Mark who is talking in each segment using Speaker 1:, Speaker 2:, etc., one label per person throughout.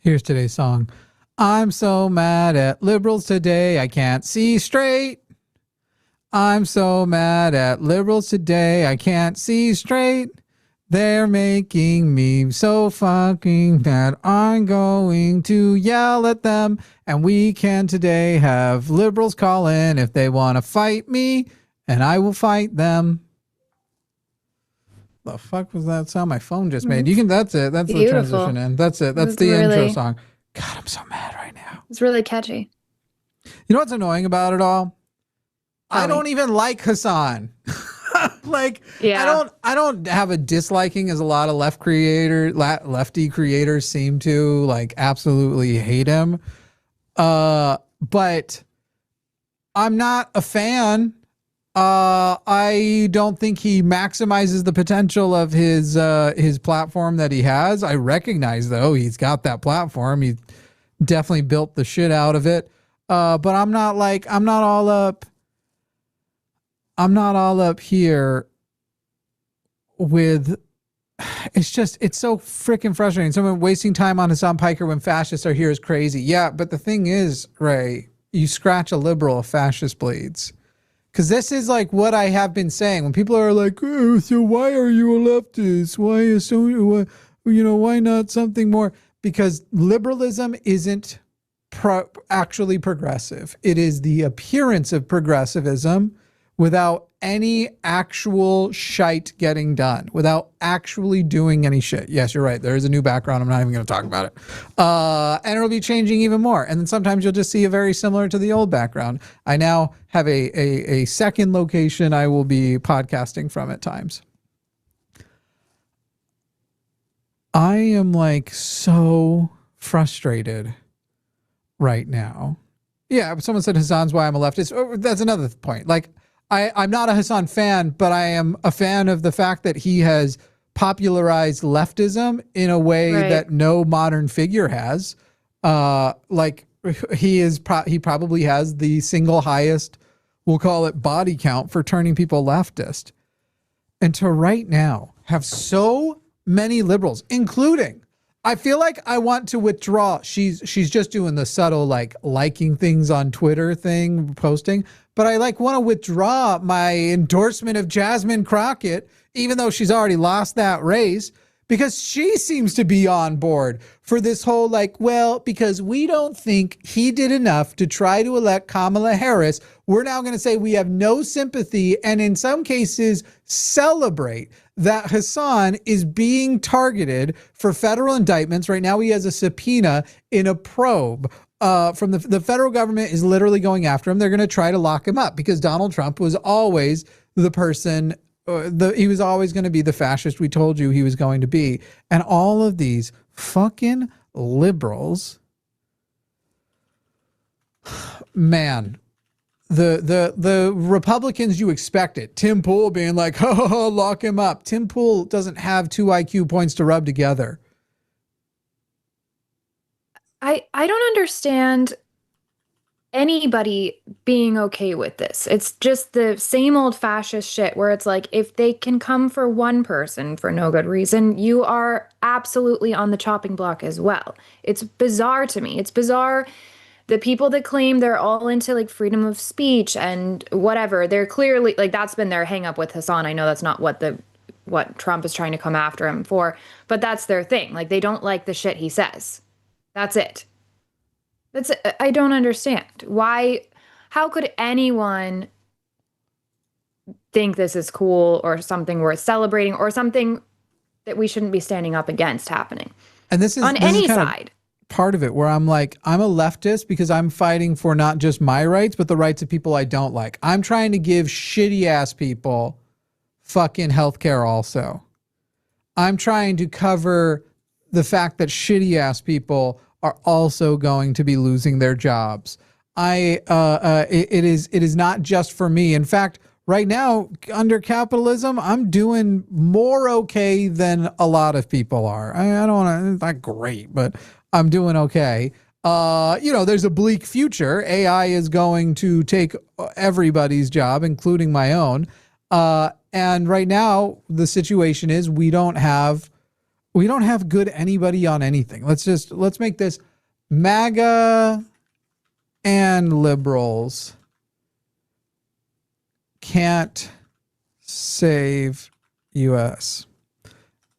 Speaker 1: Here's today's song. I'm so mad at liberals today, I can't see straight. I'm so mad at liberals today, I can't see straight. They're making me so fucking mad. I'm going to yell at them. And we can today have liberals call in if they want to fight me, and I will fight them. The fuck was that sound my phone just made? You can. That's it. That's beautiful. The transition in. That's it. That's the intro song. God, I'm so mad right now.
Speaker 2: It's really catchy.
Speaker 1: You know what's annoying about it all? I don't even like Hassan. Like, yeah. I don't have a disliking as a lot of lefty creators seem to, like, absolutely hate him. But I'm not a fan. I don't think he maximizes the potential of his platform that he has. I recognize, though, he's got that platform. He definitely built the shit out of it. But I'm not all up here with, it's so freaking frustrating. Someone wasting time on Hassan Piker when fascists are here is crazy. Yeah, but the thing is, Ray, you scratch a liberal, a fascist bleeds. Because this is like what I have been saying. When people are like, oh, so why are you a leftist? Why not something more? Because liberalism isn't actually progressive. It is the appearance of progressivism without any actual shite getting done, without actually doing any shit. Yes, you're right. There is a new background. I'm not even going to talk about it. And it'll be changing even more. And then sometimes you'll just see a very similar to the old background. I now have a second location I will be podcasting from at times. I am like so frustrated right now. Yeah, someone said Hassan's why I'm a leftist. Oh, that's another point. Like, I'm not a Hassan fan, but I am a fan of the fact that he has popularized leftism in a way that no modern figure has. Like he probably has the single highest, we'll call it, body count for turning people leftist. And to right now have so many liberals, including, I feel like I want to withdraw. She's just doing the subtle, like, liking things on Twitter thing, posting. But I want to withdraw my endorsement of Jasmine Crockett, even though she's already lost that race, because she seems to be on board for this whole, because we don't think he did enough to try to elect Kamala Harris, we're now going to say we have no sympathy and in some cases celebrate that Hassan is being targeted for federal indictments. Right now he has a subpoena in a probe from the federal government is literally going after him. They're going to try to lock him up because Donald Trump was always the person, he was always going to be the fascist we told you he was going to be. And all of these fucking liberals, man, the Republicans you expected, Tim Pool being like, oh, lock him up. Tim Pool doesn't have 2 IQ points to rub together.
Speaker 2: I don't understand anybody being okay with this. It's just the same old fascist shit where it's like, if they can come for one person for no good reason, you are absolutely on the chopping block as well. It's bizarre to me. It's bizarre. The people that claim they're all into like freedom of speech and whatever, they're clearly like, that's been their hang up with Hassan. I know that's not what Trump is trying to come after him for, but that's their thing. Like, they don't like the shit he says. That's it. I don't understand why. How could anyone think this is cool or something worth celebrating or something that we shouldn't be standing up against happening?
Speaker 1: And this is
Speaker 2: on any side.
Speaker 1: Part of it where I'm like, I'm a leftist because I'm fighting for not just my rights, but the rights of people I don't like. I'm trying to give shitty ass people fucking healthcare also. I'm trying to cover the fact that shitty ass people are also going to be losing their jobs. It is not just for me. In fact, right now under capitalism, I'm doing more okay than a lot of people are. I don't want to, it's not great, but I'm doing okay. There's a bleak future. AI is going to take everybody's job, including my own. And right now the situation is we don't have We don't have good anybody on anything. Let's make this MAGA and liberals can't save US.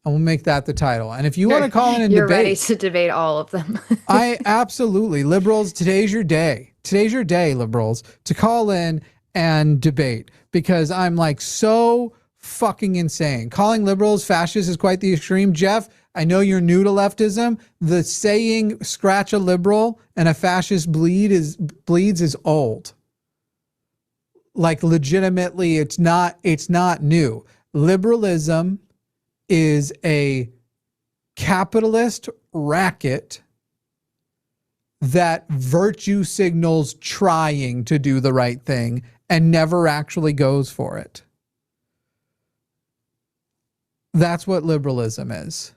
Speaker 1: And we'll make that the title. And if you want to call in and
Speaker 2: you're
Speaker 1: debate,
Speaker 2: ready to debate all of them.
Speaker 1: I absolutely, liberals, today's your day. Today's your day, liberals, to call in and debate, because I'm like so fucking insane. Calling liberals fascist is quite the extreme. Jeff, I know you're new to leftism. The saying scratch a liberal and a fascist bleeds is old. Like legitimately, it's not new. Liberalism is a capitalist racket that virtue signals trying to do the right thing and never actually goes for it. That's what liberalism is.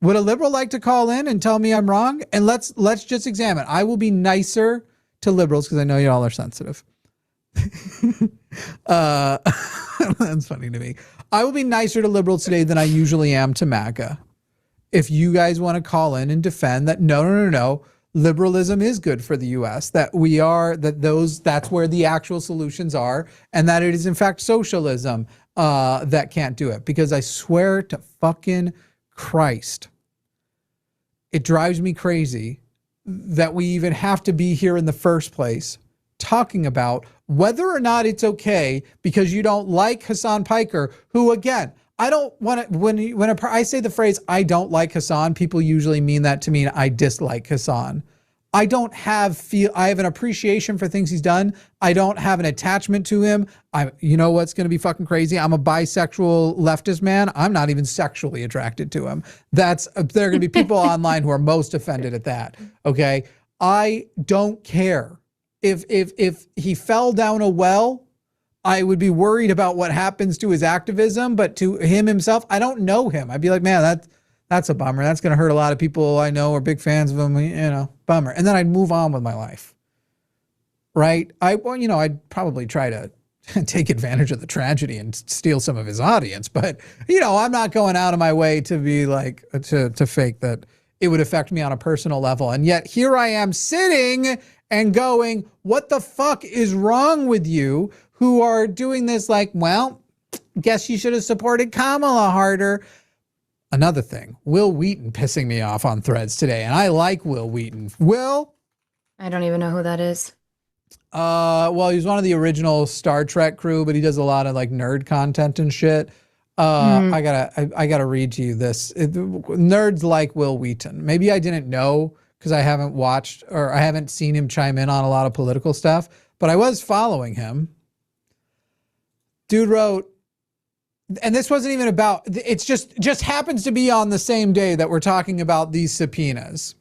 Speaker 1: Would a liberal like to call in and tell me I'm wrong? And let's just examine. I will be nicer to liberals because I know you all are sensitive. That's funny to me. I will be nicer to liberals today than I usually am to MAGA. If you guys want to call in and defend that, no, liberalism is good for the US, that's where the actual solutions are, and that it is in fact socialism that can't do it. Because I swear to fucking Christ, it drives me crazy that we even have to be here in the first place talking about whether or not it's okay because you don't like Hassan Piker, who, again, I don't want to, when I say the phrase, I don't like Hassan, people usually mean that to mean I dislike Hassan. I have an appreciation for things he's done. I don't have an attachment to him. You know what's going to be fucking crazy? I'm a bisexual leftist man. I'm not even sexually attracted to him. There are going to be people online who are most offended at that. Okay. I don't care. If he fell down a well, I would be worried about what happens to his activism, but to him himself, I don't know him. I'd be like, man, that's a bummer. That's going to hurt a lot of people I know are big fans of him, bummer. And then I'd move on with my life. Right? I'd probably try to take advantage of the tragedy and steal some of his audience, but I'm not going out of my way to be like, to fake that it would affect me on a personal level. And yet here I am sitting and going, what the fuck is wrong with you who are doing this? Like, well, guess you should have supported Kamala harder. Another thing, Will Wheaton pissing me off on threads today. And I like Will Wheaton. Will?
Speaker 2: I don't even know who that is.
Speaker 1: Well, he's one of the original Star Trek crew, but he does a lot of like nerd content and shit. I gotta read to you this. Nerds like Will Wheaton. Maybe I didn't know because I haven't watched or I haven't seen him chime in on a lot of political stuff, but I was following him. Dude wrote, and this wasn't even about, it's just happens to be on the same day that we're talking about these subpoenas.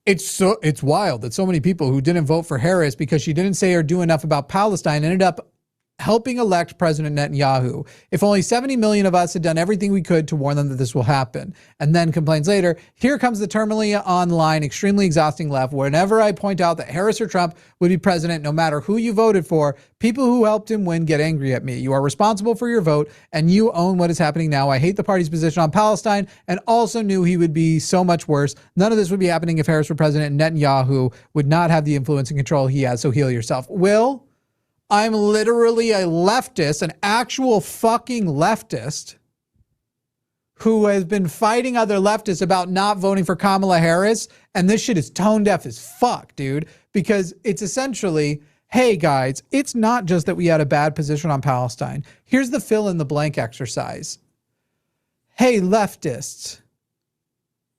Speaker 1: It's wild that so many people who didn't vote for Harris because she didn't say or do enough about Palestine ended up helping elect President Netanyahu. If only 70 million of us had done everything we could to warn them that this will happen. And then complains later, here comes the terminally online, extremely exhausting left. Whenever I point out that Harris or Trump would be president, no matter who you voted for, people who helped him win get angry at me. You are responsible for your vote and you own what is happening now. I hate the party's position on Palestine and also knew he would be so much worse. None of this would be happening if Harris were president and Netanyahu would not have the influence and control he has. So heal yourself. Will? I'm literally a leftist, an actual fucking leftist who has been fighting other leftists about not voting for Kamala Harris. And this shit is tone deaf as fuck, dude, because it's essentially, hey guys, it's not just that we had a bad position on Palestine. Here's the fill in the blank exercise. Hey leftists,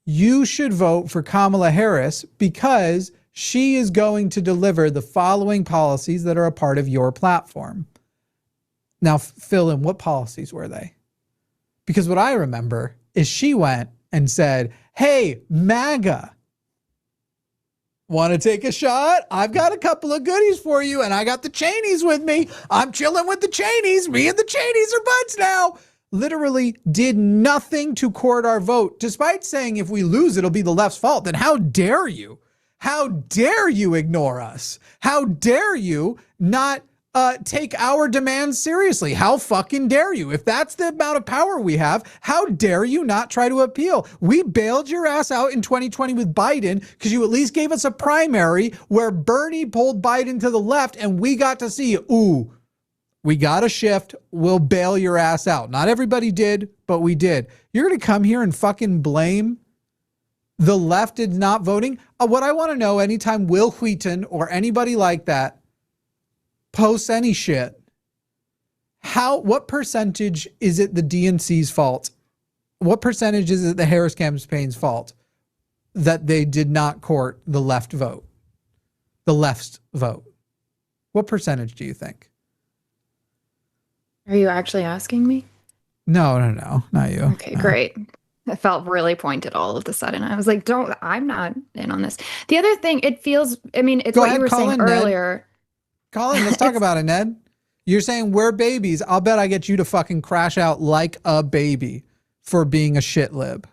Speaker 1: you should vote for Kamala Harris because she is going to deliver the following policies that are a part of your platform. Now, fill in, what policies were they? Because what I remember is she went and said, hey, MAGA, want to take a shot? I've got a couple of goodies for you, and I got the Cheneys with me. I'm chilling with the Cheneys. Me and the Cheneys are buds now. Literally did nothing to court our vote, despite saying if we lose, it'll be the left's fault. Then how dare you? How dare you ignore us? How dare you not take our demands seriously. How fucking dare you? If that's the amount of power we have, how dare you not try to appeal? We bailed your ass out in 2020 with Biden because you at least gave us a primary where Bernie pulled Biden to the left and we got to see, ooh, we got a shift. We'll bail your ass out. Not everybody did, but we did. You're going to come here and fucking blame the left is not voting? What I want to know, anytime Will Wheaton or anybody like that posts any shit, what percentage is it the DNC's fault? What percentage is it the Harris campaign's fault that they did not court the left vote? The left's vote. What percentage do you think?
Speaker 2: Are you actually asking me?
Speaker 1: No, not you.
Speaker 2: Okay, great. I felt really pointed all of a sudden. I was like, I'm not in on this. The other thing, it's what you were saying earlier.
Speaker 1: Colin, let's talk about it, Ned. You're saying we're babies. I'll bet I get you to fucking crash out like a baby for being a shit lib.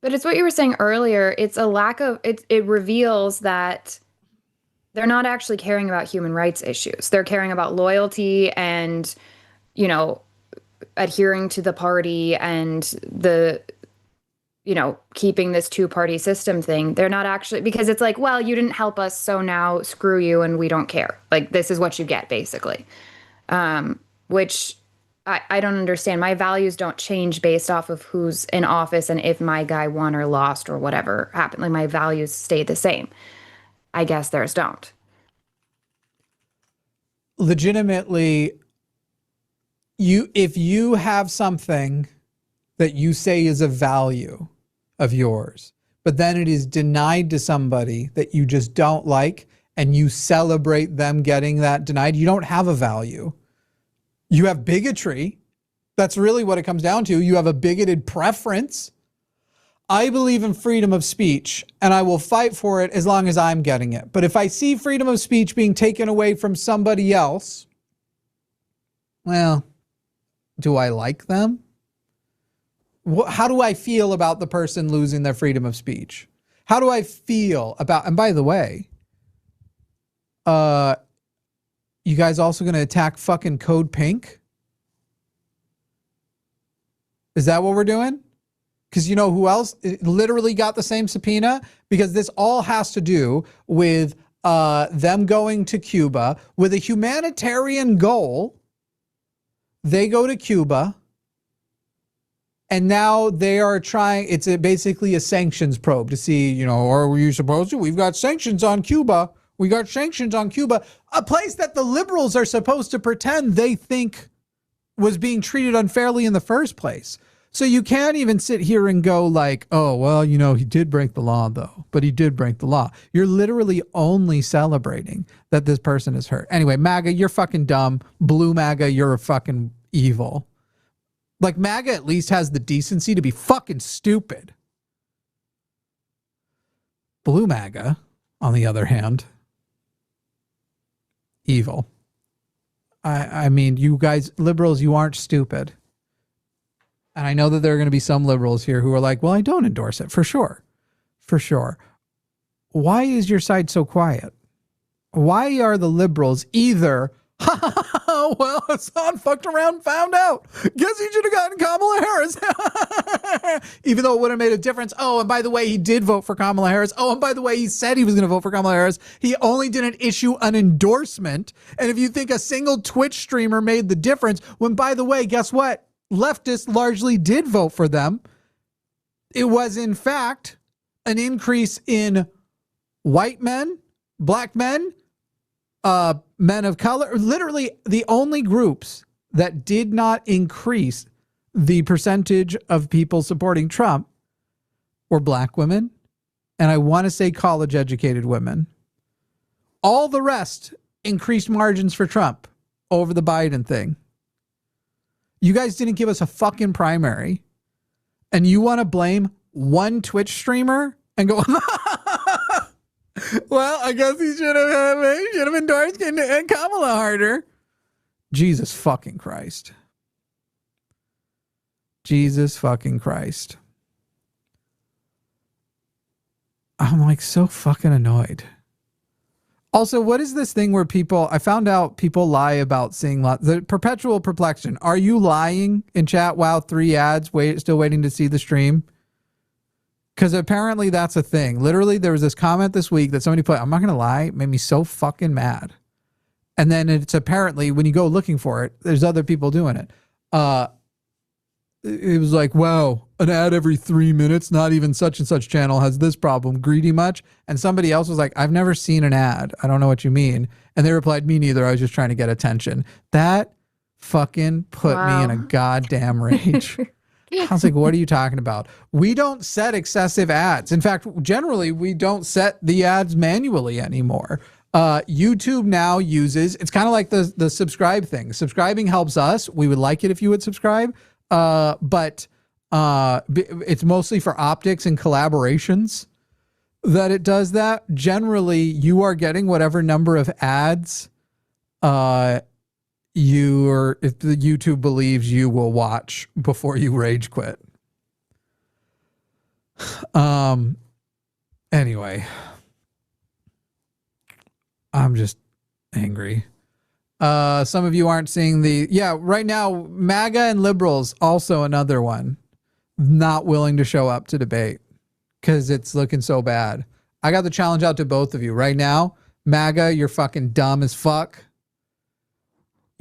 Speaker 2: But it's what you were saying earlier. It's a lack of, it reveals that they're not actually caring about human rights issues. They're caring about loyalty and, adhering to the party and the, keeping this two-party system thing. They're not actually, because it's like, well, you didn't help us, so now screw you and we don't care. Like, this is what you get, basically. Which I don't understand. My values don't change based off of who's in office and if my guy won or lost or whatever happened. Like, my values stay the same. I guess theirs don't.
Speaker 1: Legitimately, if you have something that you say is a value of yours, but then it is denied to somebody that you just don't like, and you celebrate them getting that denied, you don't have a value. You have bigotry. That's really what it comes down to. You have a bigoted preference. I believe in freedom of speech, and I will fight for it as long as I'm getting it. But if I see freedom of speech being taken away from somebody else, well, do I like them? How do I feel about the person losing their freedom of speech? How do I feel about, and by the way, you guys also going to attack fucking Code Pink? Is that what we're doing? Because you know who else literally got the same subpoena? Because this all has to do with them going to Cuba with a humanitarian goal. They go to Cuba, and now they are trying, it's basically a sanctions probe to see, are you supposed to? We've got sanctions on Cuba. We got sanctions on Cuba, a place that the liberals are supposed to pretend they think was being treated unfairly in the first place. So you can't even sit here and go like, oh, well, he did break the law, though. But he did break the law. You're literally only celebrating that this person is hurt. Anyway, MAGA, you're fucking dumb. Blue MAGA, you're fucking evil. Like, MAGA at least has the decency to be fucking stupid. Blue MAGA, on the other hand, evil. I mean, you guys, liberals, you aren't stupid. And I know that there are going to be some liberals here who are like, well, I don't endorse it. For sure. For sure. Why is your side so quiet? Why are the liberals either, well, Hassan fucked around and found out. Guess he should have gotten Kamala Harris. Even though it would have made a difference. Oh, and by the way, he did vote for Kamala Harris. Oh, and by the way, he said he was going to vote for Kamala Harris. He only didn't issue an endorsement. And if you think a single Twitch streamer made the difference, when, by the way, guess what? Leftists largely did vote for them. It was, in fact, an increase in white men, black men, men of color. Literally, the only groups that did not increase the percentage of people supporting Trump were black women, and I want to say college-educated women. All the rest increased margins for Trump over the Biden thing. You guys didn't give us a fucking primary, and you want to blame one Twitch streamer and go, well, I guess he should have endorsed Kamala harder. Jesus fucking Christ. Jesus fucking Christ. I'm like so fucking annoyed. Also, what is this thing where I found out people lie about seeing the perpetual perplexion. Are you lying in chat? Wow, 3 ads, still waiting to see the stream. Because apparently that's a thing. Literally, there was this comment this week that somebody put, I'm not going to lie, it made me so fucking mad. And then it's apparently, when you go looking for it, there's other people doing it. It was like, wow, an ad every 3 minutes, not even such and such channel has this problem. Greedy much? And somebody else was like, I've never seen an ad. I don't know what you mean. And they replied, me neither. I was just trying to get attention. That fucking put me in a goddamn rage. I was like, what are you talking about? We don't set excessive ads. In fact, generally, we don't set the ads manually anymore. YouTube now uses, it's kind of like the subscribe thing. Subscribing helps us. We would like it if you would subscribe. But it's mostly for optics and collaborations that it does that. Generally, you are getting whatever number of ads if the YouTube believes you will watch before you rage quit. Anyway, I'm just angry. Some of you aren't seeing right now, MAGA and liberals, also another one, not willing to show up to debate because it's looking so bad. I got the challenge out to both of you right now. MAGA, you're fucking dumb as fuck.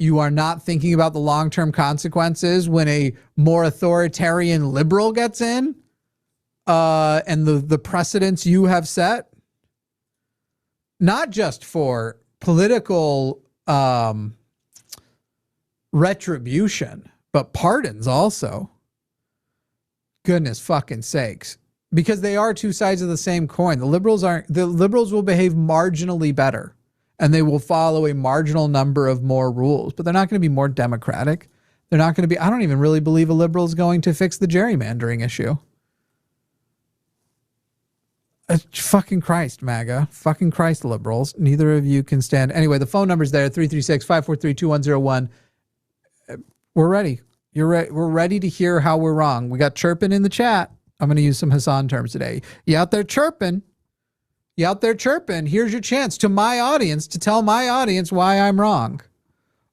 Speaker 1: You are not thinking about the long-term consequences when a more authoritarian liberal gets in, and the precedents you have set, not just for political retribution, but pardons also. Goodness fucking sakes. Because they are two sides of the same coin. The liberals will behave marginally better, and they will follow a marginal number of more rules, but they're not going to be more democratic. They're not going to be, I don't even really believe a liberal is going to fix the gerrymandering issue. Fucking Christ, MAGA. Fucking Christ, liberals. Neither of you can stand. Anyway, the phone number's there, 336-543-2101. We're ready. We're ready to hear how we're wrong. We got chirping in the chat. I'm going to use some Hassan terms today. You out there chirping? You out there chirping? Here's your chance to my audience to tell my audience why I'm wrong.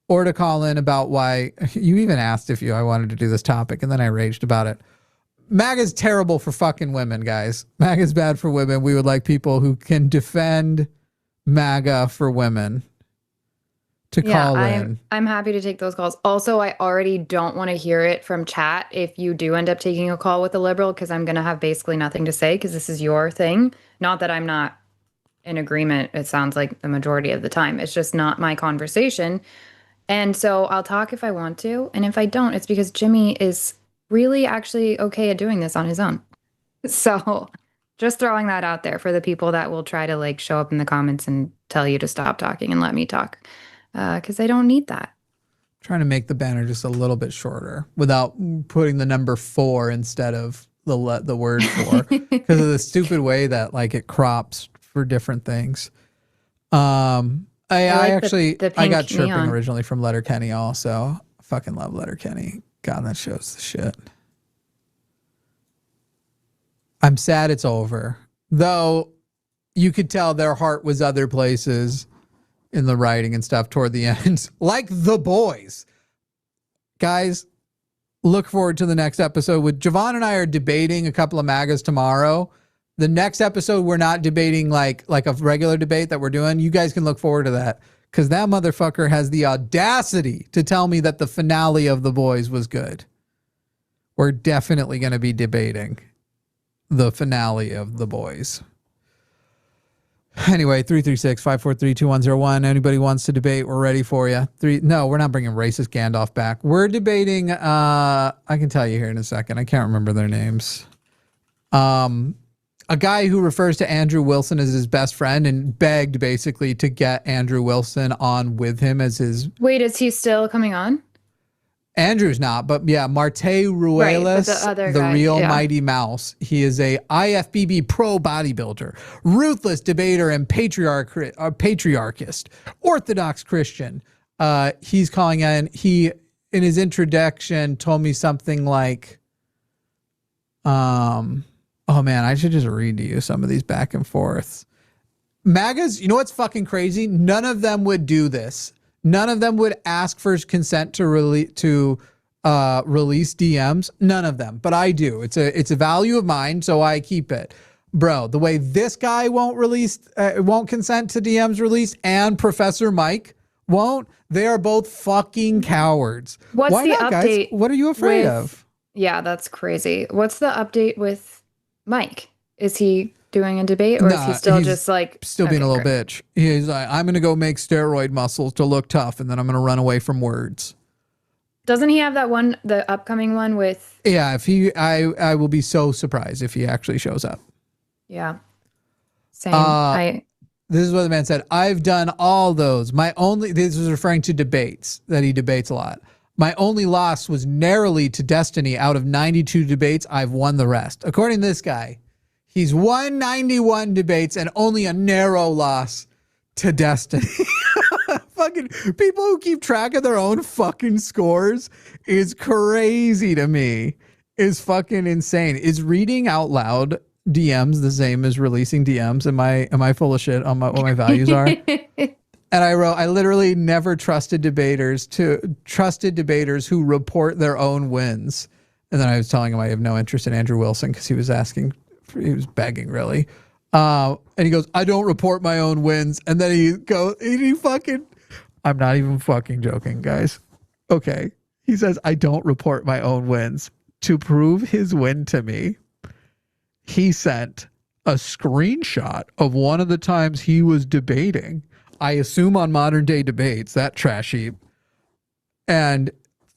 Speaker 1: Or to call in about why you even asked if I wanted to do this topic, and then I raged about it. MAGA's terrible for fucking women, guys. MAGA's bad for women. We would like people who can defend MAGA for women to call in.
Speaker 2: I'm happy to take those calls. Also, I already don't want to hear it from chat if you do end up taking a call with a liberal, because I'm going to have basically nothing to say because this is your thing. Not that I'm not in agreement. It sounds like the majority of the time. It's just not my conversation. And so I'll talk if I want to. And if I don't, it's because Jimmy is really actually okay at doing this on his own. So just throwing that out there for the people that will try to like show up in the comments and tell you to stop talking and let me talk, because I don't need that.
Speaker 1: Trying to make the banner just a little bit shorter without putting the number 4 instead of the word 4 because of the stupid way that like it crops for different things. I got chirping neon originally from Letterkenny also. I fucking love Letterkenny. God, that show's the shit. I'm sad it's over. Though you could tell their heart was other places in the writing and stuff toward the end. Like The Boys. Guys, look forward to the next episode. With Javon and I are debating a couple of MAGAs tomorrow. The next episode, we're not debating like a regular debate that we're doing. You guys can look forward to that. Because that motherfucker has the audacity to tell me that the finale of The Boys was good. We're definitely going to be debating the finale of The Boys. Anyway, 336-543-2101. Anybody wants to debate, we're ready for you. No, we're not bringing racist Gandalf back. We're debating, I can tell you here in a second. I can't remember their names. A guy who refers to Andrew Wilson as his best friend and begged basically to get Andrew Wilson on with him as his...
Speaker 2: Wait, is he still coming on?
Speaker 1: Andrew's not, but yeah, Marte Ruelas, right, the real Mighty Mouse. He is a IFBB pro bodybuilder, ruthless debater and patriarchist, Orthodox Christian. He's calling in. He, in his introduction, told me something like, oh man, I should just read to you some of these back and forths. MAGAs, you know what's fucking crazy? None of them would do this. None of them would ask for consent to release DMs. None of them, but I do. It's a value of mine, so I keep it. Bro, the way this guy won't consent to DMs released, and Professor Mike won't. They are both fucking cowards.
Speaker 2: What's
Speaker 1: Why
Speaker 2: the
Speaker 1: not,
Speaker 2: update?
Speaker 1: Guys? What are you afraid of?
Speaker 2: Yeah, that's crazy. What's the update with Mike? Is he doing a debate, or is he still just like
Speaker 1: still being a little bitch? He's like, I'm gonna go make steroid muscles to look tough, and then I'm gonna run away from words.
Speaker 2: Doesn't he have that one, the upcoming one with?
Speaker 1: Yeah, I will be so surprised if he actually shows up.
Speaker 2: Yeah, same.
Speaker 1: This is what the man said. I've done all those. This was referring to debates, that he debates a lot. My only loss was narrowly to Destiny. Out of 92 debates, I've won the rest. According to this guy, he's won 91 debates and only a narrow loss to Destiny. Fucking people who keep track of their own fucking scores is crazy to me. Is fucking insane. Is reading out loud DMs the same as releasing DMs? Am I full of shit on what my values are? And I wrote, I literally never trusted debaters who report their own wins. And then I was telling him I have no interest in Andrew Wilson because he was begging really. And he goes, I don't report my own wins. And then I'm not even fucking joking, guys. Okay. He says, I don't report my own wins. To prove his win to me, he sent a screenshot of one of the times he was debating. I assume on Modern Day Debates, that trash heap. And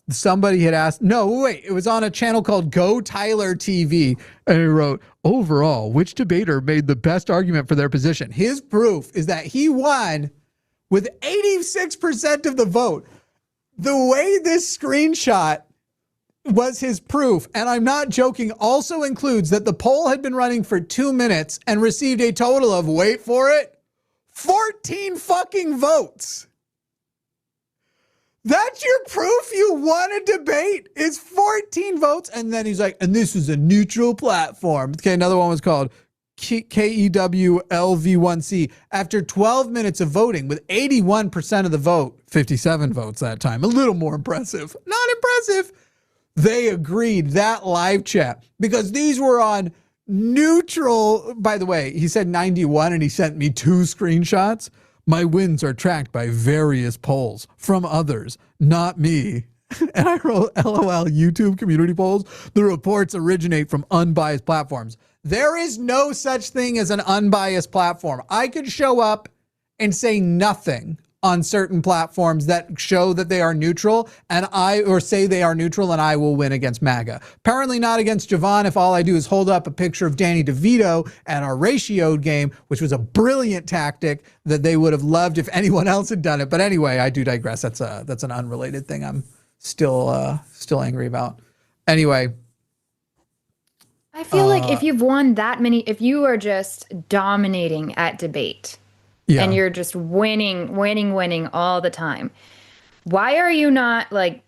Speaker 1: somebody had asked, it was on a channel called Go Tyler TV. And he wrote, overall, which debater made the best argument for their position? His proof is that he won with 86% of the vote. The way this screenshot was his proof, and I'm not joking, also includes that the poll had been running for 2 minutes and received a total of, wait for it, 14 fucking votes. That's your proof you won a debate, is 14 votes. And then he's like, and this was a neutral platform. Okay, another one was called KEWLV1C. After 12 minutes of voting with 81% of the vote, 57 votes that time, a little more impressive. Not impressive. They agreed, that live chat, because these were on neutral. By the way, he said 91 and he sent me 2 screenshots. My wins are tracked by various polls from others, not me. And I wrote, LOL, YouTube community polls. The reports originate from unbiased platforms. There is no such thing as an unbiased platform. I could show up and say nothing on certain platforms that show that they are neutral, or say they are neutral, and I will win against MAGA. Apparently not against Javon if all I do is hold up a picture of Danny DeVito at our ratioed game, which was a brilliant tactic that they would have loved if anyone else had done it. But anyway, I do digress. That's an unrelated thing I'm still angry about. Anyway.
Speaker 2: I feel like if you've won that many, if you are just dominating at debate, and you're just winning all the time, why are you not like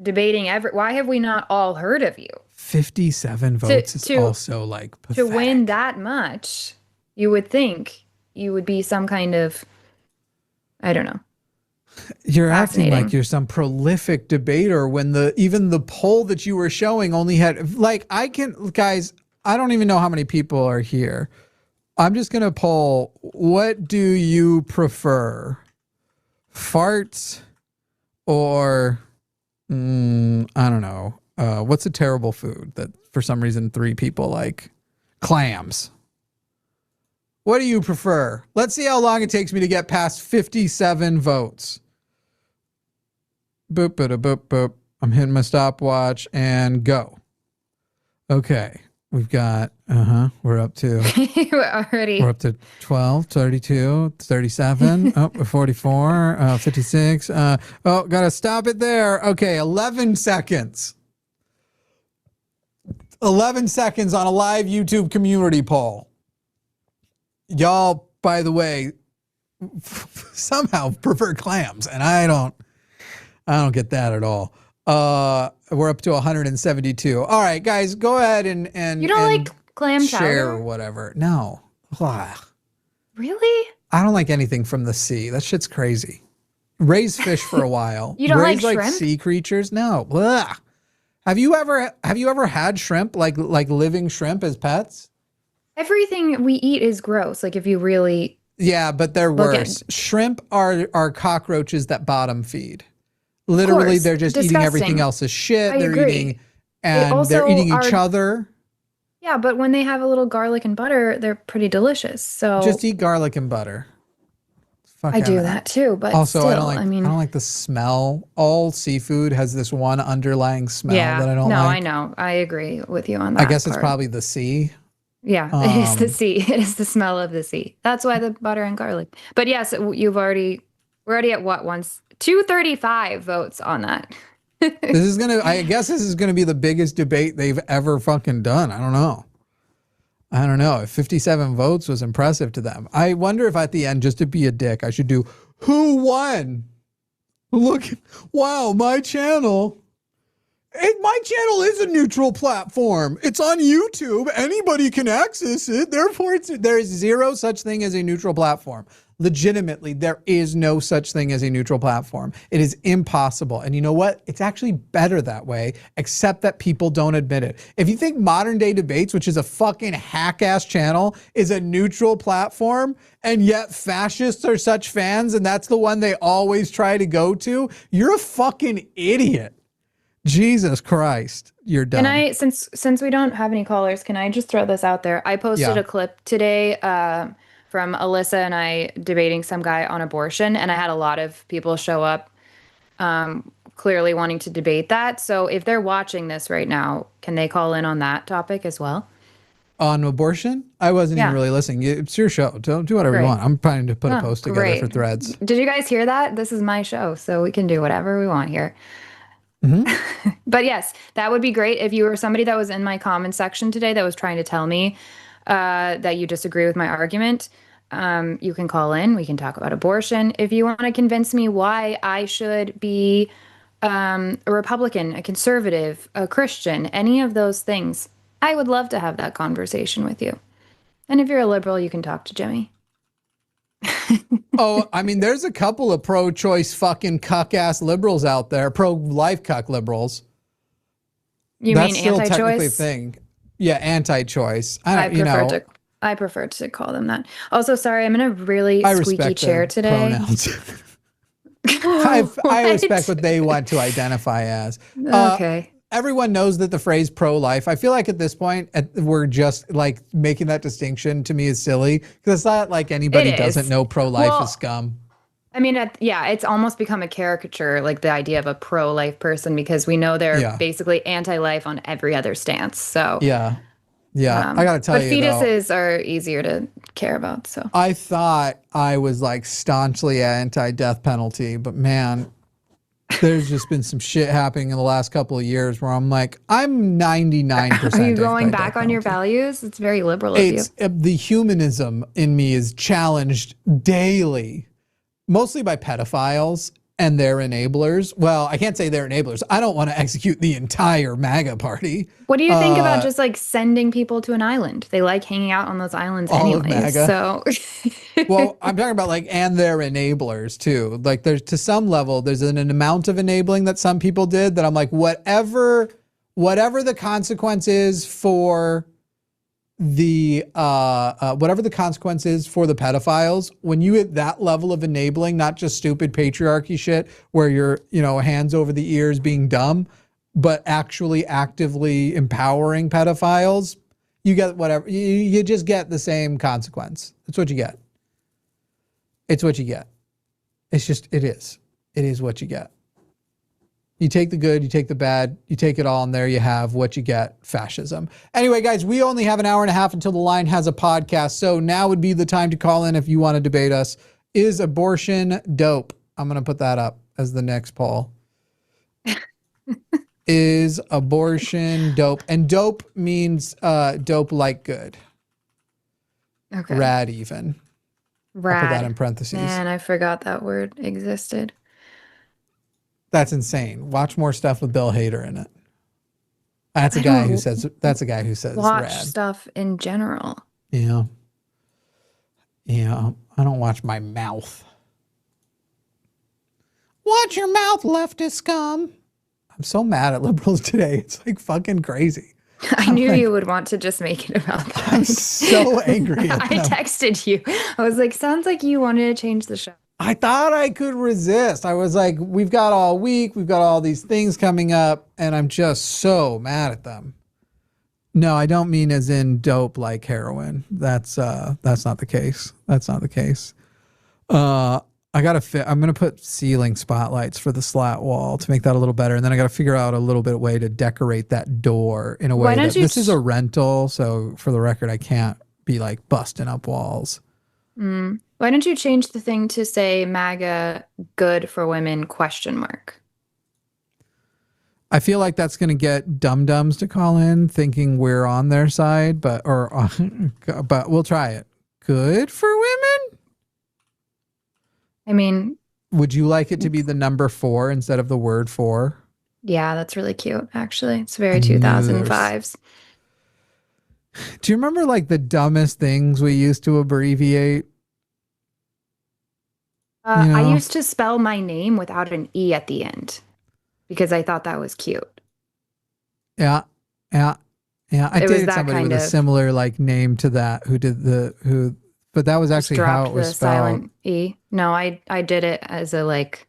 Speaker 2: debating why have we not all heard of you?
Speaker 1: 57 votes is also like pathetic.
Speaker 2: To win that much, you would think you would be some kind of, I don't know.
Speaker 1: You're acting like you're some prolific debater when even the poll that you were showing only had, guys, I don't even know how many people are here. I'm just going to poll, what do you prefer? Farts or, I don't know. What's a terrible food that for some reason 3 people like? Clams. What do you prefer? Let's see how long it takes me to get past 57 votes. Boop, boop, boop, boop. I'm hitting my stopwatch and go. Okay. We've got, we're up to, we're up to 12, 32, 37, 44, 56. Gotta stop it there. Okay, 11 seconds. 11 seconds on a live YouTube community poll. Y'all, by the way, somehow prefer clams, and I don't get that at all. We're up to 172. All right, guys, go ahead and
Speaker 2: you don't like clam
Speaker 1: share
Speaker 2: chowder
Speaker 1: or whatever. No.
Speaker 2: Really?
Speaker 1: I don't like anything from the sea. That shit's crazy. Raise fish for a while.
Speaker 2: You don't
Speaker 1: Raise
Speaker 2: like shrimp?
Speaker 1: sea creatures? No. Ugh. Have you ever had shrimp, like living shrimp as pets?
Speaker 2: Everything we eat is gross. Like if you really
Speaker 1: Yeah, but they're
Speaker 2: look
Speaker 1: worse. Shrimp are cockroaches that bottom feed.
Speaker 2: of
Speaker 1: Literally,
Speaker 2: course,
Speaker 1: they're just eating everything
Speaker 2: disgusting.
Speaker 1: else's shit.
Speaker 2: I
Speaker 1: They're
Speaker 2: agree.
Speaker 1: eating
Speaker 2: They
Speaker 1: and they're
Speaker 2: also
Speaker 1: eating each
Speaker 2: are,
Speaker 1: other.
Speaker 2: yeah, but when they have a little garlic and butter, they're pretty delicious.
Speaker 1: Just
Speaker 2: So
Speaker 1: eat garlic and butter.
Speaker 2: I
Speaker 1: Fucking.
Speaker 2: do that too, but
Speaker 1: Also,
Speaker 2: still, I
Speaker 1: I
Speaker 2: mean,
Speaker 1: don't like the smell. All seafood has this one underlying smell
Speaker 2: yeah,
Speaker 1: that I don't
Speaker 2: no, I
Speaker 1: like.
Speaker 2: know. I agree with you on
Speaker 1: I
Speaker 2: that
Speaker 1: guess it's
Speaker 2: part.
Speaker 1: probably the sea.
Speaker 2: Yeah, it is the
Speaker 1: Um,
Speaker 2: sea. It is the smell of the sea. That's why the butter and garlic. But yes, we're already at what once 235 votes on that.
Speaker 1: I guess this is gonna be the biggest debate they've ever fucking done. I don't know. I don't know. If 57 votes was impressive to them. I wonder if at the end, just to be a dick, I should do who won? Look, wow, my channel. My channel is a neutral platform. It's on YouTube. Anybody can access it. Therefore, there is zero such thing as a neutral platform. Legitimately, there is no such thing as a neutral platform. It is impossible. And you know what? It's actually better that way, except that people don't admit it. If you think Modern Day Debates, which is a fucking hack-ass channel, is a neutral platform, and yet fascists are such fans, and that's the one they always try to go to, you're a fucking idiot. Jesus Christ, you're dumb.
Speaker 2: Can I, since we don't have any callers, can I just throw this out there? I posted
Speaker 1: Yeah.
Speaker 2: a clip today from Alyssa and I debating some guy on abortion, and I had a lot of people show up clearly wanting to debate that. So if they're watching this right now, can they call in on that topic as well?
Speaker 1: On abortion? I wasn't even
Speaker 2: Yeah,
Speaker 1: really listening. It's your show. Do whatever you
Speaker 2: great.
Speaker 1: want. I'm planning to put a
Speaker 2: Oh,
Speaker 1: post together for
Speaker 2: great.
Speaker 1: Threads.
Speaker 2: Did you guys hear that? This is my show, so we can do whatever we want here.
Speaker 1: Mm-hmm.
Speaker 2: But yes, that would be great if you were somebody that was in my comment section today that was trying to tell me that you disagree with my argument. You can call in. We can talk about abortion. If you want to convince me why I should be a Republican, a conservative, a Christian, any of those things, I would love to have that conversation with you. And if you're a liberal, you can talk to Jimmy.
Speaker 1: Oh, I mean, there's a couple of pro-choice fucking cuck-ass liberals out there, pro-life cuck liberals.
Speaker 2: You
Speaker 1: That's
Speaker 2: mean
Speaker 1: still technically a
Speaker 2: anti-choice?
Speaker 1: thing. Yeah, anti-choice.
Speaker 2: I prefer to call them that. Also, sorry, I'm in a really
Speaker 1: I
Speaker 2: squeaky
Speaker 1: respect
Speaker 2: chair
Speaker 1: their
Speaker 2: today.
Speaker 1: pronouns. I respect what they want to identify as.
Speaker 2: Okay.
Speaker 1: Everyone knows that the phrase pro-life, I feel like at this point, we're just like making that distinction to me is silly because it's not like anybody
Speaker 2: It
Speaker 1: doesn't
Speaker 2: is.
Speaker 1: know pro-life
Speaker 2: Well,
Speaker 1: is scum.
Speaker 2: I mean, yeah, it's almost become a caricature, like the idea of a pro-life person, because we know they're
Speaker 1: Yeah.
Speaker 2: basically anti-life on every other stance. So,
Speaker 1: Yeah. Yeah. I got to tell
Speaker 2: but
Speaker 1: you though,
Speaker 2: fetuses are easier to care about. So,
Speaker 1: I thought I was like staunchly anti-death penalty, but man, there's just been some shit happening in the last couple of years where I'm like, I'm 99%
Speaker 2: are you going
Speaker 1: anti-death
Speaker 2: back on your
Speaker 1: penalty.
Speaker 2: values? It's very liberal of you.
Speaker 1: It's the humanism in me is challenged daily, mostly by pedophiles and their enablers. Well, I can't say they're enablers. I don't want to execute the entire MAGA party.
Speaker 2: What do you think about just like sending people to an island? They like hanging out on those islands
Speaker 1: All of
Speaker 2: anyways.
Speaker 1: MAGA.
Speaker 2: So,
Speaker 1: Well, I'm talking about like, and their enablers too. Like there's to some level, there's an amount of enabling that some people did that I'm like, whatever the consequence is for the whatever the consequence is for the pedophiles, when you hit that level of enabling, not just stupid patriarchy shit where you're, hands over the ears being dumb, but actually actively empowering pedophiles, you get whatever, you just get the same consequence. That's what you get. It's what you get. It is what you get. You take the good, you take the bad, you take it all, and there you have what you get, fascism. Anyway, guys, we only have an hour and a half until the line has a podcast, so now would be the time to call in if you want to debate us. Is abortion dope? I'm going to put that up as the next poll. Is abortion dope? And dope means dope like good.
Speaker 2: okay.
Speaker 1: Rad even.
Speaker 2: Rad.
Speaker 1: I'll put that in parentheses.
Speaker 2: Man, I forgot that word existed.
Speaker 1: That's insane. Watch more stuff with Bill Hader in it. That's a guy who says
Speaker 2: Watch
Speaker 1: rad.
Speaker 2: stuff in general.
Speaker 1: Yeah. Yeah. I don't watch my mouth. Watch your mouth, leftist scum. I'm so mad at liberals today. It's like fucking crazy.
Speaker 2: I knew you would want to just make it about that.
Speaker 1: I'm so angry at them.
Speaker 2: I texted you. I was like, sounds like you wanted to change the show.
Speaker 1: I thought I could resist. I was like, we've got all week. We've got all these things coming up. And I'm just so mad at them. No, I don't mean as in dope like heroin. That's not the case. That's not the case. I'm going to put ceiling spotlights for the slat wall to make that a little better. And then I got to figure out a little bit of way to decorate that door in a way that this is a rental. So for the record, I can't be like busting up walls.
Speaker 2: Why don't you change the thing to say MAGA good for women ?
Speaker 1: I feel like that's going to get dum-dums to call in thinking we're on their side, but we'll try it. Good for women?
Speaker 2: I mean,
Speaker 1: would you like it to be the number 4 instead of the word 4?
Speaker 2: Yeah, that's really cute, actually. It's very 2005s.
Speaker 1: Do you remember like the dumbest things we used to abbreviate?
Speaker 2: I used to spell my name without an E at the end because I thought that was cute.
Speaker 1: Yeah. I dated somebody with a similar like name to that but that was actually how it was spelled.
Speaker 2: Silent E. No, I did it as a like,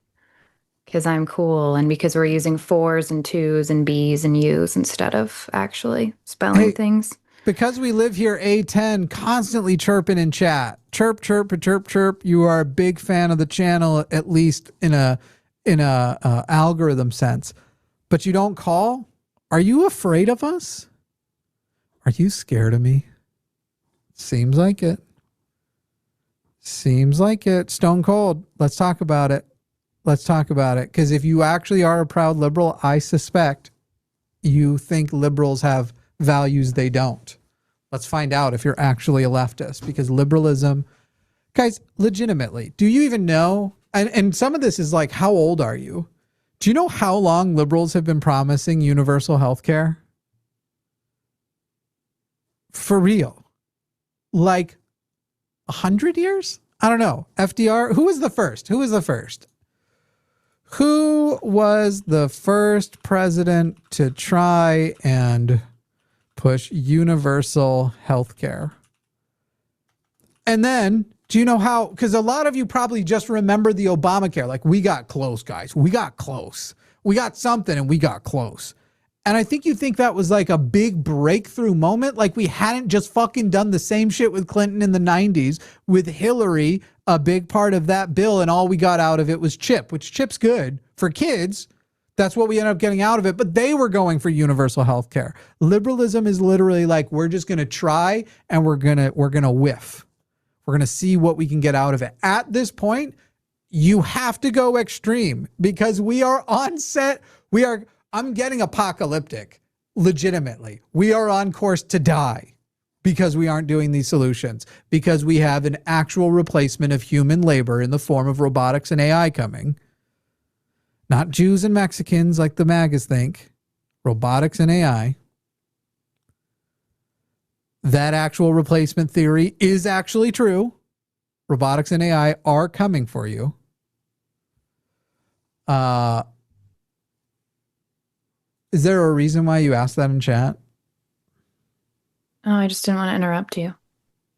Speaker 2: because I'm cool and because we're using 4s and 2s and B's and U's instead of actually spelling things.
Speaker 1: Because we live here, A10 constantly chirping in chat. Chirp, chirp, chirp, chirp. You are a big fan of the channel, at least in a algorithm sense. But you don't call? Are you afraid of us? Are you scared of me? Seems like it. Seems like it. Stone cold. Let's talk about it. Let's talk about it. Because if you actually are a proud liberal, I suspect you think liberals have values they don't. Let's find out if you're actually a leftist, because liberalism, guys, legitimately, do you even know? And some of this is like, how old are you? Do you know how long liberals have been promising universal health care? For real. Like 100 years? I don't know. FDR, who was the first? Who was the first president to try and push universal health care? And then, do you know how? Because a lot of you probably just remember the Obamacare. Like, we got close, guys. We got close. We got something and we got close. And I think you think that was like a big breakthrough moment. Like we hadn't just fucking done the same shit with Clinton in the 90s with Hillary, a big part of that bill. And all we got out of it was CHIP, which CHIP's good for kids. That's what we ended up getting out of it. But they were going for universal health care. Liberalism is literally like, we're just going to try and we're going to whiff. We're going to see what we can get out of it. At this point, you have to go extreme because we are on set. I'm getting apocalyptic, legitimately. We are on course to die because we aren't doing these solutions, because we have an actual replacement of human labor in the form of robotics and AI coming. Not Jews and Mexicans like the MAGAs think. Robotics and AI. That actual replacement theory is actually true. Robotics and AI are coming for you. Is there a reason why you asked that in chat?
Speaker 2: Oh, I just didn't want to interrupt you.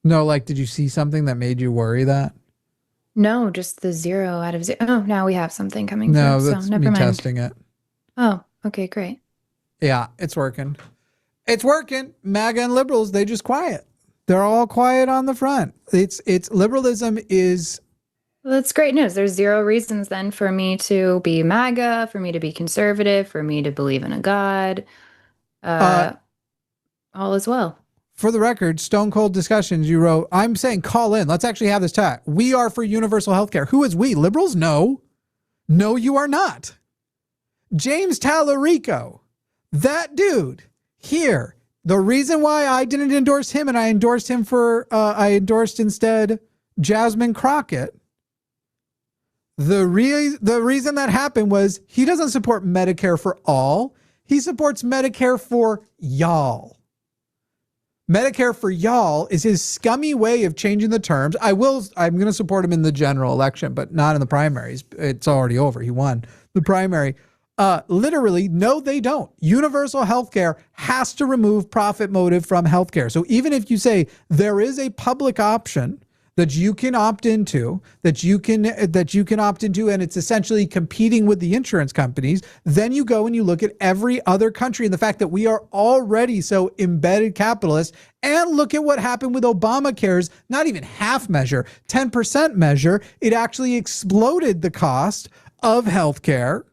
Speaker 1: No, like, did you see something that made you worry that?
Speaker 2: No, just the 0 out of 0. Oh, now we have something coming through.
Speaker 1: No, that's me testing it.
Speaker 2: Oh, okay, great.
Speaker 1: Yeah, it's working. It's working. MAGA and liberals, they just quiet. They're all quiet on the front. It's liberalism is...
Speaker 2: Well, that's great news. There's 0 reasons then for me to be MAGA, for me to be conservative, for me to believe in a God. All as well.
Speaker 1: For the record, Stone Cold Discussions, you wrote, I'm saying call in. Let's actually have this chat. We are for universal health care. Who is we? Liberals? No. No, you are not. James Tallarico, that dude here. The reason why I didn't endorse him and I endorsed him I endorsed instead Jasmine Crockett. The reason that happened was he doesn't support Medicare for all. He supports Medicare for y'all. Medicare for y'all is his scummy way of changing the terms. I'm going to support him in the general election, but not in the primaries. It's already over. He won the primary. Literally, no, they don't. Universal healthcare has to remove profit motive from healthcare. So even if you say there is a public option that you can opt into, and it's essentially competing with the insurance companies, then you go and you look at every other country and the fact that we are already so embedded capitalists, and look at what happened with Obamacare's not even half measure, 10% measure. It actually exploded the cost of healthcare,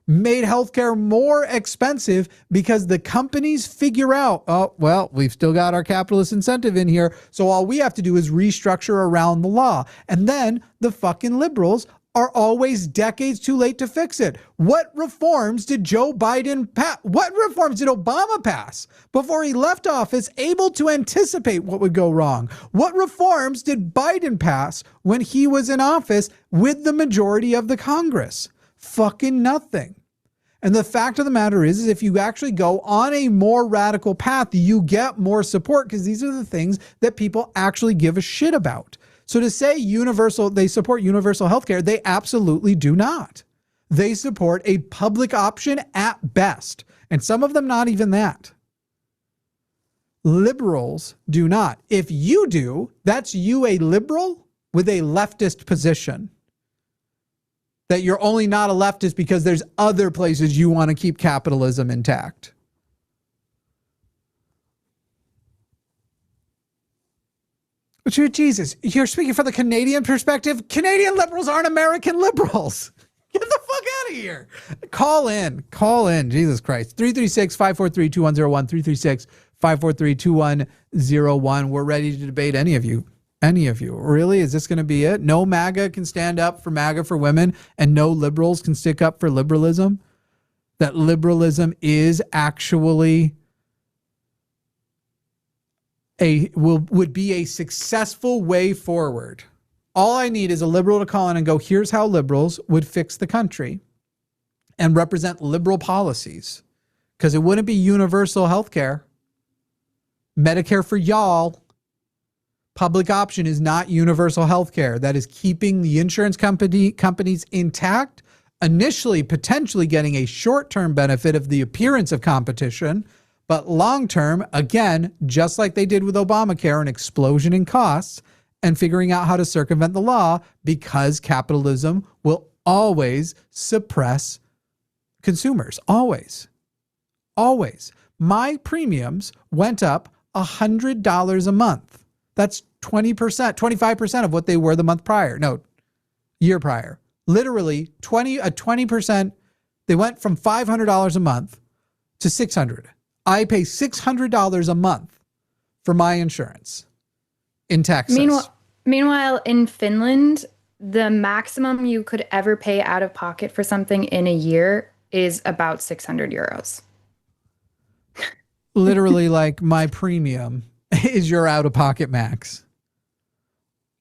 Speaker 1: made healthcare more expensive because the companies figure out, oh, well, we've still got our capitalist incentive in here, so all we have to do is restructure around the law. And then the fucking liberals are always decades too late to fix it. What reforms did Joe Biden pass? What reforms did Obama pass before he left office, able to anticipate what would go wrong? What reforms did Biden pass when he was in office with the majority of the Congress? Fucking nothing. And the fact of the matter is if you actually go on a more radical path, you get more support because these are the things that people actually give a shit about. So to say they support universal healthcare, they absolutely do not. They support a public option at best. And some of them not even that. Liberals do not. If you do, that's you a liberal with a leftist position. That you're only not a leftist because there's other places you want to keep capitalism intact. But Jesus, you're speaking from the Canadian perspective. Canadian liberals aren't American liberals. Get the fuck out of here. Call in. Jesus Christ. 336-543-2101. 336-543-2101. We're ready to debate any of you. Really? Is this going to be it? No MAGA can stand up for MAGA for women and no liberals can stick up for liberalism? That liberalism is actually would be a successful way forward. All I need is a liberal to call in and go, here's how liberals would fix the country and represent liberal policies. Because it wouldn't be universal health care. Medicare for y'all. Public option is not universal health care. That is keeping the insurance companies intact, initially potentially getting a short-term benefit of the appearance of competition, but long-term, again, just like they did with Obamacare, an explosion in costs and figuring out how to circumvent the law because capitalism will always suppress consumers. Always. My premiums went up $100 a month. That's 20%, 25% of what they were the month prior. No, year prior. Literally 20%. They went from $500 a month to $600. I pay $600 a month for my insurance in Texas.
Speaker 2: Meanwhile, in Finland, the maximum you could ever pay out of pocket for something in a year is about 600 euros.
Speaker 1: Literally, like my premium is your out-of-pocket max.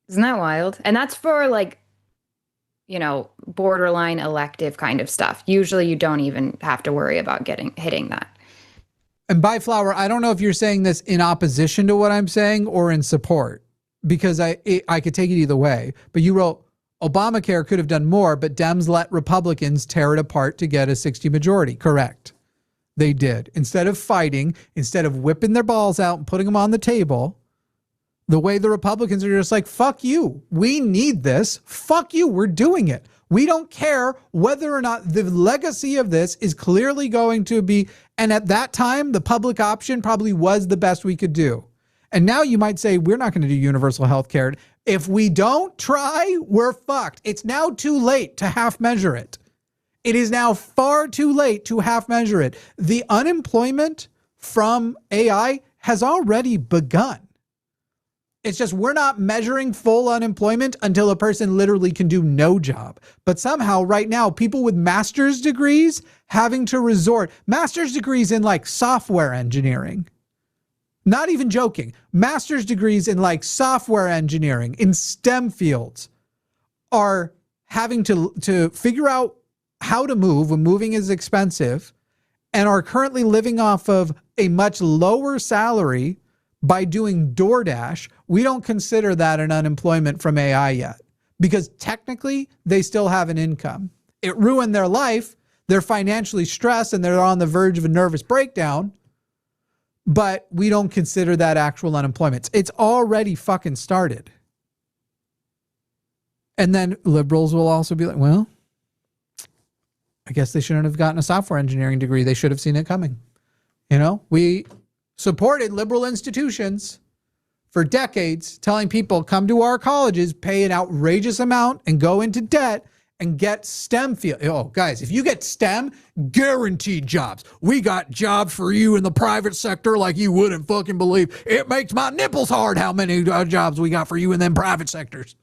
Speaker 2: Isn't that wild? And that's for borderline elective kind of stuff. Usually you don't even have to worry about hitting that.
Speaker 1: And by Flower, I don't know if you're saying this in opposition to what I'm saying or in support, because I could take it either way. But you wrote, Obamacare could have done more, but Dems let Republicans tear it apart to get a 60 majority. Correct. They did. Instead of fighting, instead of whipping their balls out and putting them on the table, the way the Republicans are just like, fuck you. We need this. Fuck you. We're doing it. We don't care whether or not the legacy of this is clearly going to be. And at that time, the public option probably was the best we could do. And now you might say, we're not going to do universal health care. If we don't try, we're fucked. It's now too late to half measure it. It is now far too late to half measure it. The unemployment from AI has already begun. It's just we're not measuring full unemployment until a person literally can do no job. But somehow right now, people with master's degrees having to resort, master's degrees in like software engineering, not even joking, master's degrees in like software engineering in STEM fields are having to figure out how to move when moving is expensive and are currently living off of a much lower salary by doing DoorDash, we don't consider that an unemployment from AI yet, because technically they still have an income. It ruined their life. They're financially stressed and they're on the verge of a nervous breakdown, but we don't consider that actual unemployment. It's already fucking started. And then liberals will also be like, well, I guess they shouldn't have gotten a software engineering degree. They should have seen it coming. You know, we supported liberal institutions for decades, telling people, come to our colleges, pay an outrageous amount and go into debt and get STEM field. Oh, guys, if you get STEM, guaranteed jobs. We got jobs for you in the private sector like you wouldn't fucking believe. It makes my nipples hard how many jobs we got for you in them private sectors.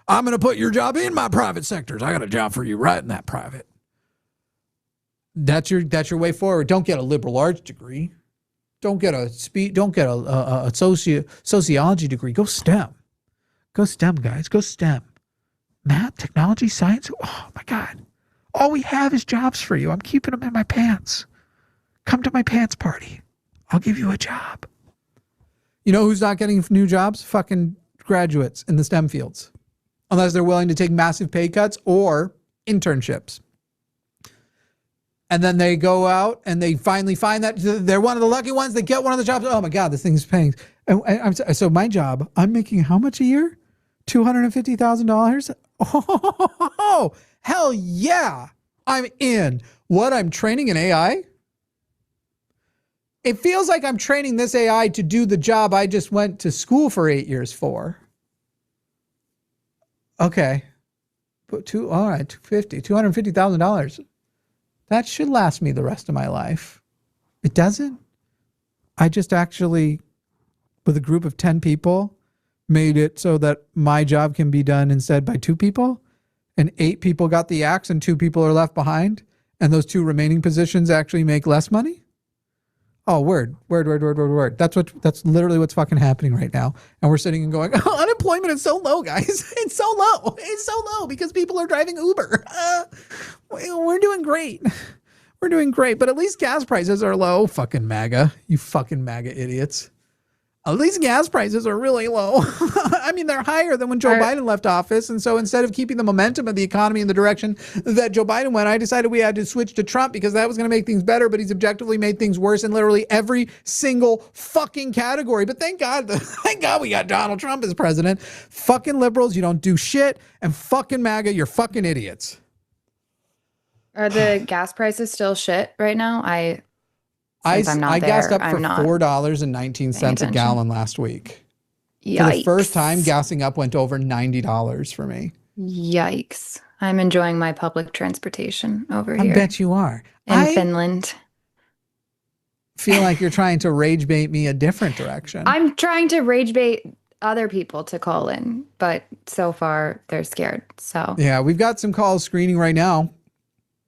Speaker 1: I'm going to put your job in my private sectors. I got a job for you right in that private. That's your way forward. Don't get a liberal arts degree. Don't get a sociology degree. Go STEM. Go STEM, guys. Go STEM. Math, technology, science. Oh my God. All we have is jobs for you. I'm keeping them in my pants. Come to my pants party. I'll give you a job. You know who's not getting new jobs? Fucking graduates in the STEM fields. Unless they're willing to take massive pay cuts or internships. And then they go out and they finally find that they're one of the lucky ones that get one of the jobs. Oh my God, this thing's paying. So my job, I'm making how much a year? $250,000? Oh, hell yeah. I'm in. What, I'm training an AI? It feels like I'm training this AI to do the job I just went to school for 8 years for. Okay. But all right, $250,000. That should last me the rest of my life. It doesn't. I just actually, with a group of 10 people, made it so that my job can be done instead by 2 people, and 8 people got the axe and 2 people are left behind, and those 2 remaining positions actually make less money. Oh, word. That's literally what's fucking happening right now. And we're sitting and going, oh, unemployment is so low, guys. It's so low. It's so low because people are driving Uber. We're doing great. We're doing great. But at least gas prices are low. Fucking MAGA. You fucking MAGA idiots. At least gas prices are really low. I mean, they're higher than when Joe Biden left office. And so instead of keeping the momentum of the economy in the direction that Joe Biden went, I decided we had to switch to Trump because that was going to make things better. But he's objectively made things worse in literally every single fucking category. But thank God we got Donald Trump as president. Fucking liberals, you don't do shit. And fucking MAGA, you're fucking idiots.
Speaker 2: Are the gas prices still shit right now? I
Speaker 1: gassed up for $4.19 a gallon last week. Yikes. For the first time, gassing up went over $90 for me.
Speaker 2: Yikes. I'm enjoying my public transportation over here.
Speaker 1: I bet you are.
Speaker 2: In Finland.
Speaker 1: Feel like you're trying to rage bait me a different direction.
Speaker 2: I'm trying to rage bait other people to call in, but so far they're scared. So
Speaker 1: yeah, we've got some calls screening right now.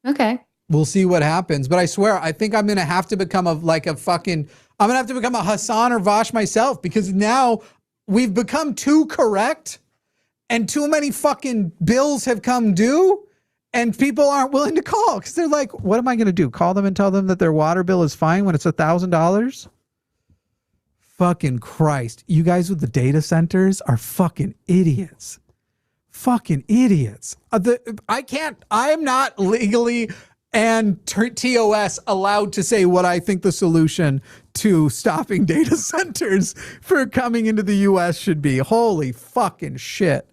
Speaker 2: Okay.
Speaker 1: We'll see what happens. But I swear, I think I'm going to have to become I'm going to have to become a Hassan or Vosh myself, because now we've become too correct and too many fucking bills have come due and people aren't willing to call because they're like, what am I going to do? Call them and tell them that their water bill is fine when it's $1,000? Fucking Christ. You guys with the data centers are fucking idiots. Fucking idiots. I am not legally and TOS allowed to say what I think the solution to stopping data centers for coming into the U.S. should be. Holy fucking shit.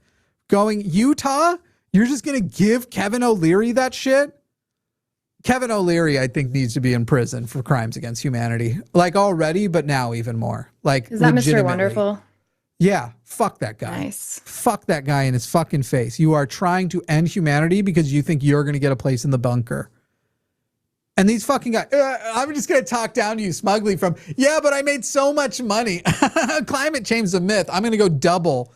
Speaker 1: Going Utah? You're just going to give Kevin O'Leary that shit? Kevin O'Leary, I think, needs to be in prison for crimes against humanity. Like already, but now even more. Like,
Speaker 2: is that Mr. Wonderful?
Speaker 1: Yeah, fuck that guy.
Speaker 2: Nice.
Speaker 1: Fuck that guy in his fucking face. You are trying to end humanity because you think you're going to get a place in the bunker. And these fucking guys, I'm just going to talk down to you smugly from, yeah, but I made so much money. Climate change is a myth. I'm going to go double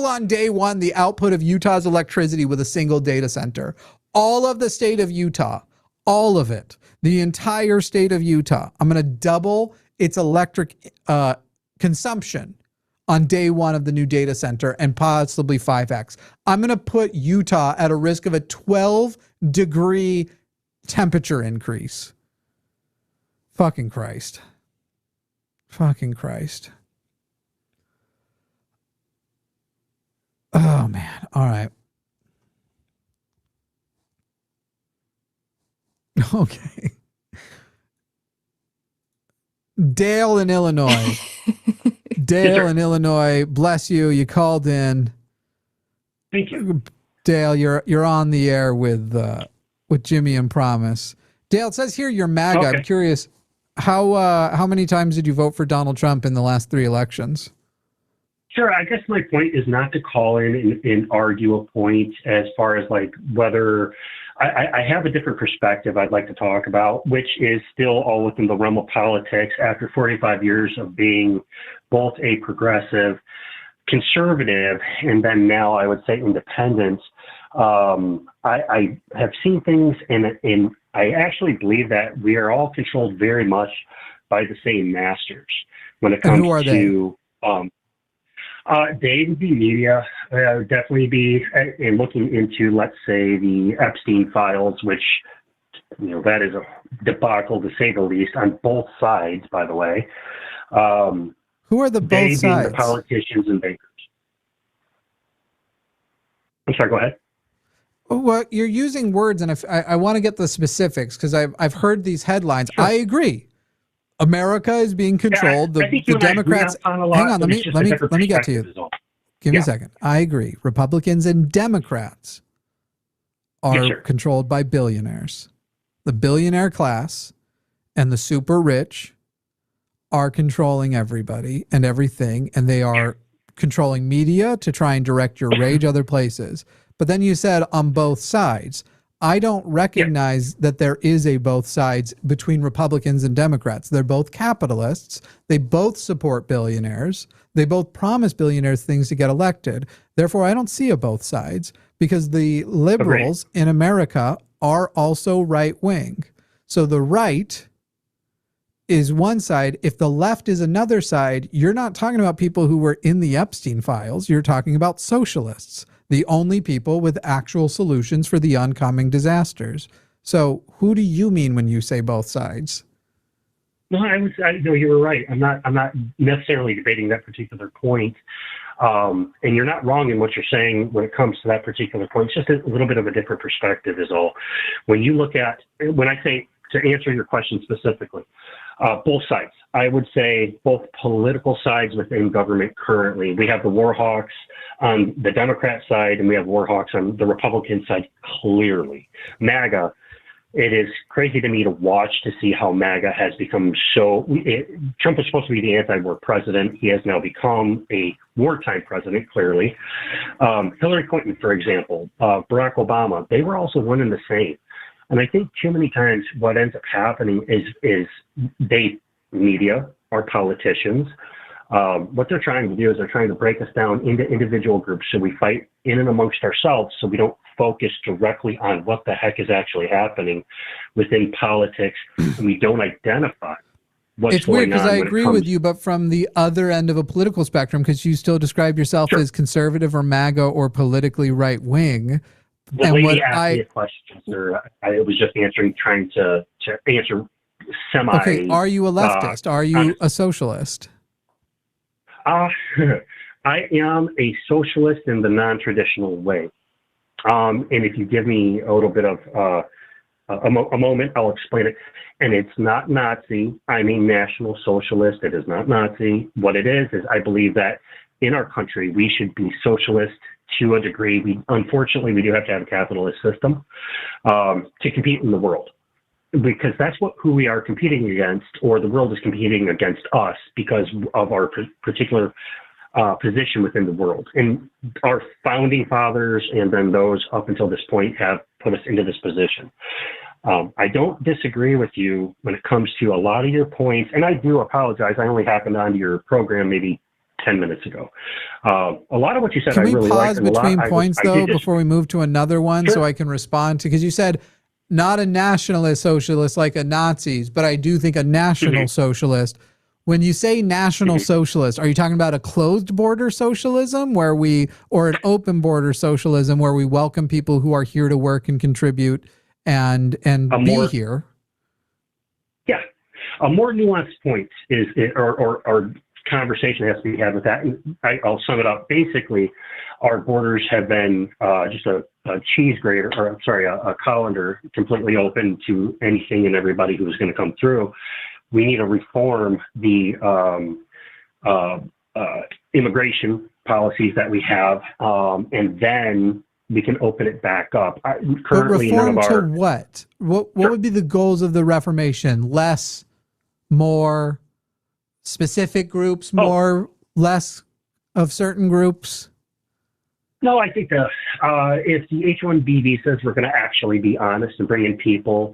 Speaker 1: on day one the output of Utah's electricity with a single data center. All of the state of Utah, all of it, the entire state of Utah. I'm going to double its electric consumption on day one of the new data center and possibly 5x. I'm going to put Utah at a risk of a 12-degree temperature increase. Fucking Christ. Fucking Christ. Oh man. All right. Okay. Dale in Illinois.
Speaker 3: Yes,
Speaker 1: Dale
Speaker 3: sir.
Speaker 1: in Illinois. Bless you. You called in.
Speaker 3: Thank you.
Speaker 1: Dale, you're on the air with Jimmy and Promise. Dale, it says here you're MAGA. I'm
Speaker 3: Okay.
Speaker 1: curious, how many times did you vote for Donald Trump in the last 3 elections?
Speaker 3: Sure. I guess my point is not to call in and argue a point as far as like whether I have a different perspective I'd like to talk about, which is still all within the realm of politics after 45 years of being both a progressive, conservative, and then now I would say independent. I have seen things, and I actually believe that we are all controlled very much by the same masters when it
Speaker 1: And
Speaker 3: comes
Speaker 1: who are they?
Speaker 3: to they would be media, would definitely be, in looking into, let's say, the Epstein files, which, that is a debacle to say the least on both sides, by the way.
Speaker 1: Who are the
Speaker 3: They
Speaker 1: both
Speaker 3: being the
Speaker 1: sides?
Speaker 3: politicians and bankers. I'm sorry, go ahead.
Speaker 1: Well, you're using words, and if I want to get the specifics because I've heard these headlines.
Speaker 3: Sure.
Speaker 1: I agree. America is being controlled.
Speaker 3: I think
Speaker 1: the
Speaker 3: you and I agree
Speaker 1: Democrats.
Speaker 3: on a lot,
Speaker 1: Hang on,
Speaker 3: but
Speaker 1: let
Speaker 3: it's
Speaker 1: me
Speaker 3: just
Speaker 1: let
Speaker 3: a
Speaker 1: me
Speaker 3: different
Speaker 1: let me get to
Speaker 3: perspective
Speaker 1: you.
Speaker 3: is all.
Speaker 1: Give me
Speaker 3: Yeah.
Speaker 1: a second. I agree. Republicans and Democrats are
Speaker 3: Yes, sir.
Speaker 1: controlled by billionaires. The billionaire class and the super rich are controlling everybody and everything, and they are controlling media to try and direct your rage other places. But then you said on both sides. I don't recognize that there is a both sides between Republicans and Democrats. They're both capitalists. They both support billionaires. They both promise billionaires things to get elected. Therefore, I don't see a both sides because the liberals in America are also right wing. So the right is one side. If the left is another side, you're not talking about people who were in the Epstein files. You're talking about socialists, the only people with actual solutions for the oncoming disasters. So who do you mean when you say both sides?
Speaker 3: No, no, you were right. I'm not necessarily debating that particular point. And you're not wrong in what you're saying when it comes to that particular point. It's just a little bit of a different perspective is all. When I say, to answer your question specifically, both sides. I would say both political sides within government currently. We have the war hawks on the Democrat side, and we have war hawks on the Republican side, clearly. MAGA, it is crazy to me to watch to see how MAGA has become Trump is supposed to be the anti-war president. He has now become a wartime president, clearly. Hillary Clinton, for example, Barack Obama, they were also one and the same. And I think too many times what ends up happening is media, our politicians, what they're trying to do is they're trying to break us down into individual groups so we fight in and amongst ourselves so we don't focus directly on what the heck is actually happening within politics and we don't identify what's
Speaker 1: it's weird
Speaker 3: going on.
Speaker 1: because I agree with you, but from the other end of a political spectrum, because you still describe yourself as conservative or MAGA or politically right wing.
Speaker 3: The lady asked me a question, sir. I was just trying to answer semi.
Speaker 1: Okay, are you a leftist? Are you a socialist?
Speaker 3: I am a socialist in the non-traditional way. And if you give me a little bit of a moment, I'll explain it. And it's not Nazi. I'm a national socialist. It is not Nazi. What it is I believe that in our country, we should be socialist to a degree. Unfortunately, we do have to have a capitalist system to compete in the world, because that's who we are competing against, or the world is competing against us because of our particular position within the world. And our founding fathers and then those up until this point have put us into this position. I don't disagree with you when it comes to a lot of your points, and I do apologize. I only happened onto your program maybe 10 minutes ago. A lot of what you said,
Speaker 1: Can
Speaker 3: I
Speaker 1: we
Speaker 3: really
Speaker 1: pause
Speaker 3: liked.
Speaker 1: between points, though, before we move to another one, so I can respond to, because you said not a nationalist socialist like a Nazis, but I do think a national socialist. When you say national socialist, are you talking about a closed border socialism or an open border socialism where we welcome people who are here to work and contribute and be here?
Speaker 3: Yeah. A more nuanced point is, or conversation has to be had with that. And I'll sum it up. Basically, our borders have been just a cheese grater, or I'm sorry, a colander, completely open to anything and everybody who is going to come through. We need to reform the immigration policies that we have, and then we can open it back up. Currently,
Speaker 1: but reform
Speaker 3: none of our,
Speaker 1: to what? What would be the goals of the Reformation? Less, more, specific groups, more, less of certain groups?
Speaker 3: No, I think if the H-1B visas were going to actually be honest and bring in people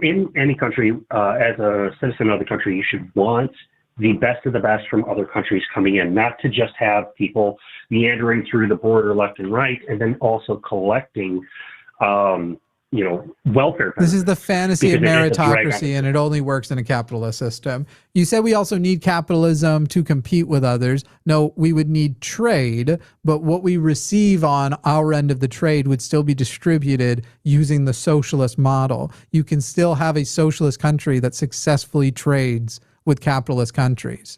Speaker 3: in any country, as a citizen of the country, you should want the best of the best from other countries coming in, not to just have people meandering through the border left and right, and then also collecting, welfare.
Speaker 1: This is the fantasy of meritocracy, and it only works in a capitalist system. You said we also need capitalism to compete with others. No, we would need trade, but what we receive on our end of the trade would still be distributed using the socialist model. You can still have a socialist country that successfully trades with capitalist countries.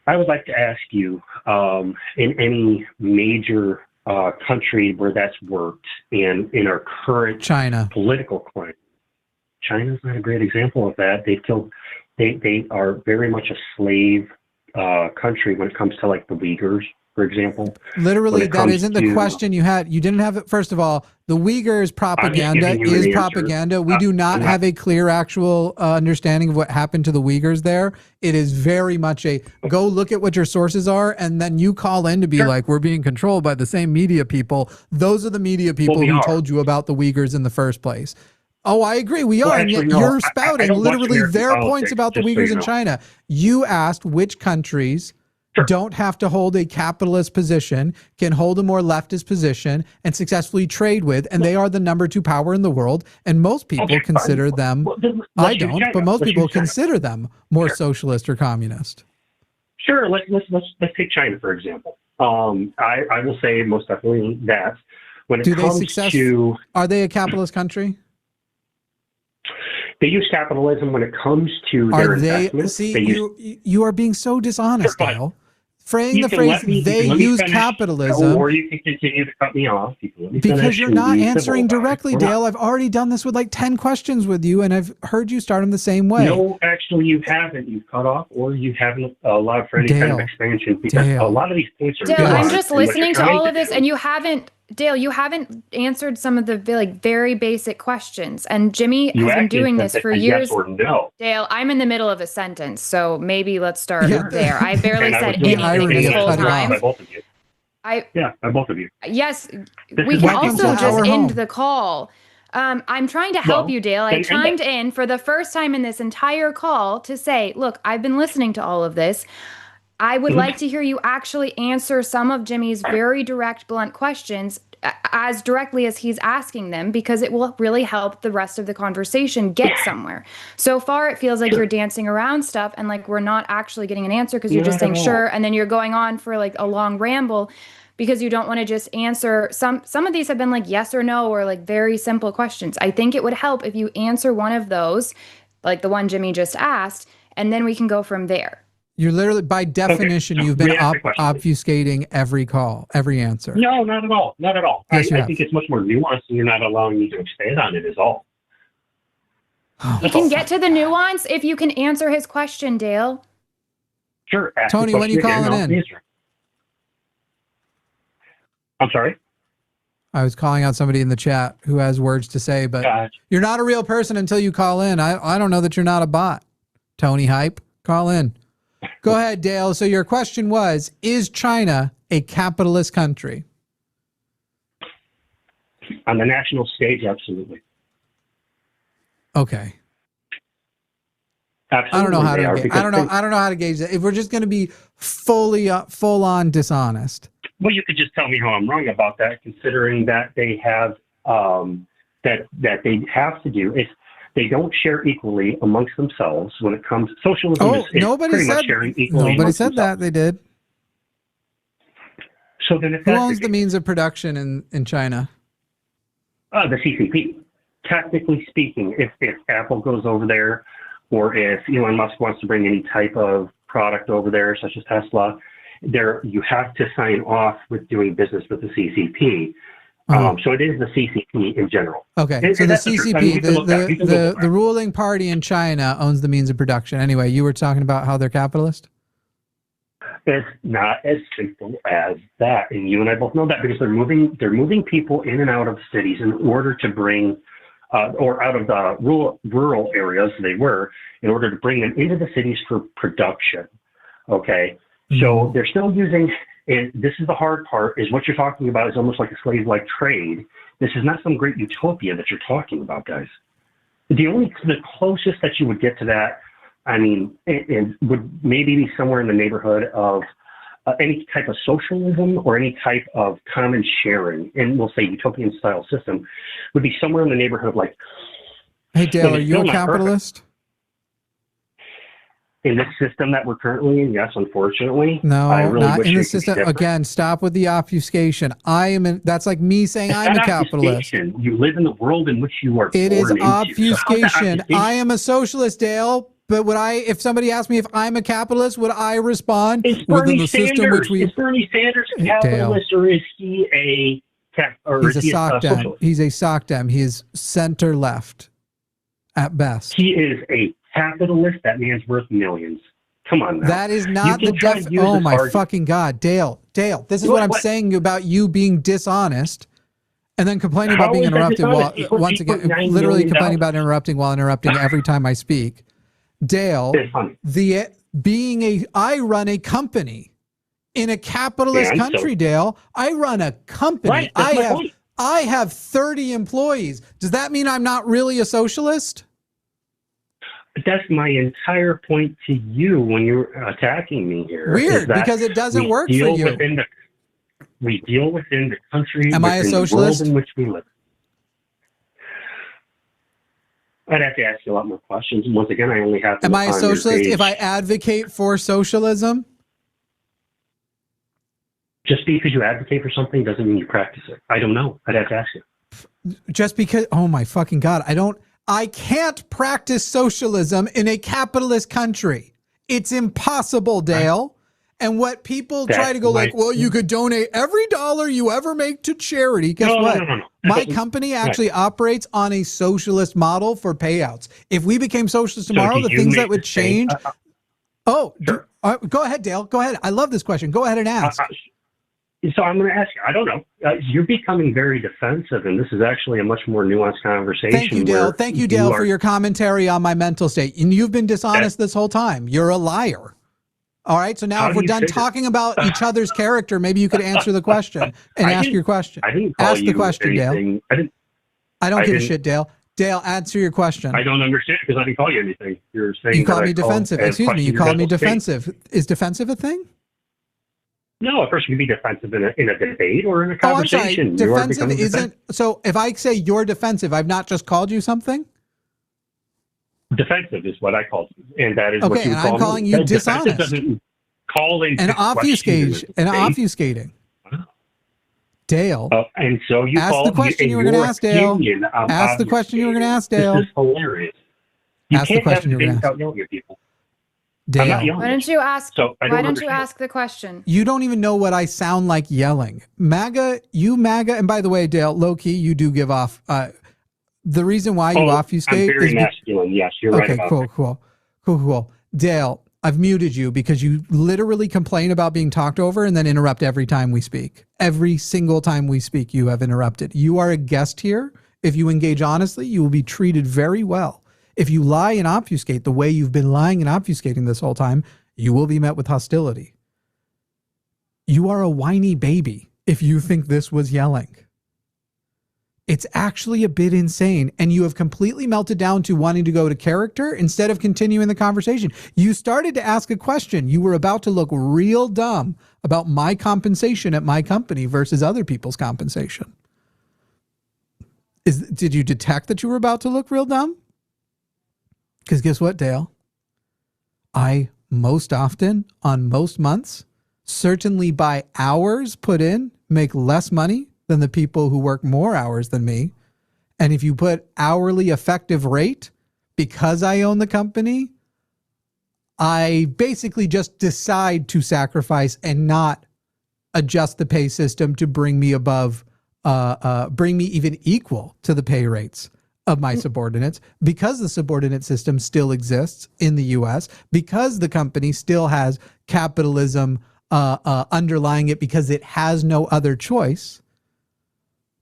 Speaker 3: I would like to ask you, in any major country where that's worked, and in our current
Speaker 1: China
Speaker 3: political climate, China's not a great example of that. They are very much a slave country when it comes to like the Uyghurs, for example.
Speaker 1: Literally, that isn't the question you had. You didn't have it. First of all, the Uyghurs propaganda is propaganda. We do not have a clear actual understanding of what happened to the Uyghurs there. It is very much a go look at what your sources are, and then you call in to be like, we're being controlled by the same media people. Those are the media people who told you about the Uyghurs in the first place. Oh, I agree. We are. And yet you're spouting literally their points about the Uyghurs in China. You asked which countries don't have to hold a capitalist position, can hold a more leftist position, and successfully trade with, and they are the number 2 power in the world. And most people consider them, I don't, but most people consider them more socialist or communist.
Speaker 3: Sure, let's take China, for example. I will say most definitely that when it comes to...
Speaker 1: Are they a capitalist country?
Speaker 3: They use capitalism when it comes to their investments.
Speaker 1: You are being so dishonest, Dale. Frame the phrase, they use capitalism.
Speaker 3: Or you can continue to cut me off.
Speaker 1: Because you're not answering directly, Dale. I've already done this with like 10 questions with you, and I've heard you start them the same way.
Speaker 3: No, actually, you haven't. You've cut off, or you haven't allowed for any kind of expansion. Because a lot of these points are...
Speaker 2: Dale, I'm just listening to all of this, and you haven't... Dale, you haven't answered some of the very basic questions. And Jimmy has been doing this for years.
Speaker 3: Yes or no.
Speaker 2: Dale, I'm in the middle of a sentence, so maybe let's start there. I barely said anything this whole time.
Speaker 3: By both of you. By both of you.
Speaker 2: Yes, we can also just end the call. I'm trying to help you, Dale. I chimed in for the first time in this entire call to say, look, I've been listening to all of this. I would like to hear you actually answer some of Jimmy's very direct, blunt questions as directly as he's asking them, because it will really help the rest of the conversation get somewhere. So far, it feels like you're dancing around stuff and like we're not actually getting an answer because you're just saying sure, and then you're going on for like a long ramble because you don't want to just answer. Some of these have been like yes or no or like very simple questions. I think it would help if you answer one of those, like the one Jimmy just asked, and then we can go from there.
Speaker 1: You're literally, by definition, you've been obfuscating every call, every answer.
Speaker 3: No, not at all. Not at all.
Speaker 1: Yes,
Speaker 3: I think it's much more nuanced, and you're not allowing me to expand on it is all.
Speaker 2: We can get to the nuance if you can answer his question, Dale.
Speaker 3: Sure.
Speaker 1: Tony, when are you calling in?
Speaker 3: I'm sorry?
Speaker 1: I was calling out somebody in the chat who has words to say, but you're not a real person until you call in. I don't know that you're not a bot. Tony Hype, call in. Go ahead, Dale. So your question was, is China a capitalist country?
Speaker 3: On the national stage, absolutely.
Speaker 1: Okay.
Speaker 3: Absolutely.
Speaker 1: I don't know how to gauge. I don't know how to gauge that. If we're just going to be full on dishonest.
Speaker 3: Well, you could just tell me how I'm wrong about that, considering that they have that they have to do is they don't share equally amongst themselves when it comes to socialism.
Speaker 1: Nobody
Speaker 3: pretty
Speaker 1: said
Speaker 3: much sharing equally.
Speaker 1: Nobody said that. They did.
Speaker 3: So then,
Speaker 1: who owns the means of production in China?
Speaker 3: The CCP. Technically speaking, if Apple goes over there, or if Elon Musk wants to bring any type of product over there, such as Tesla, you have to sign off with doing business with the CCP. So it is the CCP in general.
Speaker 1: Okay, so the CCP, the ruling party in China owns the means of production. Anyway, you were talking about how they're capitalist?
Speaker 3: It's not as simple as that, and you and I both know that, because they're moving people in and out of cities in order to bring, or out of the rural areas in order to bring them into the cities for production. Okay, so they're still using. And this is the hard part, is what you're talking about is almost like a slave-like trade. This is not some great utopia that you're talking about, guys. The closest that you would get to that, I mean, it would maybe be somewhere in the neighborhood of any type of socialism or any type of common sharing, and we'll say utopian-style system, would be somewhere in the neighborhood of like...
Speaker 1: Hey, Dale, are you a capitalist?
Speaker 3: In this system that we're currently in, yes, unfortunately.
Speaker 1: No,
Speaker 3: I really
Speaker 1: not
Speaker 3: wish
Speaker 1: in the
Speaker 3: it could be
Speaker 1: system.
Speaker 3: different.
Speaker 1: Again, stop with the obfuscation. That's like me saying
Speaker 3: It's
Speaker 1: I'm a
Speaker 3: not
Speaker 1: capitalist.
Speaker 3: obfuscation. You live in the world in which you are
Speaker 1: It is
Speaker 3: born into.
Speaker 1: obfuscation. I am a socialist, Dale. But if somebody asked me if I'm a capitalist, would I respond
Speaker 3: Is
Speaker 1: within
Speaker 3: Bernie
Speaker 1: the system
Speaker 3: Sanders,
Speaker 1: which we?
Speaker 3: Is Bernie Sanders a capitalist, or is he a
Speaker 1: He's a sock dem.
Speaker 3: socialist?
Speaker 1: He's a sock dem. He is center left, at best.
Speaker 3: He is a capitalist. That man's worth millions. Come on now.
Speaker 1: That is not the oh my fucking God, Dale. This is what I'm saying about you being dishonest and then complaining about being interrupted once again, literally complaining about interrupting while interrupting every time I speak. Dale, I run a company in a capitalist country, Dale. I run a company.
Speaker 3: Right,
Speaker 1: I have 30 employees. Does that mean I'm not really a socialist?
Speaker 3: That's my entire point to you when you're attacking me here.
Speaker 1: Weird, because it doesn't work for you.
Speaker 3: We deal within the country.
Speaker 1: Am I a socialist?
Speaker 3: The world in which we live. I'd have to ask you a lot more questions. Once again, I only have to.
Speaker 1: Am I a socialist if I advocate for socialism?
Speaker 3: Just because you advocate for something doesn't mean you practice it. I don't know. I'd have to ask you.
Speaker 1: Just because, oh my fucking God, I can't practice socialism in a capitalist country. It's impossible, Dale. And what people try to go well, you could donate every dollar you ever make to charity. Guess what?
Speaker 3: No.
Speaker 1: My company actually operates on a socialist model for payouts. If we became socialist tomorrow, the things that would change. Sure. Go ahead, Dale. Go ahead. I love this question. Go ahead and ask.
Speaker 3: So I'm going to ask you, I don't know. You're becoming very defensive, and this is actually a much more nuanced conversation.
Speaker 1: Thank you, Dale. Thank you, Dale, for your commentary on my mental state. And you've been dishonest this whole time. You're a liar. All right. So now if we're done talking about each other's character, maybe you could answer the question and ask your question.
Speaker 3: I didn't call
Speaker 1: ask the question,
Speaker 3: anything.
Speaker 1: Dale. I don't give a shit, Dale. Dale, answer your question.
Speaker 3: I don't understand because I didn't call you anything. You're saying
Speaker 1: you called me defensive. Excuse me. You called me defensive. Is defensive a thing?
Speaker 3: No, a person can be defensive in a debate or in a conversation.
Speaker 1: I'm sorry. Defensive isn't. So if I say you're defensive, I've not just called you something?
Speaker 3: Defensive is what I called you, and that is what you call me.
Speaker 1: Okay, and I'm calling you dishonest.
Speaker 3: Doesn't call into
Speaker 1: and obfuscating.
Speaker 3: Wow.
Speaker 1: Dale.
Speaker 3: And so you
Speaker 1: ask the question you were going to ask, Dale. Ask the question you were going to ask, Dale.
Speaker 3: This is hilarious.
Speaker 1: Ask the question you were going to ask.
Speaker 3: Yelling at people.
Speaker 1: Dale.
Speaker 2: Why don't you ask?
Speaker 3: So
Speaker 2: why don't you ask the question?
Speaker 1: You don't even know what I sound like yelling. MAGA, and by the way, Dale, low key, you do give off. The reason why you obfuscate
Speaker 3: I'm very masculine. Yes, you're right.
Speaker 1: Okay, cool. Dale, I've muted you because you literally complain about being talked over and then interrupt every time we speak. Every single time we speak, you have interrupted. You are a guest here. If you engage honestly, you will be treated very well. If you lie and obfuscate the way you've been lying and obfuscating this whole time, you will be met with hostility. You are a whiny baby if you think this was yelling. It's actually a bit insane, and you have completely melted down to wanting to go to character instead of continuing the conversation. You started to ask a question. You were about to look real dumb about my compensation at my company versus other people's compensation. Did you detect that you were about to look real dumb? Because guess what, Dale? I most often, on most months, certainly by hours put in, make less money than the people who work more hours than me. And if you put hourly effective rate because I own the company, I basically just decide to sacrifice and not adjust the pay system to bring me above, bring me even equal to the pay rates of my subordinates, because the subordinate system still exists in the US, because the company still has capitalism underlying it, because it has no other choice.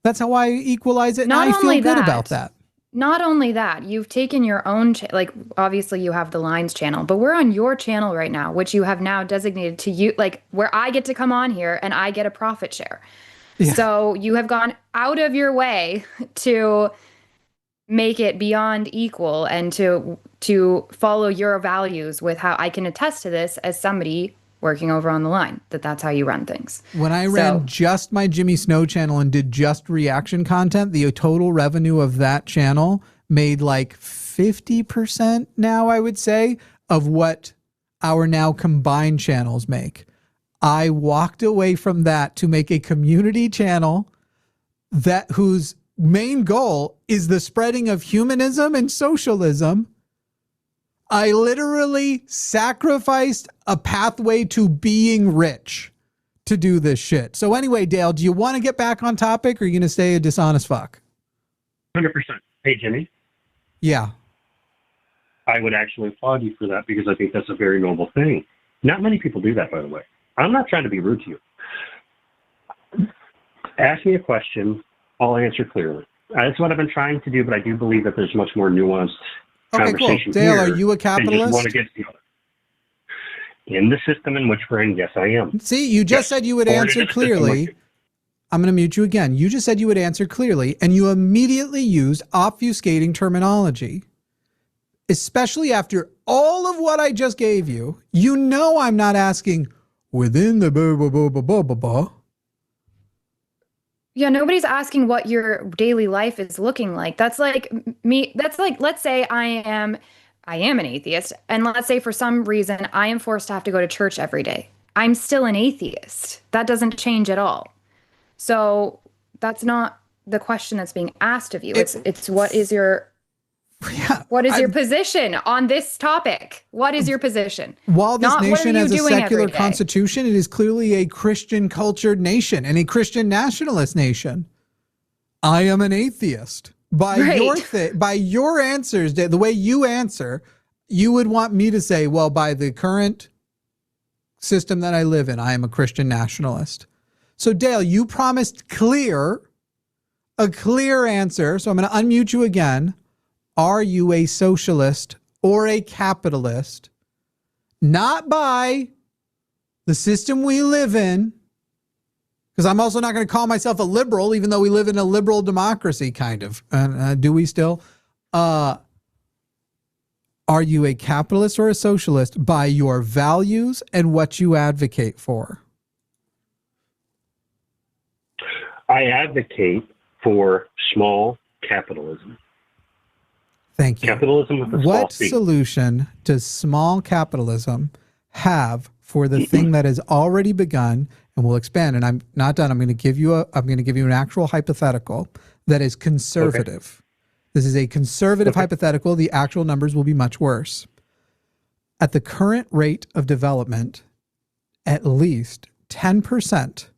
Speaker 1: That's how I equalize it, and I feel good about that.
Speaker 2: Not only that, you've taken your own, like, obviously you have the Lines channel, but we're on your channel right now, which you have now designated to you, like, where I get to come on here and I get a profit share. Yeah. So you have gone out of your way to make it beyond equal and to follow your values with how I can attest to this as somebody working over on the line, that's how you run things.
Speaker 1: When I ran just my Jimmy Snow channel and did just reaction content, the total revenue of that channel made like 50% now, I would say, of what our now combined channels make. I walked away from that to make a community channel whose main goal is the spreading of humanism and socialism. I literally sacrificed a pathway to being rich to do this shit. So anyway, Dale, do you want to get back on topic, or are you going to stay a dishonest fuck?
Speaker 3: 100%. Hey, Jimmy.
Speaker 1: Yeah.
Speaker 3: I would actually applaud you for that, because I think that's a very noble thing. Not many people do that, by the way. I'm not trying to be rude to you. Ask me a question, I'll answer clearly. That's what I've been trying to do, but I do believe that there's much more nuanced conversation.
Speaker 1: Cool. Dale, are you a capitalist?
Speaker 3: One against the other. In the system in which we're in, yes, I am.
Speaker 1: See, you just said you would answer clearly. I'm going to mute you again. You just said you would answer clearly, and you immediately used obfuscating terminology, especially after all of what I just gave you. You know I'm not asking within the blah, blah, blah, blah, blah, blah, blah.
Speaker 2: Yeah, nobody's asking what your daily life is looking like. That's like me. That's like, let's say I am an atheist, and let's say for some reason I am forced to have to go to church every day. I'm still an atheist. That doesn't change at all. So that's not the question that's being asked of you. It's what is your your position on this topic? What is your position?
Speaker 1: While this nation has a secular constitution, it is clearly a Christian cultured nation and a Christian nationalist nation. I am an atheist. By your answers, the way you answer, you would want me to say, well, by the current system that I live in, I am a Christian nationalist. So Dale, you promised a clear answer. So I'm going to unmute you again. Are you a socialist or a capitalist? Not by the system we live in, because I'm also not going to call myself a liberal, even though we live in a liberal democracy, kind of. Do we still? Are you a capitalist or a socialist by your values and what you advocate for?
Speaker 3: I advocate for small capitalism.
Speaker 1: Thank you.
Speaker 3: Capitalism with a small
Speaker 1: What
Speaker 3: C.
Speaker 1: solution does small capitalism have for the thing that has already begun? And we'll expand. And I'm not done. I'm going to give you an actual hypothetical that is conservative. Okay. This is a conservative hypothetical. The actual numbers will be much worse. At the current rate of development, at least 10%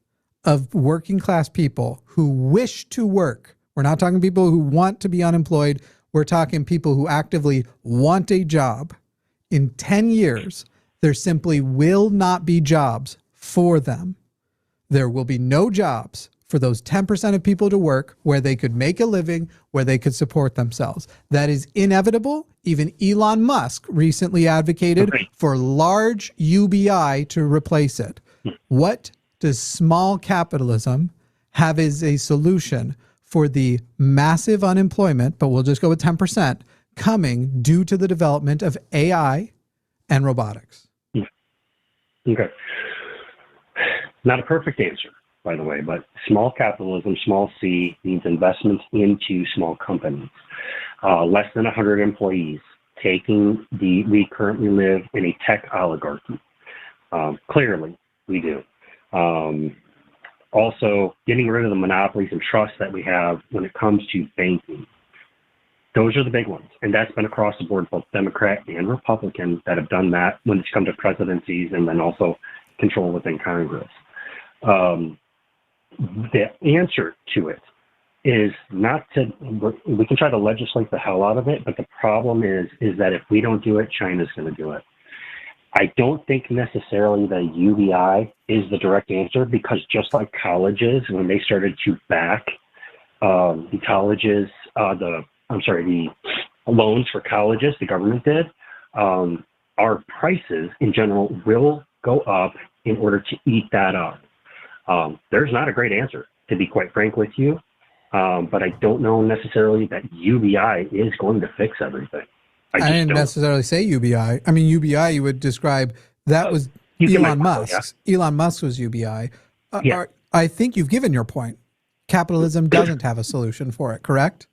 Speaker 1: of working class people who wish to work, we're not talking people who want to be unemployed, we're talking people who actively want a job. In 10 years, there simply will not be jobs for them. There will be no jobs for those 10% of people to work where they could make a living, where they could support themselves. That is inevitable. Even Elon Musk recently advocated for large UBI to replace it. What does small capitalism have as a solution for the massive unemployment, but we'll just go with 10%, coming due to the development of AI and robotics?
Speaker 3: Okay. Not a perfect answer, by the way, but small capitalism, small c, means investments into small companies. Less than 100 employees, we currently live in a tech oligarchy. Clearly, we do. Also, getting rid of the monopolies and trusts that we have when it comes to banking. Those are the big ones. And that's been across the board, both Democrat and Republican, that have done that when it's come to presidencies and then also control within Congress. The answer to it is not to, we can try to legislate the hell out of it, but the problem is that if we don't do it, China's going to do it. I don't think necessarily that UBI is the direct answer, because just like colleges, when they started to back the colleges, the loans for colleges, the government did, our prices in general will go up in order to eat that up. There's not a great answer, to be quite frank with you. But I don't know necessarily that UBI is going to fix everything.
Speaker 1: I didn't necessarily say UBI. I mean, UBI, you would describe, that was Elon Musk's. Yeah. Elon Musk was UBI.
Speaker 3: Yeah.
Speaker 1: I think you've given your point. Capitalism doesn't have a solution for it, correct?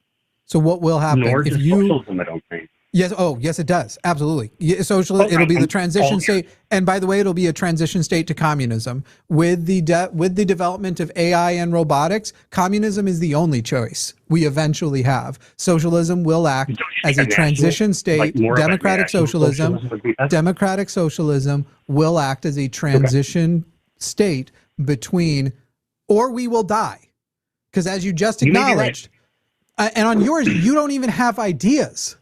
Speaker 1: So what will happen
Speaker 3: Nor
Speaker 1: if
Speaker 3: does
Speaker 1: you...
Speaker 3: socialism, I don't think.
Speaker 1: Yes. Oh, yes, it does. Absolutely. It'll be the transition state. And by the way, it'll be a transition state to communism. With the development of AI and robotics, communism is the only choice we eventually have. Socialism will act as a transition state. Democratic socialism will act as a transition state between, or we will die. Because as you just acknowledged, and on yours, you don't even have ideas.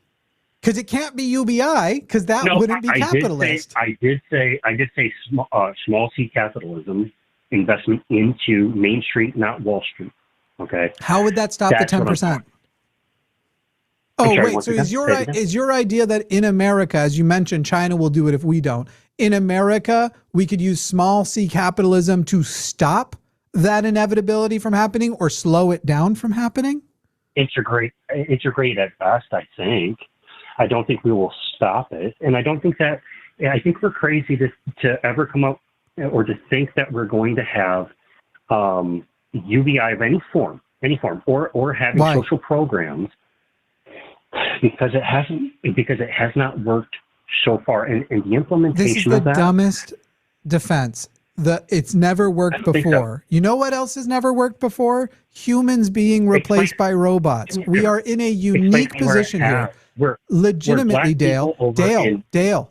Speaker 1: Because it can't be UBI, because that wouldn't be capitalist.
Speaker 3: I did say small C capitalism, investment into Main Street, not Wall Street. Okay.
Speaker 1: How would that stop the 10%? Oh, wait. So is your idea that in America, as you mentioned, China will do it if we don't. In America, we could use small C capitalism to stop that inevitability from happening or slow it down from happening?
Speaker 3: Integrate at best, I think. I don't think we will stop it. And I don't think that, I think we're crazy to ever come up or to think that we're going to have UBI of any form, or having social programs, because it has not worked so far. And the implementation of that.
Speaker 1: This is the dumbest defense. It's never worked before. You know what else has never worked before? Humans being replaced by robots. We are in a unique position here. Legitimately, Dale. Hey, Dale,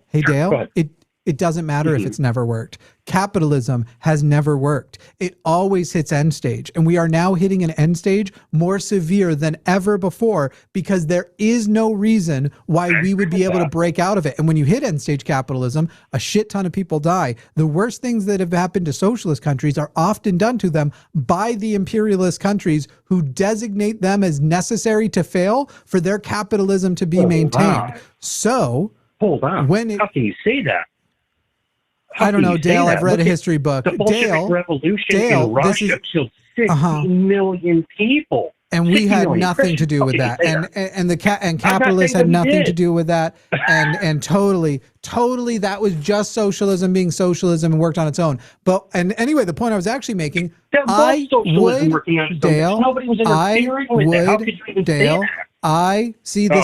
Speaker 1: it doesn't matter if it's never worked. Capitalism has never worked. It always hits end stage. And we are now hitting an end stage more severe than ever before, because there is no reason why we would be able to break out of it. And when you hit end stage capitalism, a shit ton of people die. The worst things that have happened to socialist countries are often done to them by the imperialist countries, who designate them as necessary to fail for their capitalism to be maintained. So
Speaker 3: hold on. How can you say that?
Speaker 1: I don't know, Dale. I've read a history book.
Speaker 3: The Bolshevik Revolution in Russia killed 60 million people.
Speaker 1: And we had nothing to do with that. And capitalists had nothing to do with that. And totally that was just socialism being socialism and worked on its own. And anyway, the point I was actually making, this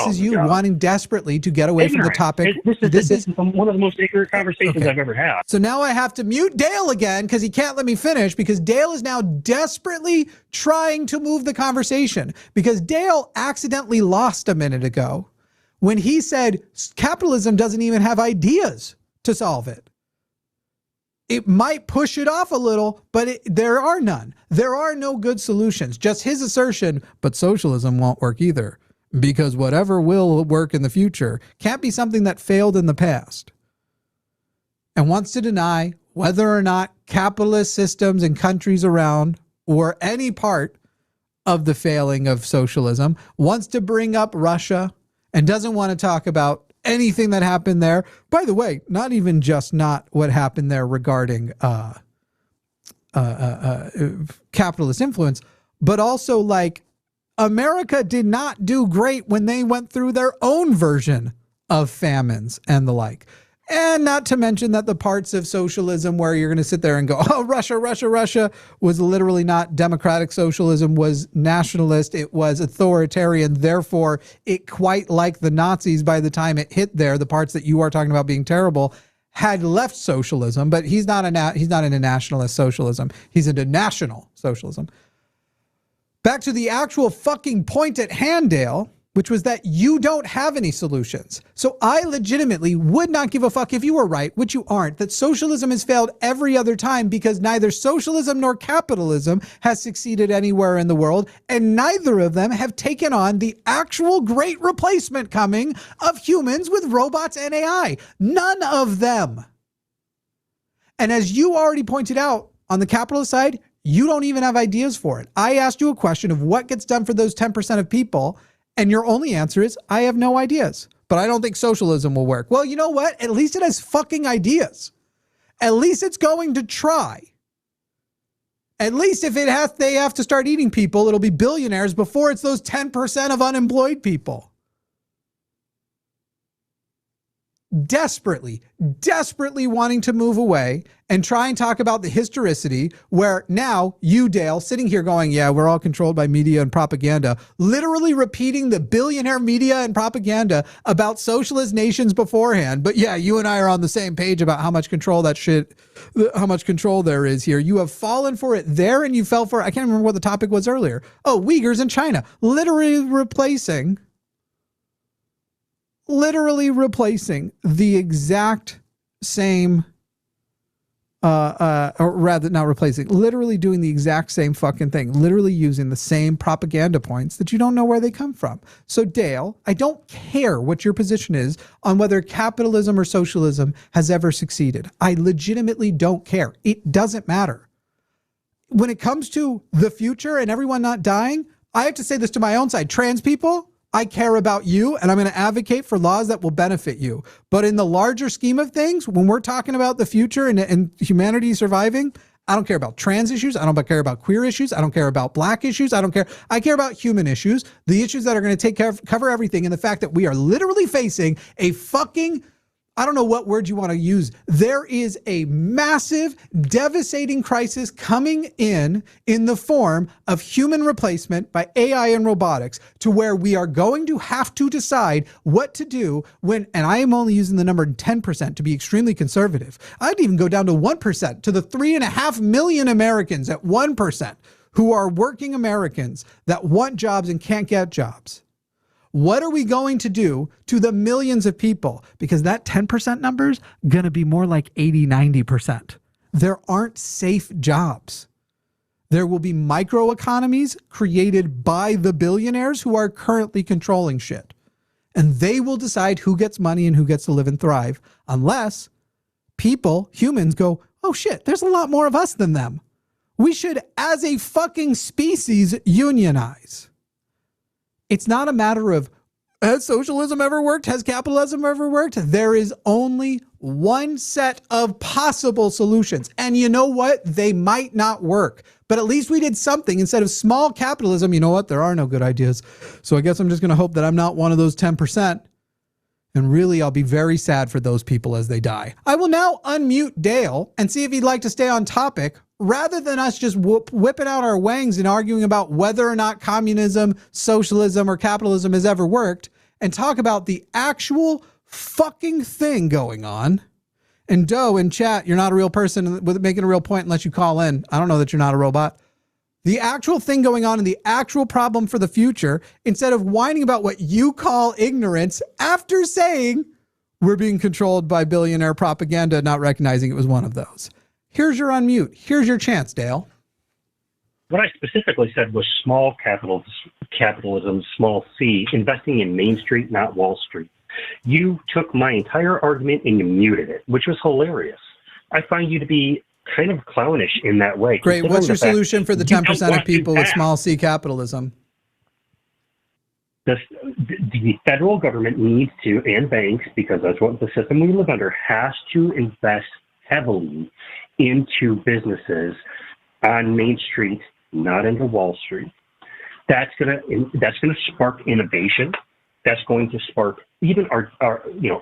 Speaker 1: is you wanting desperately to get away from the topic.
Speaker 3: This is one of the most ignorant conversations I've ever had.
Speaker 1: So now I have to mute Dale again, because he can't let me finish, because Dale is now desperately trying to move the conversation, because Dale accidentally lost a minute ago when he said capitalism doesn't even have ideas to solve it. It might push it off a little, but there are none. There are no good solutions. Just his assertion, but socialism won't work either, because whatever will work in the future can't be something that failed in the past. And wants to deny whether or not capitalist systems and countries around were any part of the failing of socialism, wants to bring up Russia, and doesn't want to talk about anything that happened there. By the way, not even just not what happened there regarding capitalist influence, but also like America did not do great when they went through their own version of famines and the like. And not to mention that the parts of socialism where you're going to sit there and go, oh, Russia was literally not democratic socialism, was nationalist. It was authoritarian. Therefore, it quite like the Nazis by the time it hit there, the parts that you are talking about being terrible, had left socialism, but he's not into nationalist socialism. He's into national socialism. Back to the actual fucking point at hand, Dale. which was that you don't have any solutions. So I legitimately would not give a fuck if you were right, which you aren't, that socialism has failed every other time because neither socialism nor capitalism has succeeded anywhere in the world, and neither of them have taken on the actual great replacement coming of humans with robots and AI. None of them. And as you already pointed out, on the capitalist side, you don't even have ideas for it. I asked you a question of what gets done for those 10% of people, and your only answer is, I have no ideas, but I don't think socialism will work. Well, you know what? At least it has fucking ideas. At least it's going to try. At least if they have to start eating people, it'll be billionaires before it's those 10% of unemployed people. Desperately wanting to move away and try and talk about the historicity where now you, Dale, sitting here going, yeah, we're all controlled by media and propaganda, literally repeating the billionaire media and propaganda about socialist nations beforehand. But yeah, you and I are on the same page about how much control how much control there is here. You have fallen for it there and you fell for it. I can't remember what the topic was earlier. Oh, Uyghurs in China, literally replacing the exact same, or rather not replacing, literally doing the exact same fucking thing, literally using the same propaganda points that you don't know where they come from. So Dale, I don't care what your position is on whether capitalism or socialism has ever succeeded. I legitimately don't care. It doesn't matter. When it comes to the future and everyone not dying, I have to say this to my own side. Trans people, I care about you and I'm going to advocate for laws that will benefit you. But in the larger scheme of things, when we're talking about the future and humanity surviving, I don't care about trans issues. I don't care about queer issues. I don't care about black issues. I don't care. I care about human issues, the issues that are going to cover everything. And the fact that we are literally facing a fucking, I don't know what word you want to use. There is a massive, devastating crisis coming in the form of human replacement by AI and robotics, to where we are going to have to decide what to do when, and I am only using the number 10% to be extremely conservative. I'd even go down to 1%, to the 3.5 million Americans at 1% who are working Americans that want jobs and can't get jobs. What are we going to do to the millions of people? Because that 10% number is going to be more like 80, 90%. There aren't safe jobs. There will be microeconomies created by the billionaires who are currently controlling shit. And they will decide who gets money and who gets to live and thrive, unless people, humans, go, oh shit, there's a lot more of us than them. We should, as a fucking species, unionize. It's not a matter of, has socialism ever worked? Has capitalism ever worked? There is only one set of possible solutions. And you know what? They might not work. But at least we did something. Instead of small capitalism, you know what? There are no good ideas. So I guess I'm just going to hope that I'm not one of those 10%. And really, I'll be very sad for those people as they die. I will now unmute Dale and see if he'd like to stay on topic, rather than us just whipping out our wangs and arguing about whether or not communism, socialism, or capitalism has ever worked, and talk about the actual fucking thing going on. And Doe in chat, you're not a real person with making a real point unless you call in. I don't know that you're not a robot. The actual thing going on and the actual problem for the future, instead of whining about what you call ignorance after saying we're being controlled by billionaire propaganda, not recognizing it was one of those. Here's your unmute. Here's your chance, Dale.
Speaker 3: What I specifically said was small capitalism, small c, investing in Main Street, not Wall Street. You took my entire argument and you muted it, which was hilarious. I find you to be kind of clownish in that way.
Speaker 1: Great. What's your solution for the 10% of people with small c capitalism?
Speaker 3: The federal government needs to, and banks, because that's what the system we live under, has to invest heavily into businesses on Main Street, not into Wall Street. That's gonna spark innovation. That's going to spark even our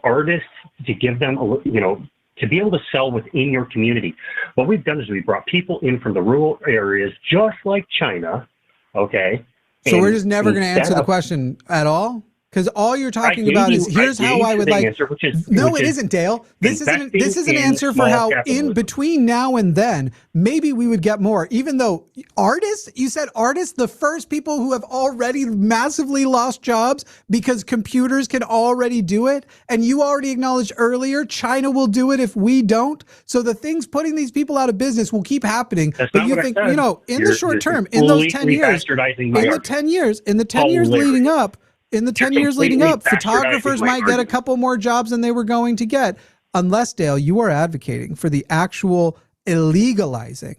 Speaker 3: artists, to give them to be able to sell within your community. What we've done is we brought people in from the rural areas, just like China. Okay.
Speaker 1: So we're just never going to answer the question at all? Because all you're
Speaker 3: I
Speaker 1: talking
Speaker 3: gave
Speaker 1: about
Speaker 3: you-
Speaker 1: is here's
Speaker 3: I
Speaker 1: how
Speaker 3: gave
Speaker 1: I
Speaker 3: you
Speaker 1: would
Speaker 3: the
Speaker 1: like.
Speaker 3: answer, which is
Speaker 1: It isn't, Dale. This isn't an
Speaker 3: investing
Speaker 1: answer
Speaker 3: in
Speaker 1: for how
Speaker 3: small
Speaker 1: in
Speaker 3: capitalism.
Speaker 1: between now and then maybe we would get more. Even though artists, you said artists, the first people who have already massively lost jobs because computers can already do it, and you already acknowledged earlier China will do it if we don't. So the things putting these people out of business will keep happening.
Speaker 3: That's
Speaker 1: but
Speaker 3: not
Speaker 1: you
Speaker 3: what I
Speaker 1: think,
Speaker 3: said.
Speaker 1: you know, in the
Speaker 3: You're
Speaker 1: short term, in those
Speaker 3: completely
Speaker 1: 10 years,
Speaker 3: bastardizing my
Speaker 1: in the
Speaker 3: argument.
Speaker 1: 10 years, in the 10 years
Speaker 3: Hilarious.
Speaker 1: leading up. In the 10 years leading
Speaker 3: completely
Speaker 1: up, photographers
Speaker 3: bastardizing my
Speaker 1: might get a
Speaker 3: argument.
Speaker 1: couple more jobs than they were going to get. Unless, Dale, you are advocating for the actual illegalizing,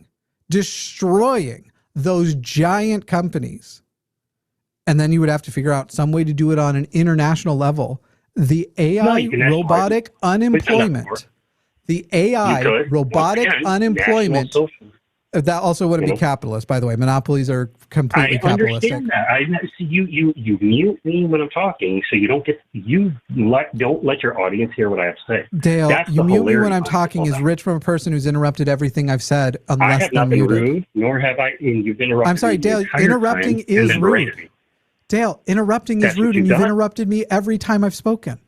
Speaker 1: destroying those giant companies. And then you would have to figure out some way to do it on an international level. The AI
Speaker 3: you can nationalize
Speaker 1: robotic
Speaker 3: it. We've done that before.
Speaker 1: unemployment, the AI
Speaker 3: You could.
Speaker 1: robotic
Speaker 3: Once again,
Speaker 1: unemployment.
Speaker 3: national social.
Speaker 1: That also wouldn't
Speaker 3: You
Speaker 1: be
Speaker 3: know.
Speaker 1: capitalist, by the way. Monopolies are completely
Speaker 3: I
Speaker 1: capitalistic.
Speaker 3: understand that. I see you mute me when I'm talking, so you don't don't let your audience hear what I have to say.
Speaker 1: Dale,
Speaker 3: That's
Speaker 1: you
Speaker 3: the
Speaker 1: mute me when
Speaker 3: hilarity
Speaker 1: I'm
Speaker 3: behind
Speaker 1: talking
Speaker 3: all
Speaker 1: is
Speaker 3: that.
Speaker 1: rich from a person who's interrupted everything I've said,
Speaker 3: I
Speaker 1: unless
Speaker 3: have
Speaker 1: they're
Speaker 3: not been
Speaker 1: muted.
Speaker 3: rude, nor have I. And you've interrupted.
Speaker 1: I'm sorry,
Speaker 3: me the
Speaker 1: Dale.
Speaker 3: entire
Speaker 1: Interrupting
Speaker 3: time,
Speaker 1: is
Speaker 3: and then berated
Speaker 1: rude.
Speaker 3: me.
Speaker 1: Dale, interrupting
Speaker 3: That's
Speaker 1: is
Speaker 3: what
Speaker 1: rude,
Speaker 3: you've
Speaker 1: and you've
Speaker 3: done?
Speaker 1: interrupted me every time I've spoken.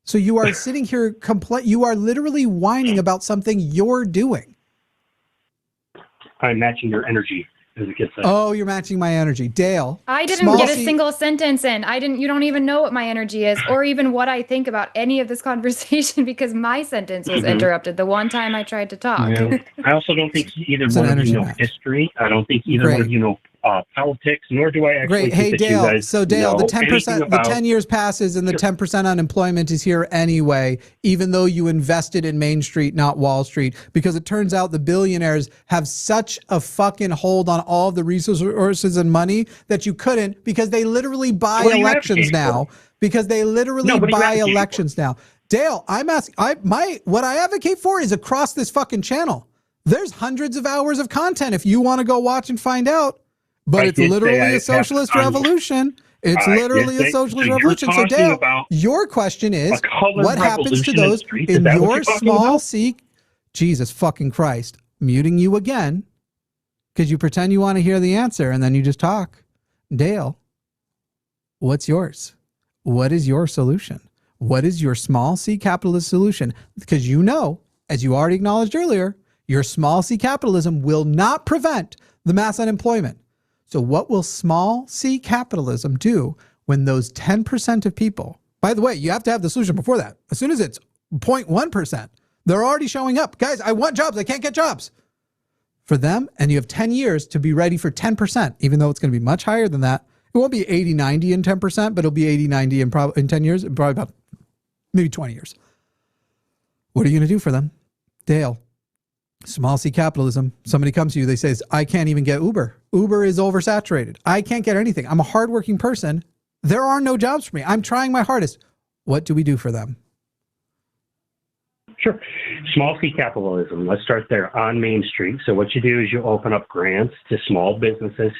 Speaker 1: So you are sitting here you are literally whining about something you're doing.
Speaker 3: I'm matching your energy, as the kids say.
Speaker 1: Oh, you're matching my energy. Dale.
Speaker 2: I didn't
Speaker 1: small
Speaker 2: get a
Speaker 1: C-
Speaker 2: single sentence in. You don't even know what my energy is or even what I think about any of this conversation because my sentence was interrupted the one time I tried to talk.
Speaker 3: Yeah. I also don't think either
Speaker 1: It's
Speaker 3: one
Speaker 1: an
Speaker 3: of you
Speaker 1: energy
Speaker 3: know
Speaker 1: match.
Speaker 3: history. I don't think either one
Speaker 1: Great.
Speaker 3: of you know politics, nor do I actually
Speaker 1: Great.
Speaker 3: think
Speaker 1: Hey,
Speaker 3: that you
Speaker 1: Dale.
Speaker 3: guys
Speaker 1: So, Dale, the
Speaker 3: know
Speaker 1: 10%,
Speaker 3: anything
Speaker 1: the
Speaker 3: about
Speaker 1: 10 years passes and the 10% unemployment is here anyway, even though you invested in Main Street, not Wall Street, because it turns out the billionaires have such a fucking hold on all of the resources and money that you couldn't because they literally buy
Speaker 3: What are you
Speaker 1: elections
Speaker 3: advocating
Speaker 1: now.
Speaker 3: for?
Speaker 1: Because they literally
Speaker 3: No, what are you
Speaker 1: buy
Speaker 3: advocating
Speaker 1: elections now. Dale, I'm asking, what I advocate for is across this fucking channel. There's hundreds of hours of content if you want to go watch and find out. But it's literally a socialist revolution. It's literally a socialist revolution. So, Dale, your question is, what happens to those in your small C? Jesus fucking Christ. Muting you again because you pretend you want to hear the answer and then you just talk. Dale, what's yours? What is your solution? What is your small C capitalist solution? Because you know, as you already acknowledged earlier, your small C capitalism will not prevent the mass unemployment. So what will small C capitalism do when those 10% of people, by the way, you have to have the solution before that. As soon as it's 0.1%, they're already showing up. Guys, I want jobs. I can't get jobs. For them, and you have 10 years to be ready for 10%, even though it's going to be much higher than that. It won't be 80, 90 in 10%, but it'll be 80, 90 in 10 years, probably about maybe 20 years. What are you going to do for them? Dale, small C capitalism. Somebody comes to you, they say, I can't even get Uber. Uber is oversaturated. I can't get anything. I'm a hardworking person. There are no jobs for me. I'm trying my hardest. What do we do for them?
Speaker 3: Sure. Small C capitalism. Let's start there on Main Street. So what you do is you open up grants to small businesses.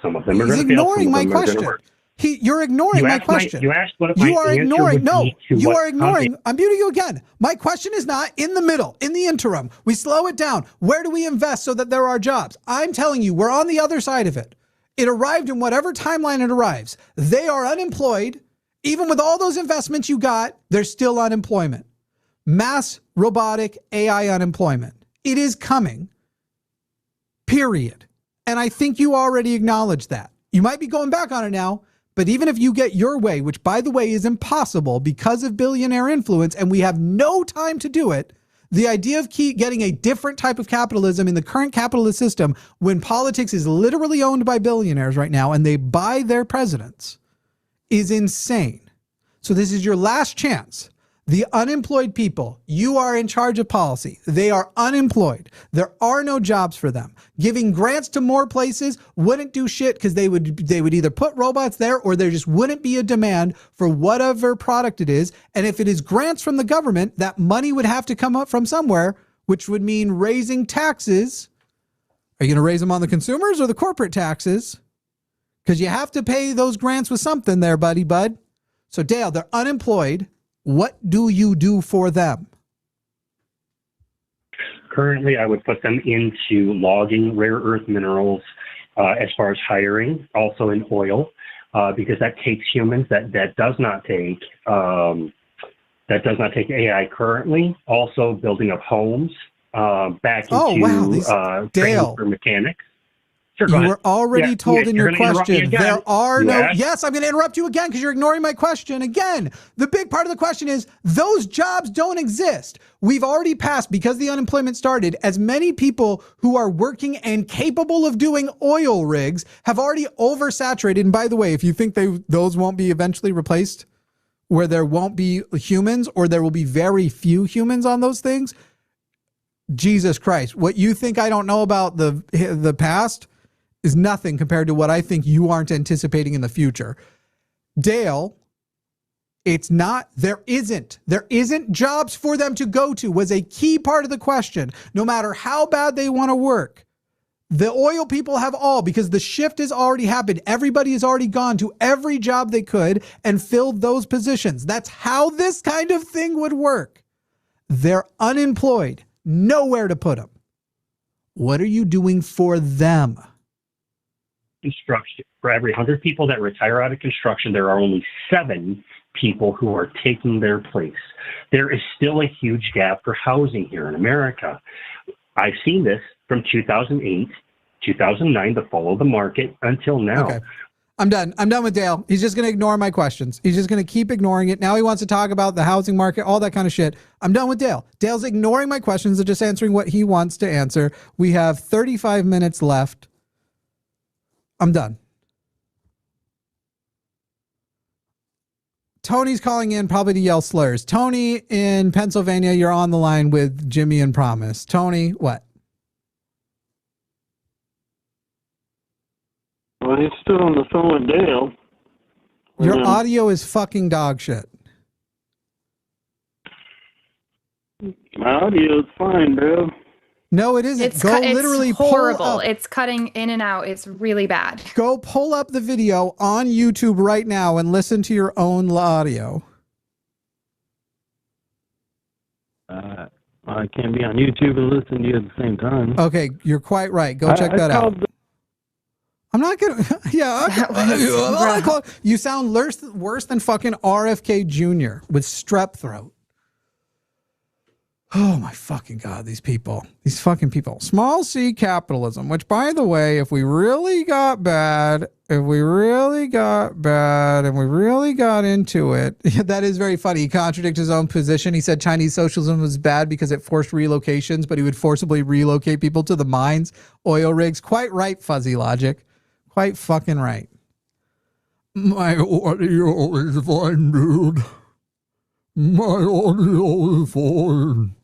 Speaker 3: Some of them are going to fail. Some of them are going to work.
Speaker 1: You're ignoring my question.
Speaker 3: You asked what
Speaker 1: you are ignoring. No, you are
Speaker 3: ignoring.
Speaker 1: ignoring. I'm muting you again. My question is not in the middle, in the interim. We slow it down. Where do we invest so that there are jobs? I'm telling you, we're on the other side of it. It arrived in whatever timeline it arrives. They are unemployed. Even with all those investments you got, there's still unemployment. Mass robotic AI unemployment. It is coming. Period. And I think you already acknowledge that. You might be going back on it now. But even if you get your way, which by the way is impossible because of billionaire influence, and we have no time to do it, the idea of getting a different type of capitalism in the current capitalist system when politics is literally owned by billionaires right now and they buy their presidents is insane. So this is your last chance. The unemployed people, you are in charge of policy. They are unemployed. There are no jobs for them. Giving grants to more places wouldn't do shit because they would either put robots there or there just wouldn't be a demand for whatever product it is. And if it is grants from the government, that money would have to come up from somewhere, which would mean raising taxes. Are you going to raise them on the consumers or the corporate taxes? Because you have to pay those grants with something there, bud. So Dale, they're unemployed. What do you do for them?
Speaker 3: Currently, I would put them into logging rare earth minerals as far as hiring, also in oil. because that takes humans. That does not take AI currently. Also, building of homes back into training for mechanics. Sure,
Speaker 1: you were already told in your question, there are no... Yes, I'm going to interrupt you again because you're ignoring my question again. The big part of the question is those jobs don't exist. We've already passed, because the unemployment started, as many people who are working and capable of doing oil rigs have already oversaturated. And by the way, if you think those won't be eventually replaced, where there won't be humans or there will be very few humans on those things, Jesus Christ, what you think I don't know about the past is nothing compared to what I think you aren't anticipating in the future. Dale, there isn't jobs for them to go to was a key part of the question. No matter how bad they want to work, the oil people have because the shift has already happened. Everybody has already gone to every job they could and filled those positions. That's how this kind of thing would work. They're unemployed, nowhere to put them. What are you doing for them?
Speaker 3: Construction. For every 100 people that retire out of construction, there are only 7 people who are taking their place. There is still a huge gap for housing here in America. I've seen this from 2008, 2009 to follow the market until now.
Speaker 1: Okay. I'm done with Dale. He's just going to ignore my questions. He's just going to keep ignoring it. Now he wants to talk about the housing market, all that kind of shit. I'm done with Dale. Dale's ignoring my questions and just answering what he wants to answer. We have 35 minutes left. I'm done. Tony's calling in probably to yell slurs. Tony in Pennsylvania, you're on the line with Jimmy and Promise. Tony, what?
Speaker 4: Well, he's still on the phone with Dale.
Speaker 1: Your audio is fucking dog shit.
Speaker 4: My audio is fine, Dale.
Speaker 1: No, it isn't.
Speaker 2: It's literally horrible.
Speaker 1: Pull up.
Speaker 2: It's cutting in and out. It's really bad.
Speaker 1: Go pull up the video on YouTube right now and listen to your own audio.
Speaker 4: I can't be on YouTube and listen to you at the same time.
Speaker 1: Okay, you're quite right. Go check that out. I'm not gonna. Yeah, you sound worse than fucking RFK Jr. with strep throat. Oh my fucking God, these fucking people. Small c capitalism, which by the way, if we really got bad and we really got into it, that is very funny. He contradicted his own position. He said Chinese socialism was bad because it forced relocations, but he would forcibly relocate people to the mines, oil rigs. Quite right, fuzzy logic. Quite fucking right. My audio is fine, dude. My audio is fine.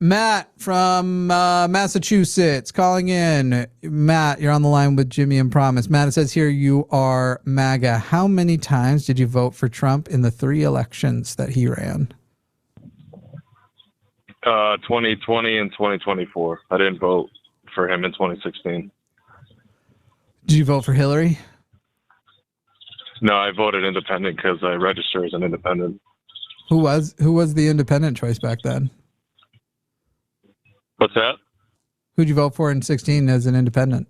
Speaker 1: Matt from Massachusetts calling in. Matt, you're on the line with Jimmy and Promise. Matt, it says here you are MAGA. How many times did you vote for Trump in the 3 elections that he ran?
Speaker 5: 2020 and 2024. I didn't vote for him in 2016.
Speaker 1: Did you vote for Hillary?
Speaker 5: No, I voted independent because I registered as an independent.
Speaker 1: Who was the independent choice back then?
Speaker 5: What's that?
Speaker 1: Who'd you vote for in 2016 as an independent?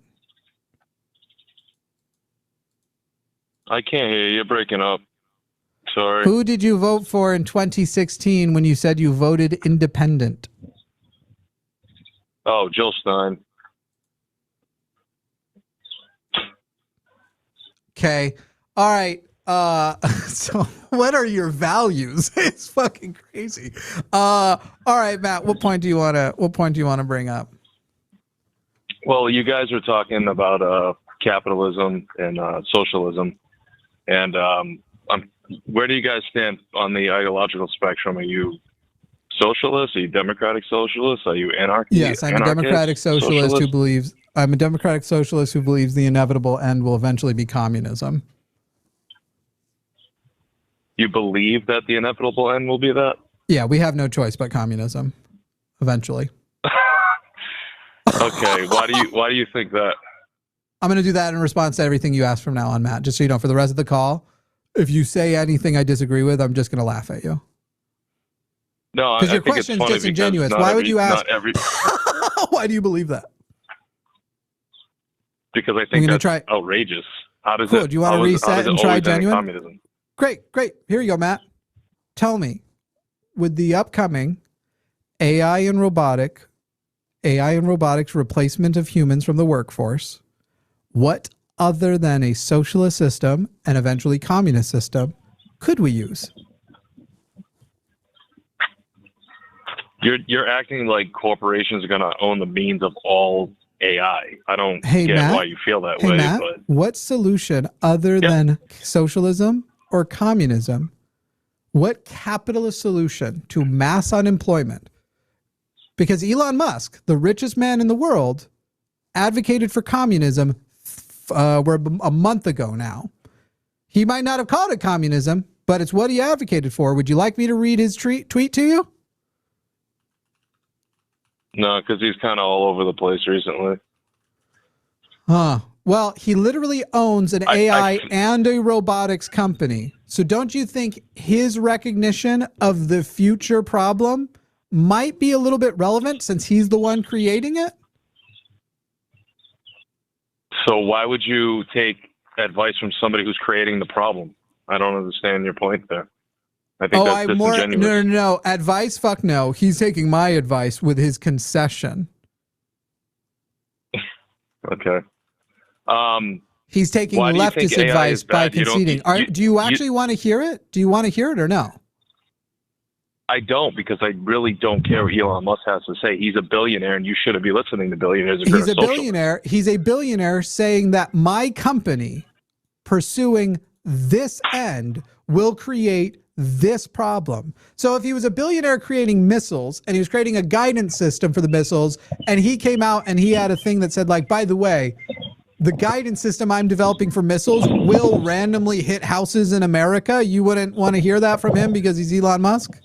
Speaker 5: I can't hear you. You're breaking up. Sorry.
Speaker 1: Who did you vote for in 2016 when you said you voted independent?
Speaker 5: Oh, Jill Stein.
Speaker 1: Okay. All right. So what are your values? It's fucking crazy. All right, Matt, what point do you want to bring up?
Speaker 5: Well, you guys were talking about capitalism and socialism, and where do you guys stand on the ideological spectrum? Are you socialist? Are you democratic socialist? Are you anarchist?
Speaker 1: Yes, I'm a democratic socialist who believes the inevitable end will eventually be communism.
Speaker 5: You believe that the inevitable end will be that?
Speaker 1: Yeah, we have no choice but communism eventually.
Speaker 5: Okay, why do you think that?
Speaker 1: I'm going to do that in response to everything you ask from now on, Matt. Just so you know, for the rest of the call, if you say anything I disagree with, I'm just going to laugh at you.
Speaker 5: No,
Speaker 1: because your question's disingenuous. Why would you ask? Why do you believe that?
Speaker 5: Because I think that's outrageous. How does
Speaker 1: Cool.
Speaker 5: it?
Speaker 1: Do you want to
Speaker 5: how is- how
Speaker 1: reset
Speaker 5: does it
Speaker 1: and try
Speaker 5: always end in
Speaker 1: genuine?
Speaker 5: communism?
Speaker 1: Great. Here you go, Matt. Tell me, with the upcoming AI and robotics replacement of humans from the workforce, what other than a socialist system and eventually communist system could we use?
Speaker 5: You're acting like corporations are going to own the means of all AI. I don't
Speaker 1: Hey,
Speaker 5: get
Speaker 1: Matt.
Speaker 5: why you feel that
Speaker 1: Hey,
Speaker 5: way,
Speaker 1: Matt,
Speaker 5: but
Speaker 1: what solution other than socialism or communism, what capitalist solution to mass unemployment? Because Elon Musk, the richest man in the world, advocated for communism we're a month ago now. He might not have called it communism, but it's what he advocated for. Would you like me to read his tweet to you?
Speaker 5: no, because he's kind of all over the place recently.
Speaker 1: Huh. Well, he literally owns an
Speaker 5: I-
Speaker 1: AI and a robotics company. So don't you think his recognition of the future problem might be a little bit relevant since he's the one creating it?
Speaker 5: So why would you take advice from somebody who's creating the problem? I don't understand your point there. I think that's disingenuous.
Speaker 1: No. Advice? Fuck no. He's taking my advice with his concession.
Speaker 5: Okay.
Speaker 1: He's taking
Speaker 5: Why do you think
Speaker 1: leftist
Speaker 5: AI
Speaker 1: advice
Speaker 5: is
Speaker 1: by
Speaker 5: bad? You don't-
Speaker 1: conceding. Do you actually want to hear it? Do you want to hear it or no?
Speaker 5: I don't, because I really don't care what Elon Musk has to say. He's a billionaire, and you shouldn't be listening to billionaires. If you're
Speaker 1: He's a
Speaker 5: socialist.
Speaker 1: billionaire. He's a billionaire saying that my company pursuing this end will create this problem. So if he was a billionaire creating missiles and he was creating a guidance system for the missiles, and he came out and he had a thing that said, like, by the way, the guidance system I'm developing for missiles will randomly hit houses in America, you wouldn't want to hear that from him because he's Elon Musk?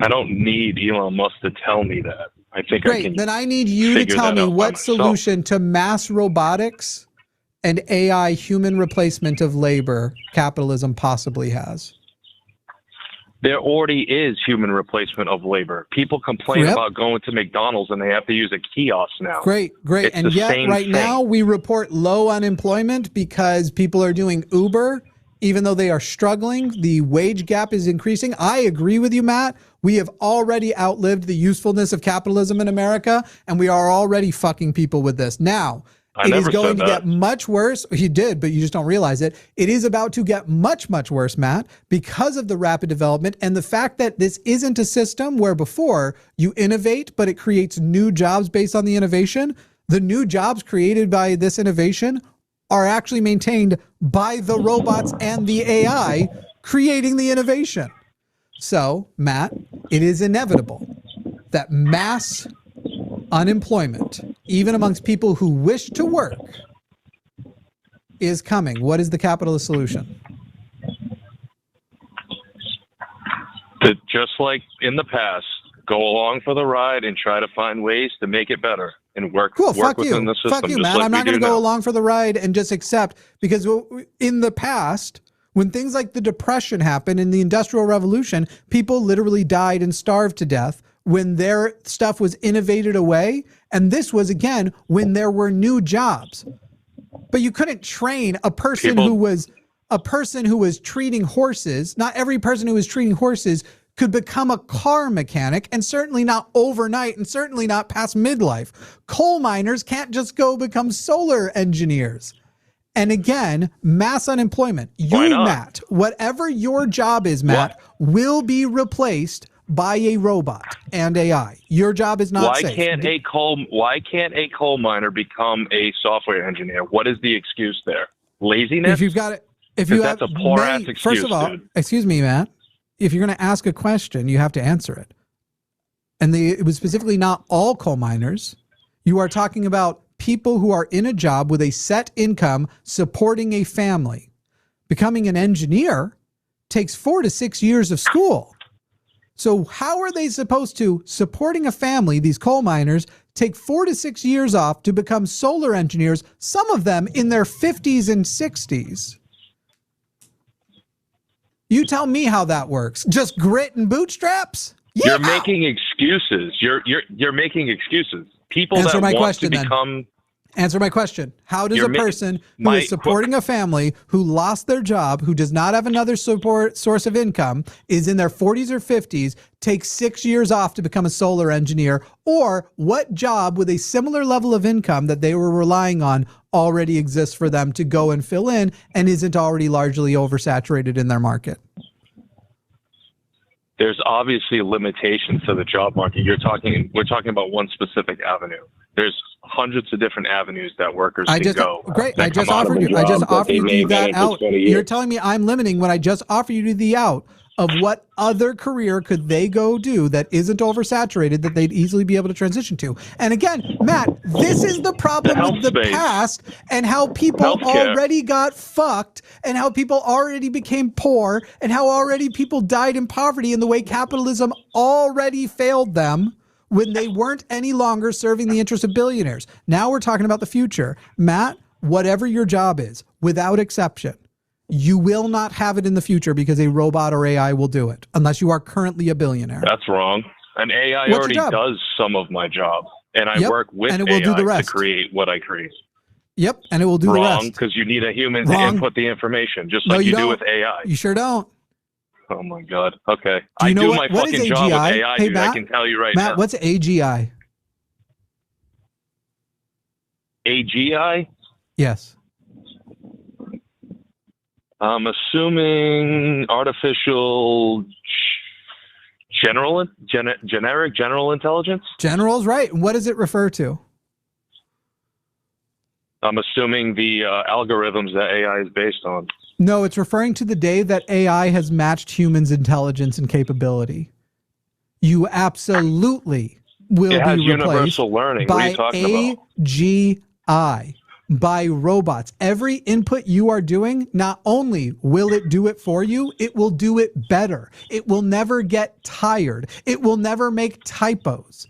Speaker 5: I don't need Elon Musk to tell me that. I think I
Speaker 1: Great.
Speaker 5: can.
Speaker 1: Then I need you to
Speaker 5: figure
Speaker 1: tell
Speaker 5: that
Speaker 1: me
Speaker 5: out by
Speaker 1: what
Speaker 5: myself.
Speaker 1: solution to mass robotics and AI human replacement of labor capitalism possibly has.
Speaker 5: There already is human replacement of labor. People complain
Speaker 1: Yep.
Speaker 5: about going to McDonald's and they have to use a kiosk now.
Speaker 1: Great.
Speaker 5: It's
Speaker 1: And
Speaker 5: the
Speaker 1: yet
Speaker 5: same
Speaker 1: right
Speaker 5: thing.
Speaker 1: now we report low unemployment because people are doing Uber, even though they are struggling. The wage gap is increasing. I agree with you, Matt. We have already outlived the usefulness of capitalism in America, and we are already fucking people with this. Now,
Speaker 5: I
Speaker 1: it is
Speaker 5: never
Speaker 1: going
Speaker 5: said
Speaker 1: to
Speaker 5: that.
Speaker 1: get much worse. You did, but you just don't realize it. It is about to get much, much worse, Matt, because of the rapid development and the fact that this isn't a system where before you innovate, but it creates new jobs based on the innovation. The new jobs created by this innovation are actually maintained by the robots and the AI creating the innovation. So, Matt, it is inevitable that mass unemployment, even amongst people who wish to work, is coming. What is the capitalist solution?
Speaker 5: Just like in the past, go along for the ride and try to find ways to make it better and work
Speaker 1: Fuck
Speaker 5: within
Speaker 1: you.
Speaker 5: the system.
Speaker 1: Fuck you,
Speaker 5: just
Speaker 1: man.
Speaker 5: like
Speaker 1: I'm
Speaker 5: we
Speaker 1: not going to
Speaker 5: do
Speaker 1: go
Speaker 5: now.
Speaker 1: along for the ride and just accept, because in the past, when things like the Depression happened and the Industrial Revolution, people literally died and starved to death when their stuff was innovated away. And this was, again, when there were new jobs. But you couldn't train a person who was treating horses. Not every person who was treating horses could become a car mechanic, and certainly not overnight, and certainly not past midlife. Coal miners can't just go become solar engineers. And again, mass unemployment.
Speaker 5: Why
Speaker 1: You,
Speaker 5: not?
Speaker 1: Matt, whatever your job is, Matt, will be replaced by a robot and AI. Your job is not safe.
Speaker 5: Why can't a coal miner become a software engineer? What is the excuse there? Laziness?
Speaker 1: If you've got it, if
Speaker 5: 'Cause
Speaker 1: you have,
Speaker 5: that's a poor-ass excuse,
Speaker 1: first of all,
Speaker 5: dude.
Speaker 1: excuse me, Matt, if you're going to ask a question, you have to answer it. And it was specifically not all coal miners. You are talking about people who are in a job with a set income supporting a family. Becoming an engineer takes 4 to 6 years of school. So how are they supposed to, supporting a family, these coal miners, take 4 to 6 years off to become solar engineers, some of them in their 50s and 60s? You tell me how that works. Just grit and bootstraps? Yeah.
Speaker 5: You're making excuses. You're making excuses. People
Speaker 1: Answer
Speaker 5: that
Speaker 1: my
Speaker 5: want
Speaker 1: question,
Speaker 5: to
Speaker 1: then.
Speaker 5: become
Speaker 1: Answer my question. How does
Speaker 5: You're
Speaker 1: a person who is supporting a family who lost their job, who does not have another support source of income, is in their 40s or 50s, take 6 years off to become a solar engineer? Or what job with a similar level of income that they were relying on already exists for them to go and fill in and isn't already largely oversaturated in their market?
Speaker 5: There's obviously limitations to the job market. We're talking about one specific avenue. There's hundreds of different avenues that workers can go.
Speaker 1: Great.
Speaker 5: I just offered
Speaker 1: you that out. You're telling me I'm limiting when I just offer you the out of what other career could they go do that isn't oversaturated that they'd easily be able to transition to. And again, Matt, this is the problem with the past and how people already got fucked and how people already became poor and how already people died in poverty and the way capitalism already failed them when they weren't any longer serving the interests of billionaires. Now we're talking about the future. Matt, whatever your job is, without exception, you will not have it in the future because a robot or AI will do it unless you are currently a billionaire.
Speaker 5: That's wrong. An AI already does some of my job, and I work with
Speaker 1: and it will do the rest.
Speaker 5: to create what I create.
Speaker 1: Yep, and it will do the rest.
Speaker 5: Wrong, because you need a human to input the information, just like you do with AI.
Speaker 1: You sure don't.
Speaker 5: Oh my God. Okay. I do my fucking job with AI, dude. Matt, I can tell you right now.
Speaker 1: Matt, what's AGI?
Speaker 5: AGI?
Speaker 1: Yes.
Speaker 5: I'm assuming artificial generic general intelligence.
Speaker 1: General's right. And what does it refer to?
Speaker 5: I'm assuming the algorithms that AI is based on.
Speaker 1: No, it's referring to the day that AI has matched humans' intelligence and capability. You absolutely will be replaced
Speaker 5: universal learning.
Speaker 1: by
Speaker 5: what are you talking
Speaker 1: AGI, by robots. Every input you are doing, not only will it do it for you, it will do it better. It will never get tired. It will never make typos.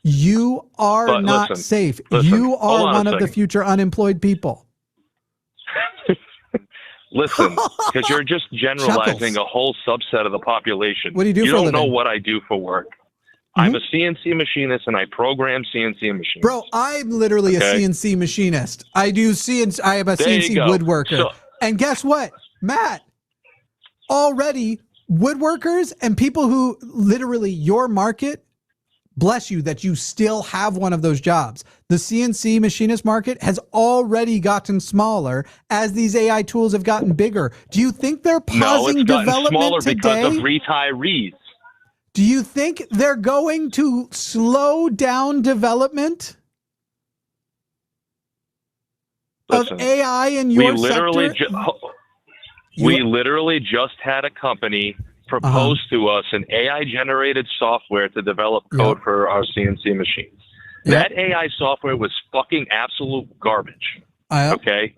Speaker 1: You are not safe. You are one of the future unemployed people.
Speaker 5: Listen, because you're just generalizing a whole subset of the population.
Speaker 1: What do you do for a living?
Speaker 5: You don't know what I do for work. I'm a CNC machinist, and I program CNC machines.
Speaker 1: Bro, I'm literally a CNC machinist. I do CNC. I am a CNC woodworker. And guess what, Matt? Already, woodworkers and people who literally your market, bless you that you still have one of those jobs. The CNC machinist market has already gotten smaller as these AI tools have gotten bigger. Do you think they're pausing development today?
Speaker 5: Because of retirees.
Speaker 1: Do you think they're going to slow down development of AI in your sector?
Speaker 5: We literally just had a company propose to us an AI-generated software to develop code for our CNC machines. That AI software was fucking absolute garbage. Okay?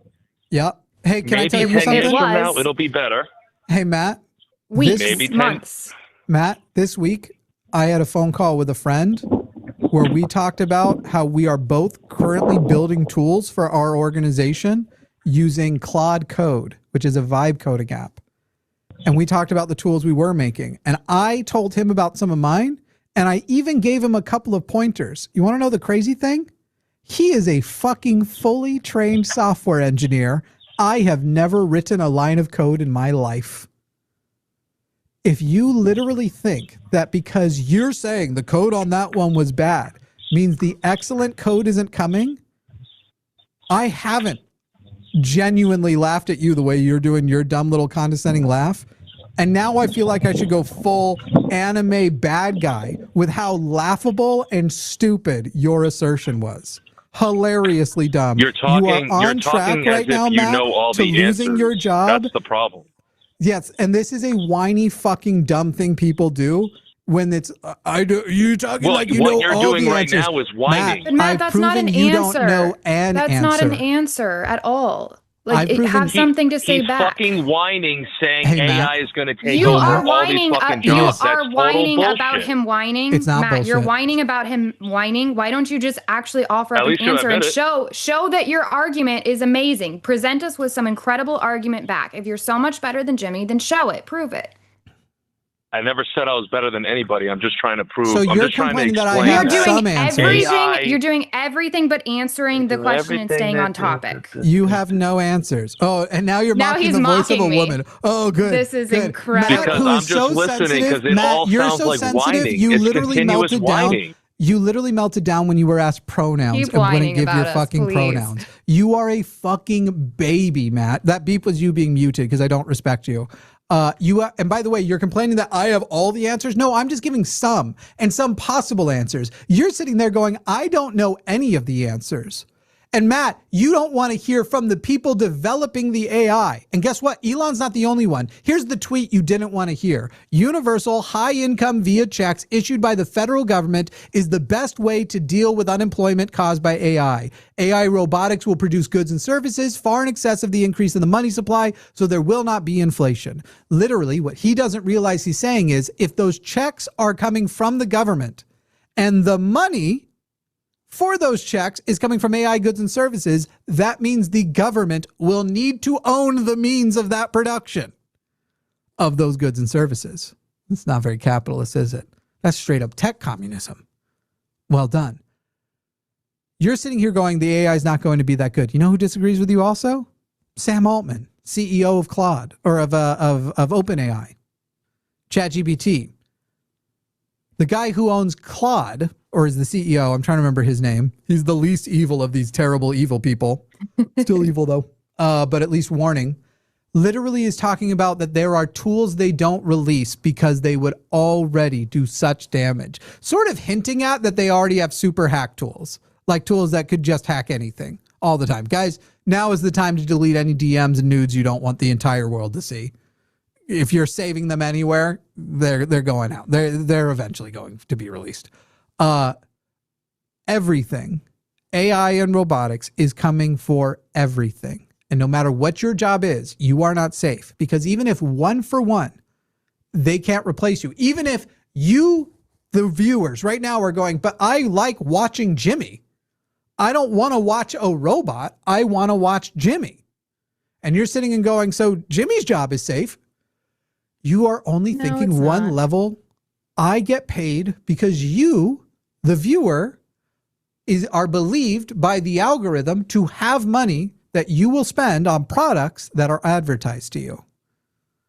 Speaker 1: Yeah. Hey, can I tell you something?
Speaker 5: 10 years from now, it'll be better.
Speaker 1: Hey, Matt.
Speaker 2: Months.
Speaker 1: Matt, this week, I had a phone call with a friend where we talked about how we are both currently building tools for our organization using Claude Code, which is a vibe coding app. And we talked about the tools we were making. And I told him about some of mine, and I even gave him a couple of pointers. You want to know the crazy thing? He is a fucking fully trained software engineer. I have never written a line of code in my life. If you literally think that because you're saying the code on that one was bad means the excellent code isn't coming, I haven't genuinely laughed at you the way you're doing your dumb little condescending laugh. And now I feel like I should go full anime bad guy with how laughable and stupid your assertion was. Hilariously dumb.
Speaker 5: You are
Speaker 1: on track right now, Matt, to losing your job.
Speaker 5: That's the problem.
Speaker 1: Yes, and this is a whiny fucking dumb thing people do when it's you're talking like you know all the answers.
Speaker 5: What you're doing right now is whining.
Speaker 2: Matt, that's not an answer.
Speaker 1: You don't know an
Speaker 2: that's
Speaker 1: answer.
Speaker 2: Not an answer at all. Like, have something to say back.
Speaker 5: He's fucking whining, saying AI is going to take
Speaker 2: you
Speaker 5: over
Speaker 2: are
Speaker 5: all these fucking jobs.
Speaker 2: You are whining about him whining.
Speaker 1: It's not
Speaker 2: Matt,
Speaker 1: bullshit.
Speaker 2: You're whining about him whining. Why don't you just actually offer up an answer and show that your argument is amazing? Present us with some incredible argument back. If you're so much better than Jimmy, then show it. Prove it.
Speaker 5: I never said I was better than anybody. I'm just trying to prove.
Speaker 1: So
Speaker 5: I'm
Speaker 1: you're
Speaker 5: just trying to
Speaker 1: complaining that I
Speaker 5: explain
Speaker 1: have
Speaker 2: You're
Speaker 1: some
Speaker 2: doing
Speaker 1: answers.
Speaker 2: everything. You're doing everything but answering the
Speaker 4: Do
Speaker 2: question and
Speaker 4: everything
Speaker 2: staying
Speaker 4: that-
Speaker 2: on topic.
Speaker 1: You have no answers. Oh, and now you're
Speaker 2: Now
Speaker 1: mocking
Speaker 2: he's
Speaker 1: the voice of a
Speaker 2: mocking me.
Speaker 1: woman. Oh, good.
Speaker 2: This is
Speaker 1: good.
Speaker 2: incredible.
Speaker 1: Matt,
Speaker 5: Because
Speaker 1: who
Speaker 5: I'm
Speaker 1: is
Speaker 5: just
Speaker 1: so
Speaker 5: listening,
Speaker 1: sensitive.
Speaker 5: 'cause it
Speaker 1: Matt,
Speaker 5: all
Speaker 1: you're
Speaker 5: sounds
Speaker 1: so
Speaker 5: like
Speaker 1: sensitive.
Speaker 5: whining.
Speaker 1: You
Speaker 5: It's
Speaker 1: literally
Speaker 5: continuous
Speaker 1: melted
Speaker 5: whining.
Speaker 1: down. You literally melted down when you were asked pronouns
Speaker 2: Keep
Speaker 1: and wouldn't
Speaker 2: whining
Speaker 1: give your
Speaker 2: about us,
Speaker 1: fucking
Speaker 2: please.
Speaker 1: pronouns. You are a fucking baby, Matt. That beep was you being muted because I don't respect you. And by the way, you're complaining that I have all the answers. No, I'm just giving some and some possible answers. You're sitting there going, I don't know any of the answers. And Matt, you don't want to hear from the people developing the AI. And guess what? Elon's not the only one. Here's the tweet you didn't want to hear. Universal high income via checks issued by the federal government is the best way to deal with unemployment caused by AI. AI robotics will produce goods and services far in excess of the increase in the money supply, so there will not be inflation. Literally, what he doesn't realize he's saying is if those checks are coming from the government and the money for those checks is coming from AI goods and services, that means the government will need to own the means of that production of those goods and services. It's not very capitalist, is it? That's straight up tech communism. Well done. You're sitting here going, the AI is not going to be that good. You know who disagrees with you also? Sam Altman, CEO of Claude, or of OpenAI, ChatGPT. The guy who owns Claude, or is the CEO, I'm trying to remember his name. He's the least evil of these terrible evil people. Still evil though, but at least warning. Literally is talking about that there are tools they don't release because they would already do such damage. Sort of hinting at that they already have super hack tools, like tools that could just hack anything all the time. Guys, now is the time to delete any DMs and nudes you don't want the entire world to see. If you're saving them anywhere, they're going out. They're eventually going to be released. Everything, AI and robotics is coming for everything. And no matter what your job is, you are not safe, because even if one for one, they can't replace you. Even if you, the viewers right now, are going, but I like watching Jimmy. I don't want to watch a robot. I want to watch Jimmy. And you're sitting and going, so Jimmy's job is safe. You are only thinking one level. I get paid because you, the viewer, are believed by the algorithm to have money that you will spend on products that are advertised to you.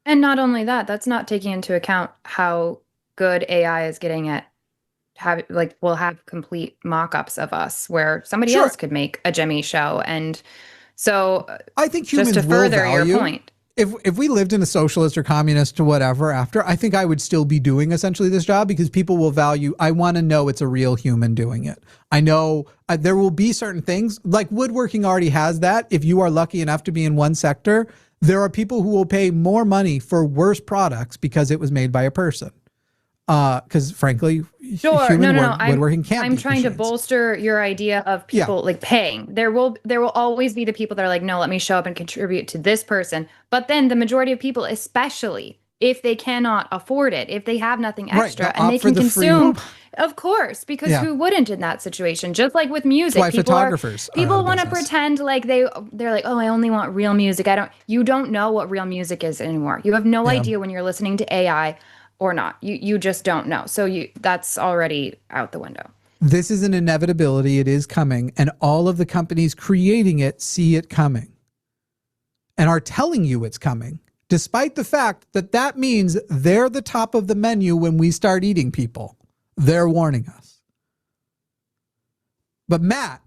Speaker 2: And not only that, that's not taking into account how good AI is getting at we'll have complete mock-ups of us where somebody else could make a Jimmy show. And so
Speaker 1: I think humans
Speaker 2: just to
Speaker 1: will
Speaker 2: further
Speaker 1: value,
Speaker 2: your point.
Speaker 1: If we lived in a socialist or communist or whatever after, I think I would still be doing essentially this job, because people will value, I want to know it's a real human doing it. I know there will be certain things, like woodworking already has that. If you are lucky enough to be in one sector, there are people who will pay more money for worse products because it was made by a person. Because frankly, woodworking can't.
Speaker 2: I'm trying to bolster your idea of people like paying. There will always be the people that are like, no, let me show up and contribute to this person. But then the majority of people, especially if they cannot afford it, if they have nothing extra and they can consume, of course, because who wouldn't in that situation? Just like with music,
Speaker 1: that's why photographers
Speaker 2: people want to pretend like they're like, oh, I only want real music. You don't know what real music is anymore. You have no idea when you're listening to AI or not. You just don't know. So that's already out the window.
Speaker 1: This is an inevitability. It is coming. And all of the companies creating it see it coming and are telling you it's coming, despite the fact that means they're the top of the menu when we start eating people. They're warning us. But Matt,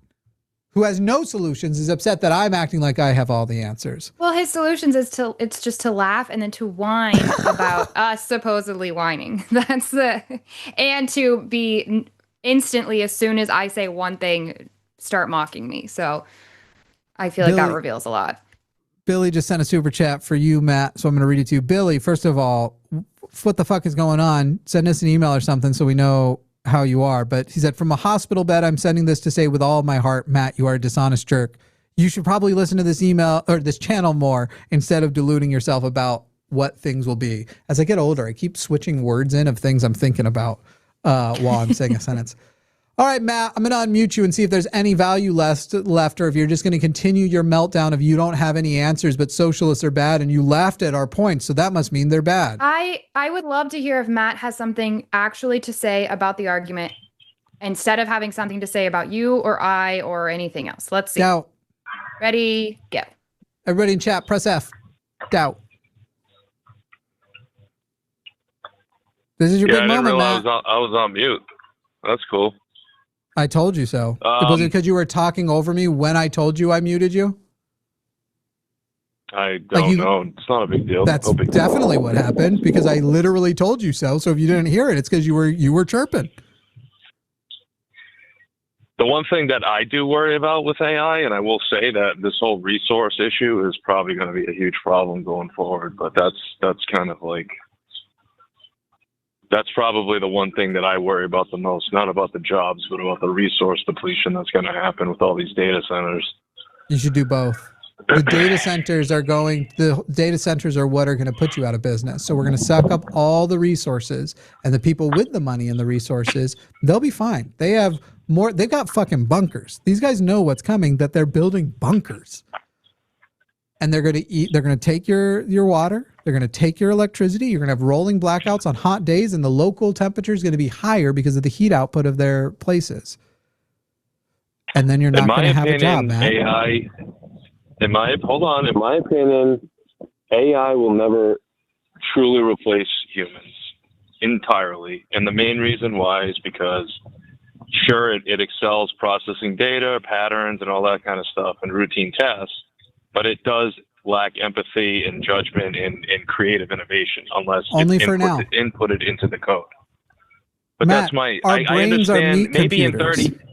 Speaker 1: who has no solutions, is upset that I'm acting like I have all the answers.
Speaker 2: Well, his solutions it's just to laugh and then to whine about us supposedly whining. And to be instantly, as soon as I say one thing, start mocking me. So I feel like that reveals a lot.
Speaker 1: Billy just sent a super chat for you, Matt. So I'm going to read it to you. Billy, first of all, what the fuck is going on? Send us an email or something so we know how you are. But he said, from a hospital bed, I'm sending this to say with all of my heart, Matt, you are a dishonest jerk. You should probably listen to this email or this channel more instead of deluding yourself about what things will be. As I get older, I keep switching words in of things I'm thinking about while I'm saying a sentence. All right, Matt, I'm going to unmute you and see if there's any value left, or if you're just going to continue your meltdown of you don't have any answers, but socialists are bad, and you laughed at our points, so that must mean they're bad.
Speaker 2: I would love to hear if Matt has something actually to say about the argument instead of having something to say about you or I or anything else. Let's see.
Speaker 1: Doubt.
Speaker 2: Ready, go.
Speaker 1: Everybody in chat, press F. Doubt. This is your big
Speaker 5: I didn't
Speaker 1: moment,
Speaker 5: realize
Speaker 1: Matt.
Speaker 5: I was on mute. That's cool.
Speaker 1: I told you so. Was it because you were talking over me when I told you I muted you?
Speaker 5: I don't know. It's not a big deal.
Speaker 1: That's definitely what happened, because I literally told you so. So if you didn't hear it, it's because you were chirping.
Speaker 5: The one thing that I do worry about with AI, and I will say that this whole resource issue is probably going to be a huge problem going forward, but that's kind of like, that's probably the one thing that I worry about the most, not about the jobs, but about the resource depletion that's going to happen with all these data centers.
Speaker 1: You should do both. The data centers are what are going to put you out of business. So we're going to suck up all the resources, and the people with the money and the resources, they'll be fine. They've got fucking bunkers. These guys know what's coming, that they're building bunkers. And they're going to take your water. They're going to take your electricity. You're going to have rolling blackouts on hot days, and the local temperature is going to be higher because of the heat output of their places. And then you're not going to have a job, man.
Speaker 5: In my opinion, AI will never truly replace humans entirely. And the main reason why is because, sure, it excels processing data, patterns, and all that kind of stuff, and routine tasks, but it does lack empathy and judgment and creative innovation unless
Speaker 1: only
Speaker 5: it's
Speaker 1: for now
Speaker 5: inputted into the code. But
Speaker 1: Matt,
Speaker 5: that's my,
Speaker 1: our
Speaker 5: I
Speaker 1: brains are
Speaker 5: understand
Speaker 1: meat
Speaker 5: maybe
Speaker 1: computers.
Speaker 5: in 30,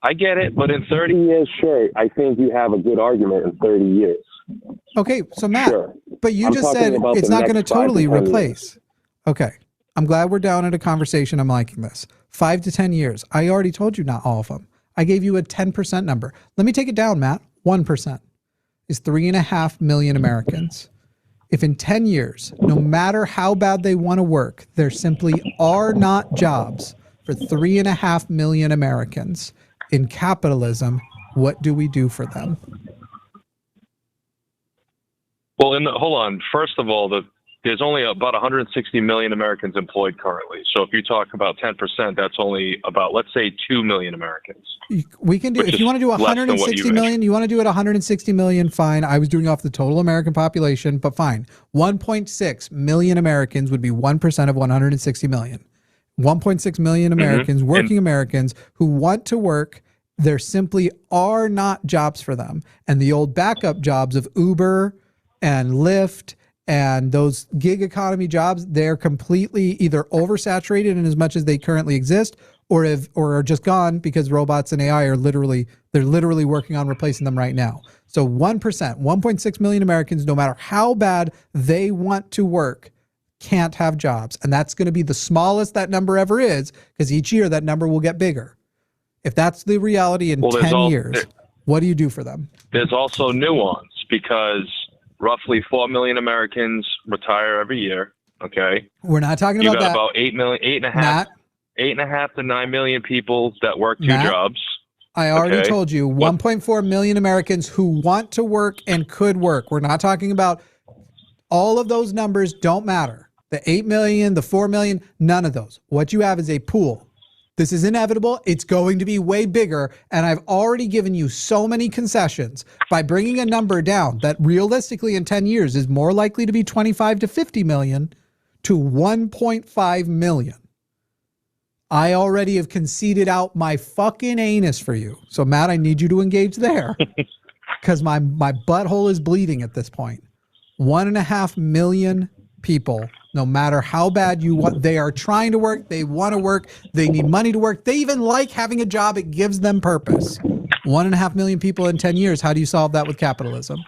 Speaker 5: I get it, but in 30 years, sure, I think you have a good argument in 30 years.
Speaker 1: Okay, so Matt,
Speaker 4: Sure.
Speaker 1: but you
Speaker 4: I'm
Speaker 1: just
Speaker 4: talking
Speaker 1: said
Speaker 4: about
Speaker 1: it's
Speaker 4: the
Speaker 1: not going to
Speaker 4: next 5 to
Speaker 1: totally
Speaker 4: 10 years.
Speaker 1: replace. Okay, I'm glad we're down at a conversation. I'm liking this. 5 to 10 years. I already told you not all of them. I gave you a 10% number. Let me take it down, Matt. 1% is 3.5 million Americans. If in 10 years, no matter how bad they want to work, there simply are not jobs for 3.5 million Americans in capitalism, what do we do for them?
Speaker 5: Well, hold on. First of all, there's only about 160 million Americans employed currently. So if you talk about 10%, that's only about, let's say, 2 million Americans.
Speaker 1: We can do, if you want to do 160 million, you want to do it 160 million, fine. I was doing off the total American population, but fine. 1.6 million Americans would be 1% of 160 million. 1.6 million Americans, working Americans who want to work. There simply are not jobs for them. And the old backup jobs of Uber and Lyft and those gig economy jobs, they're completely either oversaturated in as much as they currently exist, or are just gone because robots and AI are literally working on replacing them right now. So 1%, 1.6 million Americans, no matter how bad they want to work, can't have jobs. And that's going to be the smallest that number ever is, because each year that number will get bigger. If that's the reality in 10 years, what do you do for them? There's also nuance, because roughly 4 million Americans retire every year. Okay. We're not talking about that. You got about 8.5 to 9 million people that work two jobs. I already told you 1.4 million Americans who want to work and could work. We're not talking about all of those numbers. Don't matter. The 8 million, the 4 million, none of those. What you have is a pool. This is inevitable. It's going to be way bigger. And I've already given you so many concessions by bringing a number down that realistically in 10 years is more likely to be 25 to 50 million to 1.5 million. I already have conceded out my fucking anus for you. So Matt, I need you to engage there because my butthole is bleeding at this point. 1.5 million people, no matter how bad you want, they are trying to work, they want to work, they need money to work, they even like having a job, it gives them purpose. 1.5 million people in 10 years, how do you solve that with capitalism?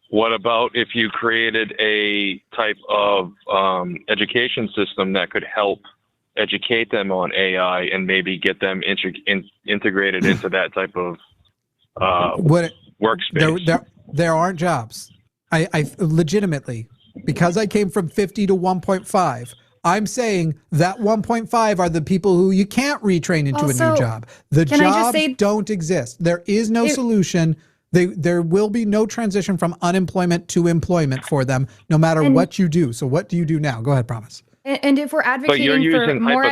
Speaker 5: What about if you created a type of education system that could help educate them on AI and maybe get them integrated into that type of workspace? There aren't jobs. I legitimately, because I came from 50 to 1.5,
Speaker 1: I'm saying that 1.5 are the people who you can't retrain into a new job. The jobs don't exist. There is no solution. There will be no transition from unemployment to employment for them, no matter what you do. So what do you do now? Go ahead, Promise.
Speaker 2: And if we're advocating for more,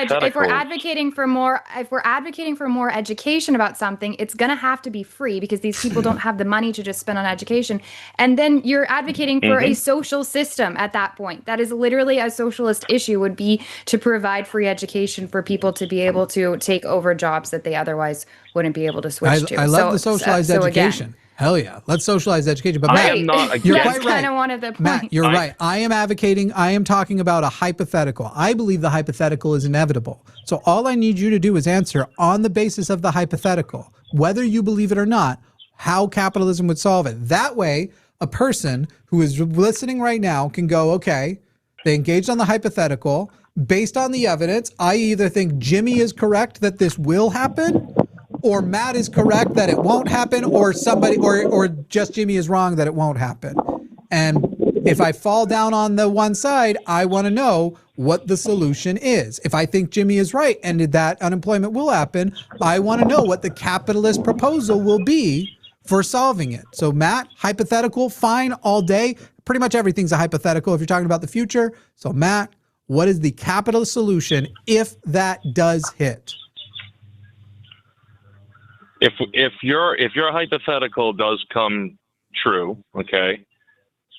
Speaker 2: if we're advocating for more education about something, it's going to have to be free because these people don't have the money to just spend on education. And then you're advocating for a social system at that point. That is literally a socialist issue, would be to provide free education for people to be able to take over jobs that they otherwise wouldn't be able to switch to.
Speaker 1: I love the socialized education. Again, hell yeah. Let's socialize education. But Matt, you're quite right. Kind of one of the points. Matt, you're right. I am talking about a hypothetical. I believe the hypothetical is inevitable. So all I need you to do is answer on the basis of the hypothetical, whether you believe it or not, how capitalism would solve it. That way, a person who is listening right now can go, okay, they engaged on the hypothetical. Based on the evidence, I either think Jimmy is correct that this will happen, or Matt is correct that it won't happen, or somebody, or just Jimmy is wrong that it won't happen. And if I fall down on the one side, I want to know what the solution is. If I think Jimmy is right and that unemployment will happen, I want to know what the capitalist proposal will be for solving it. So Matt, hypothetical, fine all day. Pretty much everything's a hypothetical if you're talking about the future. So Matt, what is the capitalist solution if that does hit?
Speaker 5: If your hypothetical does come true, okay,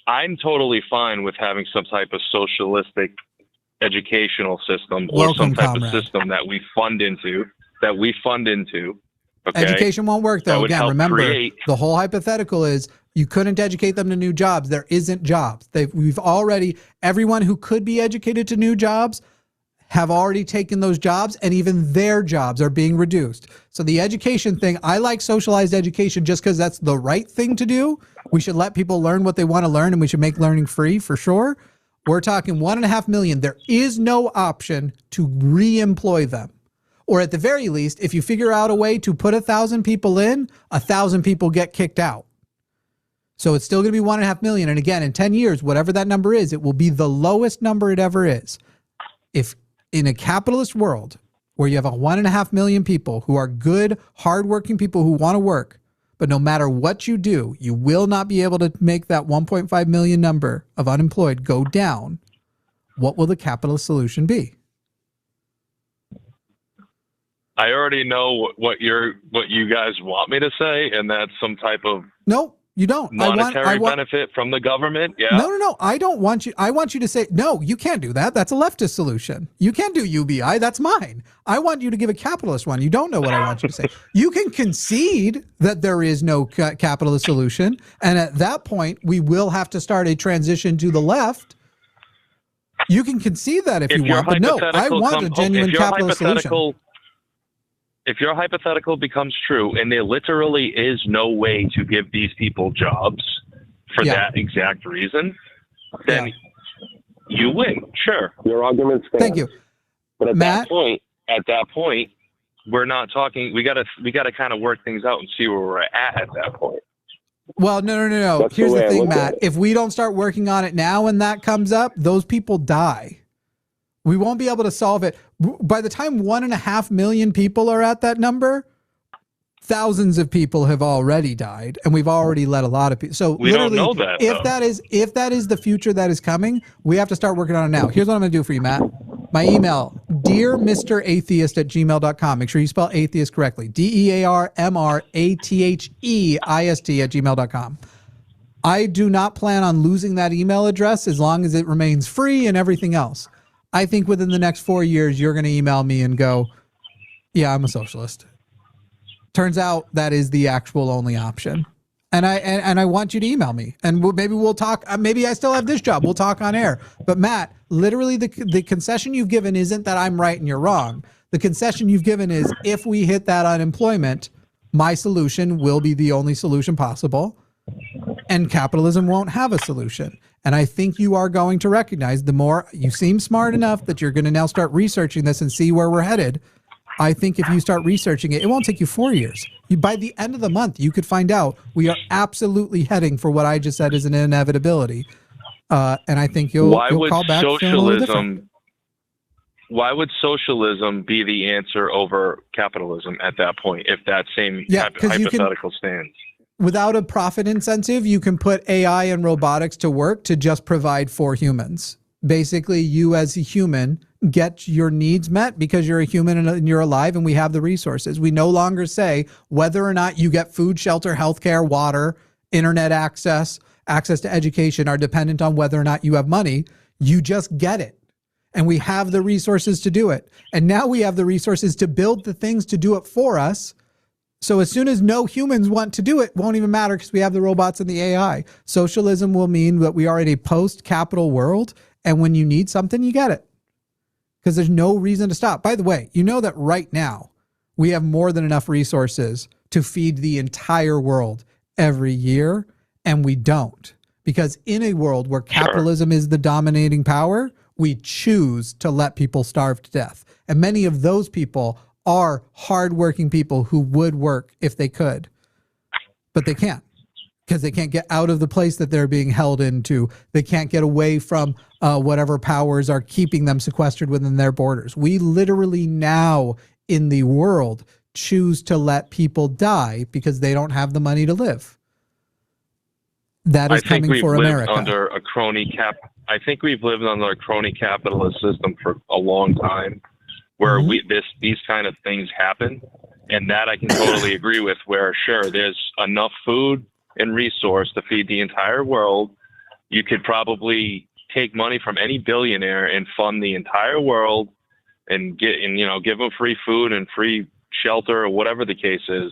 Speaker 5: I'm totally fine with having some type of socialistic educational system or some type of system that we fund into. Okay?
Speaker 1: Education won't work though. Again, remember the whole hypothetical is you couldn't educate them to new jobs. There isn't jobs. Everyone who could be educated to new jobs have already taken those jobs, and even their jobs are being reduced. So the education thing, I like socialized education just because that's the right thing to do. We should let people learn what they want to learn, and we should make learning free for sure. We're talking 1.5 million. There is no option to re-employ them. Or at the very least, if you figure out a way to put 1,000 people in, 1,000 people get kicked out. So it's still going to be 1.5 million. And again, in 10 years, whatever that number is, it will be the lowest number it ever is. If in a capitalist world where you have 1.5 million people who are good, hardworking people who want to work, but no matter what you do, you will not be able to make that 1.5 million number of unemployed go down, what will the capitalist solution be?
Speaker 5: I already know what you guys want me to say, and that's some type of
Speaker 1: no. You don't.
Speaker 5: Monetary benefit from the government? Yeah.
Speaker 1: No. I don't want you. I want you to say, no, you can't do that. That's a leftist solution. You can't do UBI. That's mine. I want you to give a capitalist one. You don't know what I want you to say. You can concede that there is no capitalist solution. And at that point, we will have to start a transition to the left. You can concede that if you want. But no, I want a genuine capitalist solution.
Speaker 5: If your hypothetical becomes true and there literally is no way to give these people jobs for that exact reason, then you win. Sure.
Speaker 4: Your argument stands.
Speaker 1: Thank you.
Speaker 4: But
Speaker 5: at that point, we're not talking. We gotta kind of work things out and see where we're at that point.
Speaker 1: Well, no. Here's the thing, Matt. If we don't start working on it now and that comes up, those people die. We won't be able to solve it. By the time 1.5 million people are at that number, thousands of people have already died, and we've already let a lot of people. So
Speaker 5: we don't know that.
Speaker 1: If that is the future that is coming, we have to start working on it now. Here's what I'm going to do for you, Matt. My email, dearmratheist@gmail.com. Make sure you spell atheist correctly. dearmratheist@gmail.com. I do not plan on losing that email address as long as it remains free and everything else. I think within the next 4 years, you're going to email me and go, yeah, I'm a socialist. Turns out that is the actual only option. And I want you to email me, and maybe we'll talk. Maybe I still have this job. We'll talk on air. But Matt, literally the concession you've given isn't that I'm right and you're wrong. The concession you've given is if we hit that unemployment, my solution will be the only solution possible, and capitalism won't have a solution. And I think you are going to recognize, the more you seem smart enough that you're going to now start researching this and see where we're headed. I think if you start researching it, it won't take you 4 years. By the end of the month, you could find out we are absolutely heading for what I just said is an inevitability. And I think you'll call back feeling a little different.
Speaker 5: why would socialism be the answer over capitalism at that point if that same hypothetical stands?
Speaker 1: Without a profit incentive, you can put AI and robotics to work to just provide for humans. Basically, you as a human get your needs met because you're a human and you're alive and we have the resources. We no longer say whether or not you get food, shelter, healthcare, water, internet access to education are dependent on whether or not you have money. You just get it. And we have the resources to do it. And now we have the resources to build the things to do it for us. So as soon as no humans want to do it, won't even matter because we have the robots and the AI. Socialism will mean that we are in a post-capital world, and when you need something, you get it. Because there's no reason to stop. By the way, you know that right now we have more than enough resources to feed the entire world every year, and we don't. Because in a world where capitalism is the dominating power, we choose to let people starve to death. And many of those people are hardworking people who would work if they could, but they can't because they can't get out of the place that they're being held into. They can't get away from whatever powers are keeping them sequestered within their borders. We literally now in the world choose to let people die because they don't have the money to live. That is coming for America.
Speaker 5: I think we've lived under a crony capitalist system for a long time, where these kind of things happen, and that I can totally agree with. Where sure, there's enough food and resource to feed the entire world. You could probably take money from any billionaire and fund the entire world, and give them free food and free shelter or whatever the case is.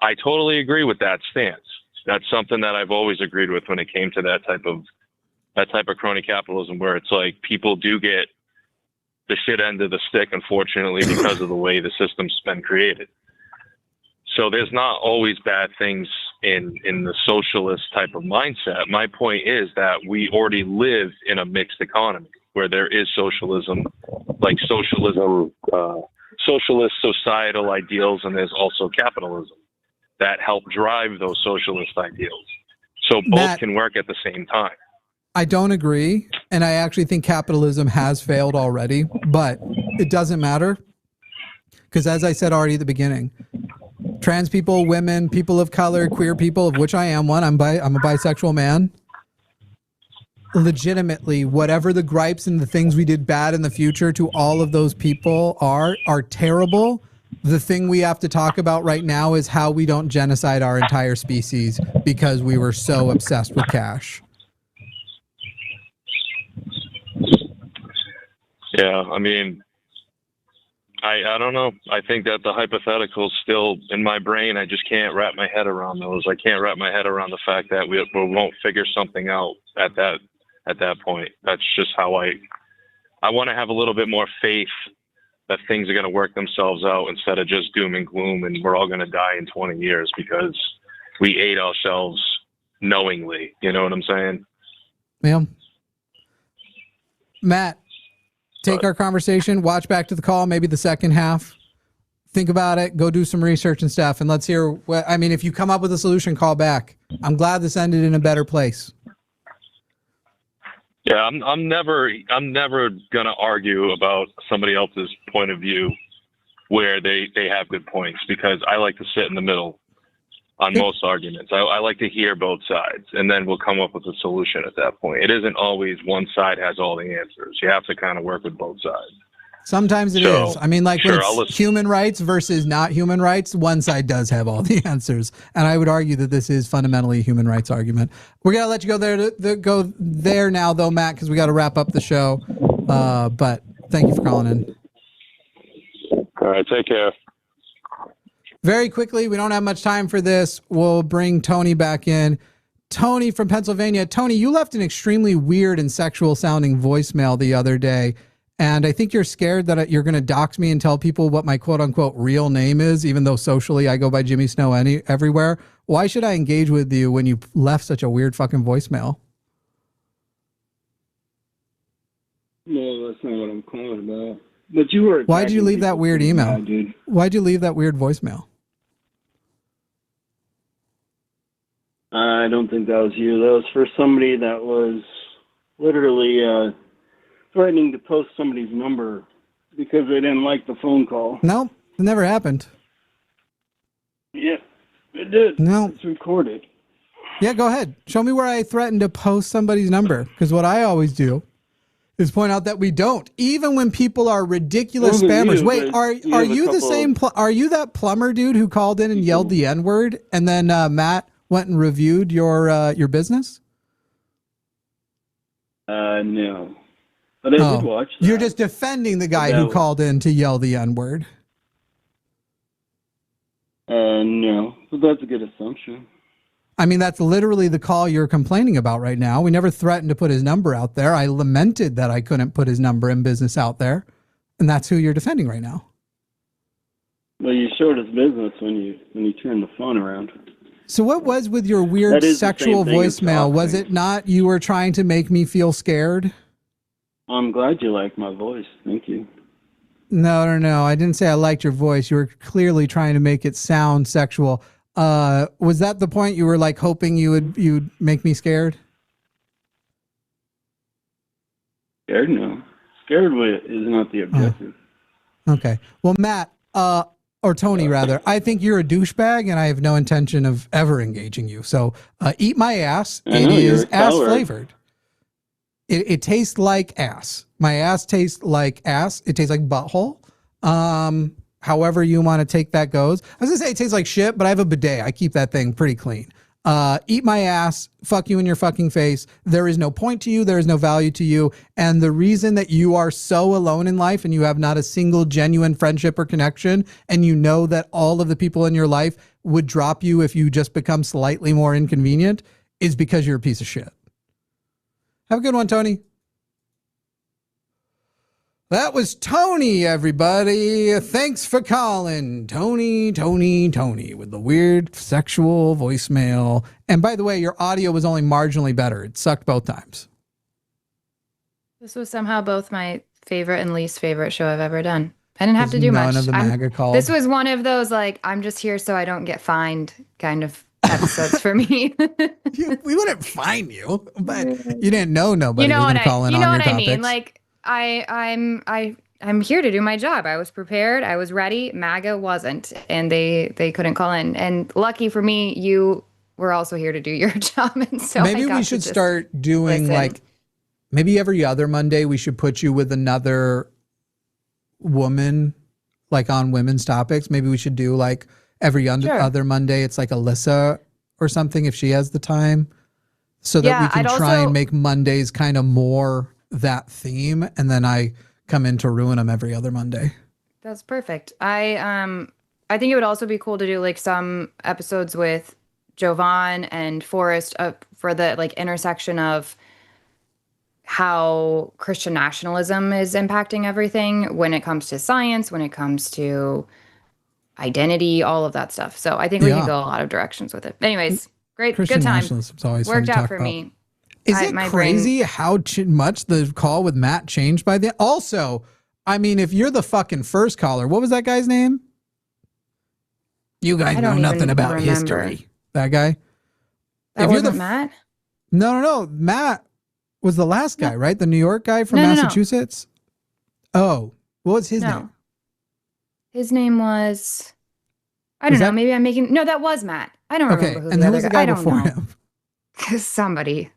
Speaker 5: I totally agree with that stance. That's something that I've always agreed with when it came to that type of crony capitalism, where it's like people do get the shit end of the stick, unfortunately, because of the way the system's been created. So there's not always bad things in the socialist type of mindset. My point is that we already live in a mixed economy where there is socialism, like socialist societal ideals, and there's also capitalism that help drive those socialist ideals. So both can work at the same time.
Speaker 1: I don't agree, and I actually think capitalism has failed already, but it doesn't matter because, as I said already at the beginning, trans people, women, people of color, queer people, of which I am one, I'm a bisexual man, legitimately, whatever the gripes and the things we did bad in the future to all of those people are terrible. The thing we have to talk about right now is how we don't genocide our entire species because we were so obsessed with cash.
Speaker 5: Yeah, I mean, I don't know. I think that the hypotheticals still in my brain. I just can't wrap my head around those. I can't wrap my head around the fact that we won't figure something out at that point. That's just how I want to have a little bit more faith that things are going to work themselves out instead of just doom and gloom and we're all going to die in 20 years because we ate ourselves knowingly. You know what I'm saying?
Speaker 1: Yeah. Matt, take our conversation, watch back to the call, maybe the second half. Think about it, go do some research and stuff, and let's hear what, I mean, if you come up with a solution, call back. I'm glad this ended in a better place.
Speaker 5: Yeah, I'm never gonna argue about somebody else's point of view where they have good points, because I like to sit in the middle on most arguments. I like to hear both sides, and then we'll come up with a solution at that point. It isn't always one side has all the answers. You have to kind of work with both sides.
Speaker 1: Sometimes it is. I mean, like when it's human rights versus not human rights, one side does have all the answers. And I would argue that this is fundamentally a human rights argument. We're going to let you go there now, though, Matt, because we got to wrap up the show. But thank you for calling in.
Speaker 5: All right, take care.
Speaker 1: Very quickly, we don't have much time for this. We'll bring Tony back in. Tony from Pennsylvania. Tony, you left an extremely weird and sexual sounding voicemail the other day. And I think you're scared that you're going to dox me and tell people what my quote unquote real name is, even though socially I go by Jimmy Snow everywhere. Why should I engage with you when you left such a weird fucking voicemail?
Speaker 4: No, that's not what I'm calling about. But you were.
Speaker 1: Why'd you leave that weird email? Why'd you leave that weird voicemail?
Speaker 4: I don't think that was you. That was for somebody that was literally threatening to post somebody's number because they didn't like the phone call.
Speaker 1: Nope, it never happened.
Speaker 4: Yeah, it did.
Speaker 1: No.
Speaker 4: It's recorded.
Speaker 1: Yeah, go ahead. Show me where I threatened to post somebody's number, because what I always do is point out that we don't, even when people are ridiculous spammers. Wait, are you the same? Are you that plumber dude who called in and yelled the N-word, and then Matt went and reviewed your business?
Speaker 4: No, but I did watch that.
Speaker 1: You're just defending the guy who called in to yell the N-word.
Speaker 4: No, but that's a good assumption.
Speaker 1: I mean, that's literally the call you're complaining about right now. We never threatened to put his number out there. I lamented that I couldn't put his number in business out there, and that's who you're defending right now.
Speaker 4: Well, you showed his business when you turned the phone around.
Speaker 1: So what was with your weird sexual voicemail? Was it not you were trying to make me feel scared?
Speaker 4: I'm glad you like my voice. Thank you.
Speaker 1: No. I didn't say I liked your voice. You were clearly trying to make it sound sexual. Was that the point? You were like hoping you'd make me scared?
Speaker 4: Scared? No. Scared is not the objective.
Speaker 1: Okay. Well, Matt, or Tony rather, I think you're a douchebag and I have no intention of ever engaging you. So eat my ass. It is ass flavored. It tastes like ass. My ass tastes like ass. It tastes like butthole. However you want to take that goes. I was gonna say it tastes like shit, but I have a bidet. I keep that thing pretty clean. Eat my ass, fuck you in your fucking face. There is no point to you. There is no value to you. And the reason that you are so alone in life and you have not a single genuine friendship or connection, and you know that all of the people in your life would drop you if you just become slightly more inconvenient, is because you're a piece of shit. Have a good one, Tony. That was Tony, everybody. Thanks for calling. Tony, with the weird sexual voicemail. And by the way, your audio was only marginally better. It sucked both times.
Speaker 2: This was somehow both my favorite and least favorite show I've ever done. I didn't have to do much.
Speaker 1: None of the MAGA calls.
Speaker 2: This was one of those, like, I'm just here so I don't get fined kind of episodes for me.
Speaker 1: We wouldn't fine you, but you didn't know nobody. You know what
Speaker 2: I mean? Like, I'm here to do my job. I was prepared. I was ready. MAGA wasn't, and they couldn't call in. And lucky for me, you were also here to do your job. And so
Speaker 1: maybe we should start doing like maybe every other Monday we should put you with another woman, like on women's topics. Maybe we should do like every other Monday. It's like Alyssa or something if she has the time, so that we can try and make Mondays kind of more that theme, and then I come in to ruin them every other Monday.
Speaker 2: That's perfect. I think it would also be cool to do like some episodes with Jovan and Forrest for the like intersection of how Christian nationalism is impacting everything when it comes to science, when it comes to identity, all of that stuff. So I think we could go a lot of directions with it. Anyways, great,
Speaker 1: Christian
Speaker 2: good time.
Speaker 1: Nationalism's always
Speaker 2: worked
Speaker 1: fun to
Speaker 2: out for
Speaker 1: talk
Speaker 2: me.
Speaker 1: about. Is it crazy how much the call with Matt changed by the... Also, I mean, if you're the fucking first caller, what was that guy's name? You guys know nothing about history. That guy?
Speaker 2: That wasn't Matt?
Speaker 1: No. Matt was the last guy, right? The New York guy from Massachusetts? No. Oh, what was his name?
Speaker 2: His name was... I don't know. Maybe I'm making... No, that was Matt. I don't remember who the other guy before him. Somebody.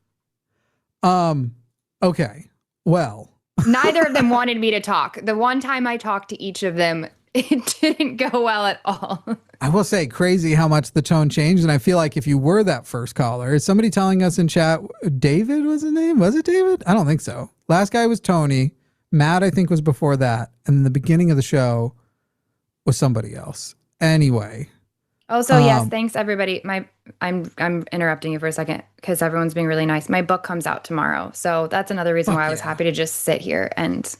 Speaker 1: Okay. Well,
Speaker 2: neither of them wanted me to talk. The one time I talked to each of them, it didn't go well at all.
Speaker 1: I will say, crazy how much the tone changed. And I feel like if you were that first caller, is somebody telling us in chat, David was his name? Was it David? I don't think so. Last guy was Tony. Matt, I think, was before that. And the beginning of the show was somebody else. Anyway.
Speaker 2: Also, yes, thanks everybody. I'm interrupting you for a second because everyone's being really nice. My book comes out tomorrow, so that's another reason why I was happy to just sit here and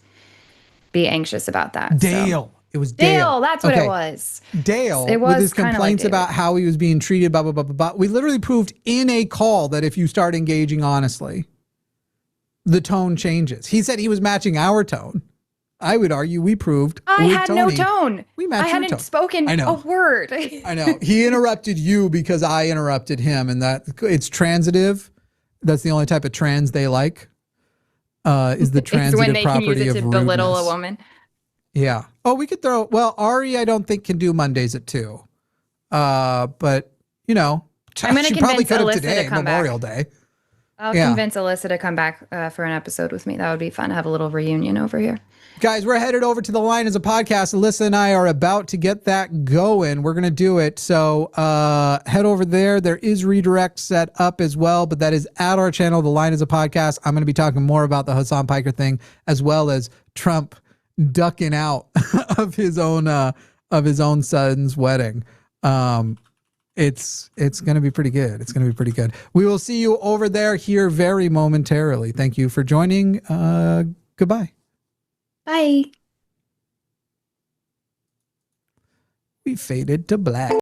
Speaker 2: be anxious about that.
Speaker 1: Dale, it was Dale.
Speaker 2: That's what it was.
Speaker 1: Dale, with his complaints about how he was being treated, blah blah blah blah blah. We literally proved in a call that if you start engaging honestly, the tone changes. He said he was matching our tone. I would argue we proved
Speaker 2: I had no tone. I hadn't spoken a word.
Speaker 1: I know. He interrupted you because I interrupted him, and that it's transitive. That's the only type of trans they like. Is the transitive
Speaker 2: when they
Speaker 1: property
Speaker 2: can use it
Speaker 1: of
Speaker 2: to belittle
Speaker 1: rudeness.
Speaker 2: a woman.
Speaker 1: Yeah. Oh, we could throw. Well, Ari, I don't think can do Mondays at 2. But you know,
Speaker 2: I'm going to
Speaker 1: she probably
Speaker 2: convince
Speaker 1: could have
Speaker 2: Alyssa
Speaker 1: today,
Speaker 2: to come
Speaker 1: Memorial
Speaker 2: back.
Speaker 1: Day.
Speaker 2: I'll
Speaker 1: Yeah.
Speaker 2: convince Alyssa to come back for an episode with me. That would be fun. Have a little reunion over here.
Speaker 1: Guys, we're headed over to The Line as a Podcast. Alyssa and I are about to get that going. We're going to do it. So head over there. There is redirect set up as well, but that is at our channel, The Line as a Podcast. I'm going to be talking more about the Hassan Piker thing, as well as Trump ducking out of his own son's wedding. It's going to be pretty good. It's going to be pretty good. We will see you over there here very momentarily. Thank you for joining. Goodbye.
Speaker 2: Bye.
Speaker 1: We faded to black.